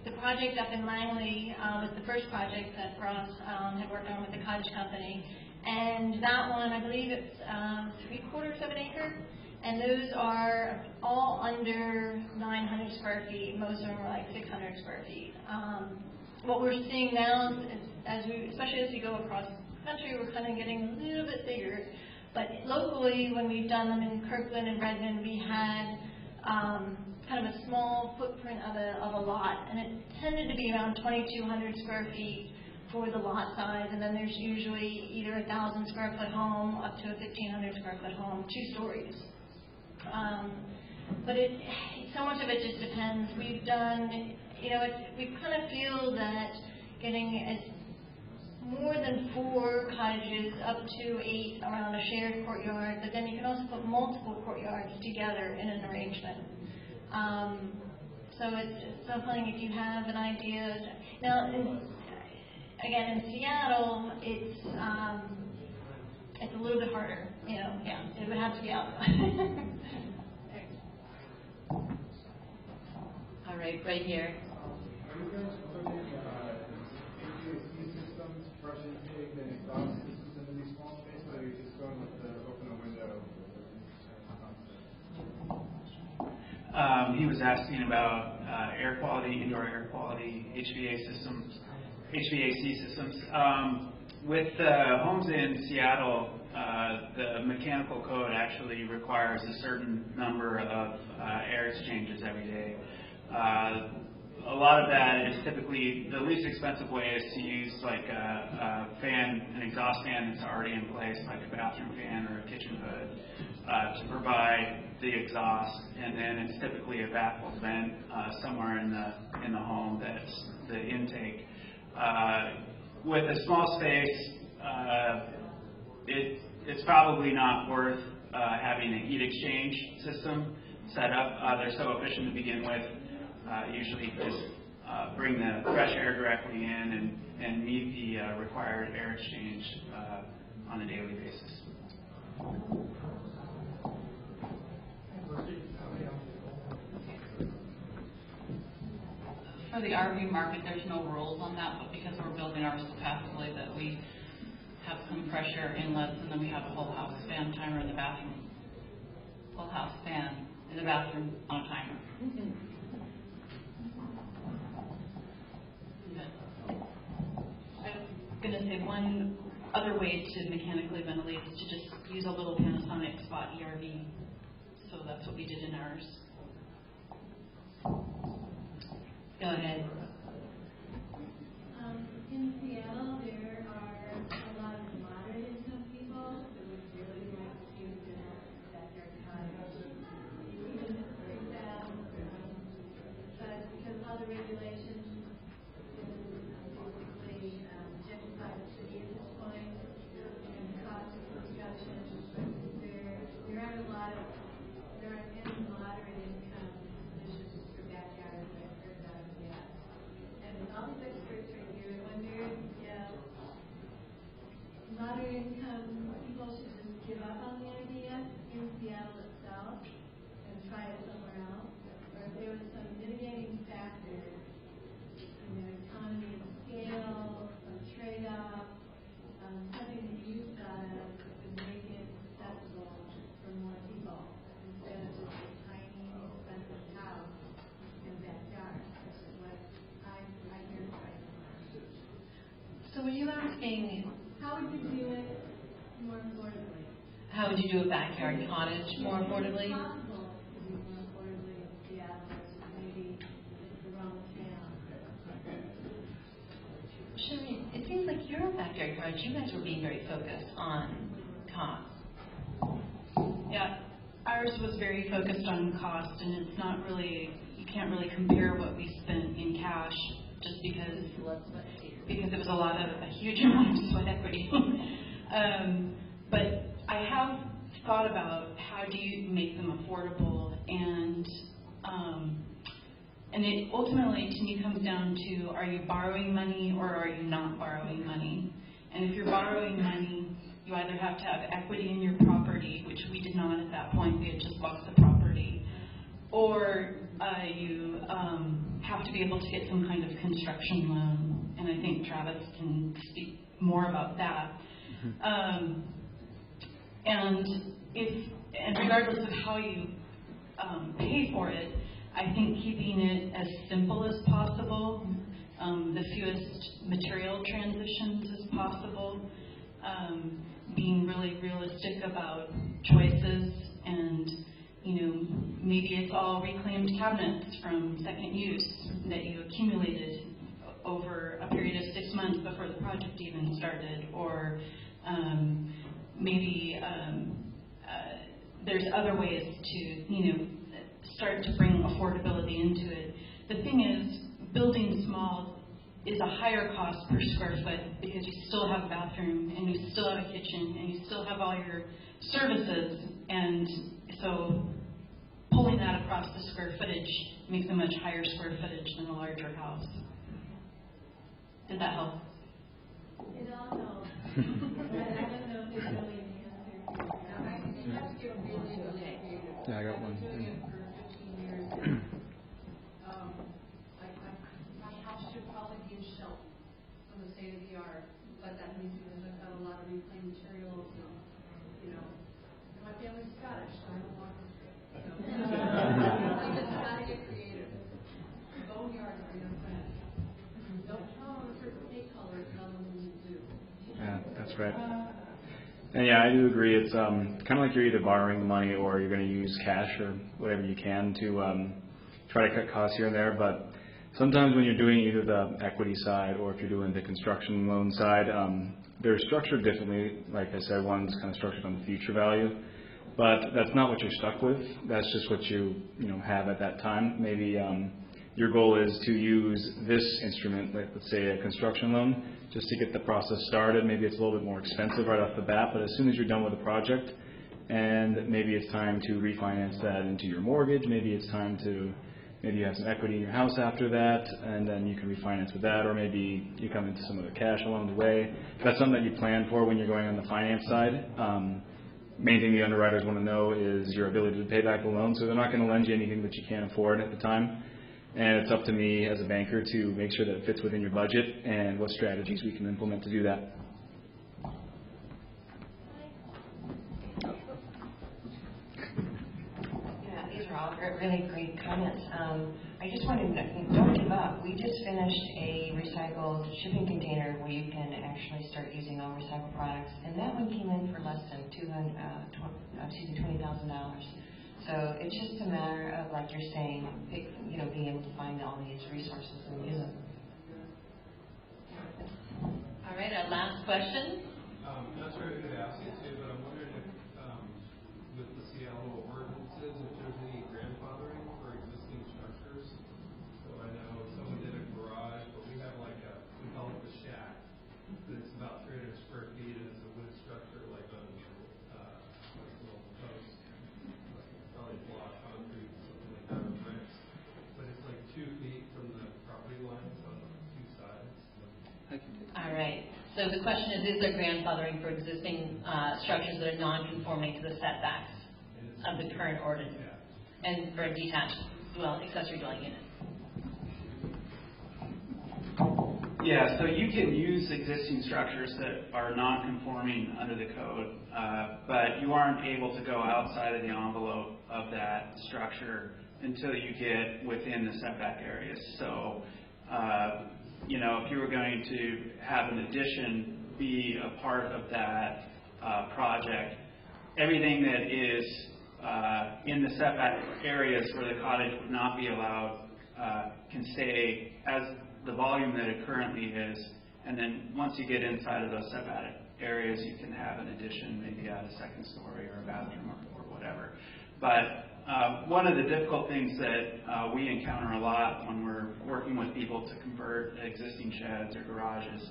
The project up in Langley was the first project that Ross had worked on with the cottage company. And that one, I believe it's 3/4 of an acre. And those are all under 900 square feet. Most of them are like 600 square feet. What we're seeing now, is especially as we go across the country, we're kind of getting a little bit bigger. But locally, when we've done them in Kirkland and Redmond, we had kind of a small footprint of a lot, and it tended to be around 2,200 square feet for the lot size, and then there's usually either a 1,000 square foot home up to a 1,500 square foot home, 2 stories. But so much of it just depends. We've done, we kind of feel that getting more than 4 cottages up to 8 around a shared courtyard, but then you can also put multiple courtyards together in an arrangement. So it's something if you have an idea. Now, again, in Seattle, it's a little bit harder. It would have to be outside. All right, right here. Are you guys putting HVAC systems, brush intake, and exhaust systems into these small spaces, or are you just going with the open a window? He was asking about air quality, indoor air quality, HVAC systems. With homes in Seattle, the mechanical code actually requires a certain number of air exchanges every day. A lot of that is typically, the least expensive way is to use like a fan, an exhaust fan that's already in place, like a bathroom fan or a kitchen hood, to provide the exhaust, and then it's typically a backflow vent somewhere in the home that's the intake. With a small space, it's probably not worth having a heat exchange system set up. They're so efficient to begin with. Usually just bring the fresh air directly in and meet the required air exchange on a daily basis. For the RV market, there's no rules on that, but because we're building ours so passively that we have some pressure inlets, and then we have a whole house fan timer in the bathroom. Whole house fan in the bathroom on a timer. I was going to say one other way to mechanically ventilate is to just use a little Panasonic spot ERV. So that's what we did in ours. Go ahead. In Seattle, there are a lot of moderate income people that would really like to build backyard cottages, even big that, but because of all the regulations, basically rejected by the city at this point, and the cost of construction, there aren't any moderate income positions for backyards that I've heard about yet. And with all these experts right here, I wonder if moderate income people should just give up on the idea in Seattle itself and try it somewhere else, or if there was some mitigating factor, economy of scale, some trade-off, something that you thought of that would make it accessible for more people instead of just a tiny, expensive house in the backyard, which is what I hear right now. So were you asking, how would you do it more affordably? how would you do a backyard cottage more affordably? Is it possible to do more affordably in Seattle versus maybe it's the wrong town? Sheri, it seems like your backyard cottage, you guys were being very focused on cost. Yeah, ours was very focused on cost, and it's not really, you can't really compare what we spent in cash just because it was a huge amount of sweat equity. But I have thought about how do you make them affordable, and it ultimately, to me, comes down to, are you borrowing money or are you not borrowing money? And if you're borrowing money, you either have to have equity in your property, which we did not at that point, we had just bought the property, or you have to be able to get some kind of construction loan, and I think Travis can speak more about that. And regardless of how you pay for it, I think keeping it as simple as possible, the fewest material transitions as possible, being really realistic about choices, and maybe it's all reclaimed cabinets from second use that you accumulated over a period of 6 months before the project even started, or maybe there's other ways to start to bring affordability into it. The thing is, building small is a higher cost per square foot because you still have a bathroom and you still have a kitchen and you still have all your services, and so pulling that across the square footage makes a much higher square footage than a larger house. Did that help? It all helps. I don't know if there's really an answer. I have to get really creative. Yeah, I got one. I've been doing it for 15 years. My house should probably be in shelf from the state of the art, but that means because I've got a lot of reclaimed materials, and my family's Scottish, so I don't want this. You just gotta get creative. Boneyard are your friends. Don't tell them a certain paint color, tell them when you do. Yeah, that's right. And yeah, I do agree. It's kind of like you're either borrowing the money or you're going to use cash or whatever you can to try to cut costs here and there. But sometimes when you're doing either the equity side or if you're doing the construction loan side, they're structured differently. Like I said, one's kind of structured on the future value, but that's not what you're stuck with. That's just what you have at that time. Maybe your goal is to use this instrument, like let's say a construction loan, just to get the process started. Maybe it's a little bit more expensive right off the bat, but as soon as you're done with the project, and maybe it's time to refinance that into your mortgage, maybe it's time to, maybe you have some equity in your house after that, and then you can refinance with that, or maybe you come into some of the cash along the way. That's something that you plan for when you're going on the finance side. Main thing the underwriters want to know is your ability to pay back the loan, so they're not going to lend you anything that you can't afford at the time. And it's up to me as a banker to make sure that it fits within your budget and what strategies we can implement to do that. Yeah, these are all really great comments. I just wanted to don't give up. We just finished a recycled shipping container where you can actually start using all recycled products, and that one came in for less than $20,000. So it's just a matter of, like you're saying, being able to find all these resources and use them. All right, our last question. Not sure who to ask it to, but I'm wondering if, with the Seattle ordinances, if there's any grandfathering for existing structures. So I know someone did a garage, but we have we call it the shack, but it's about 300 square feet, and it's a wood structure, like a little post. Probably block concrete, something like that, or bricks. But it's like 2 feet from the property lines on the two sides. All right. So the question is there grandfathering for existing structures that are non-conforming to the setbacks of the current ordinance, and for a detached accessory dwelling unit? Yeah, so you can use existing structures that are non-conforming under the code, but you aren't able to go outside of the envelope of that structure until you get within the setback areas. So, if you were going to have an addition be a part of that project, everything that is in the setback areas where the cottage would not be allowed can stay as the volume that it currently is, and then once you get inside of those setback areas, you can have an addition, maybe add a second story or a bathroom or whatever. But one of the difficult things that we encounter a lot when we're working with people to convert existing sheds or garages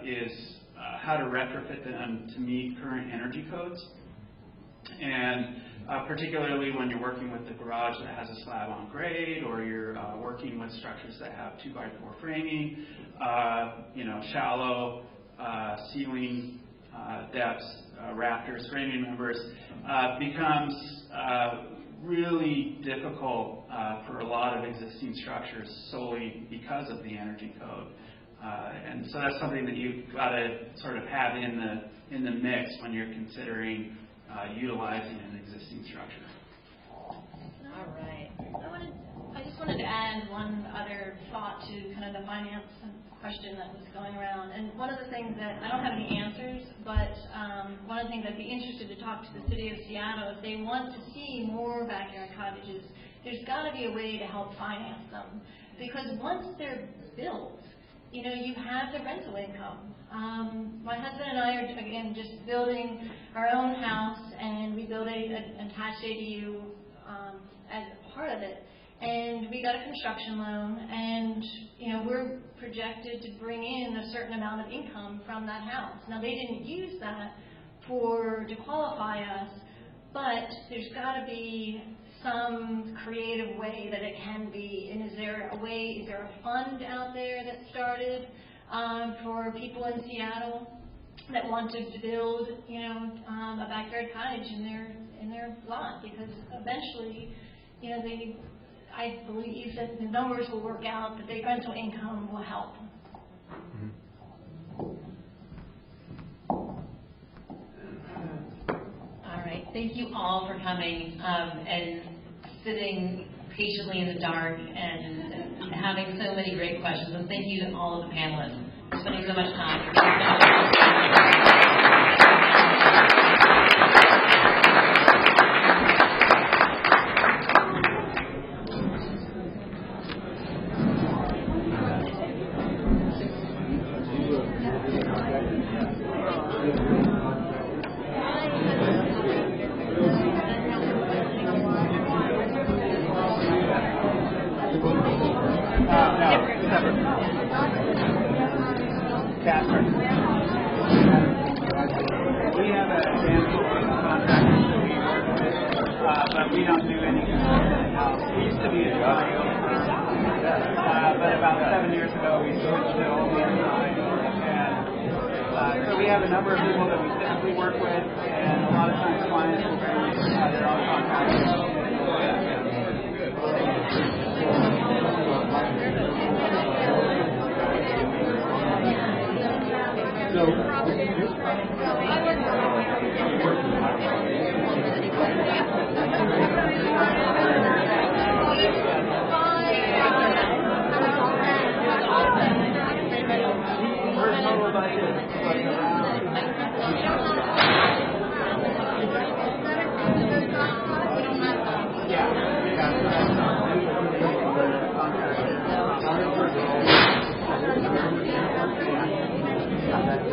is how to retrofit them to meet current energy codes. And particularly when you're working with the garage that has a slab on grade, or you're working with structures that have 2x4 framing, shallow ceiling depths, rafters, framing members, becomes really difficult for a lot of existing structures solely because of the energy code. And so that's something that you've got to sort of have in the mix when you're considering utilizing an existing structure. All right. I just wanted to add one other thought to kind of the finance question that was going around. And one of the things that, I don't have any answers, but one of the things I'd be interested to talk to the city of Seattle, if they want to see more backyard cottages, there's got to be a way to help finance them. Because once they're built, you have the rental income. My husband and I are, again, just building our own house, and we built an attached ADU as part of it. And we got a construction loan, and we're projected to bring in a certain amount of income from that house. Now, they didn't use that to qualify us, but there's got to be some creative way that it can be. And is there a fund out there that started for people in Seattle that wanted to build, a backyard cottage in their lot? Because eventually, I believe that the numbers will work out, that the rental income will help. All right. Thank you all for coming and sitting patiently in the dark and having so many great questions. And thank you to all of the panelists for spending so much time.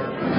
Yeah.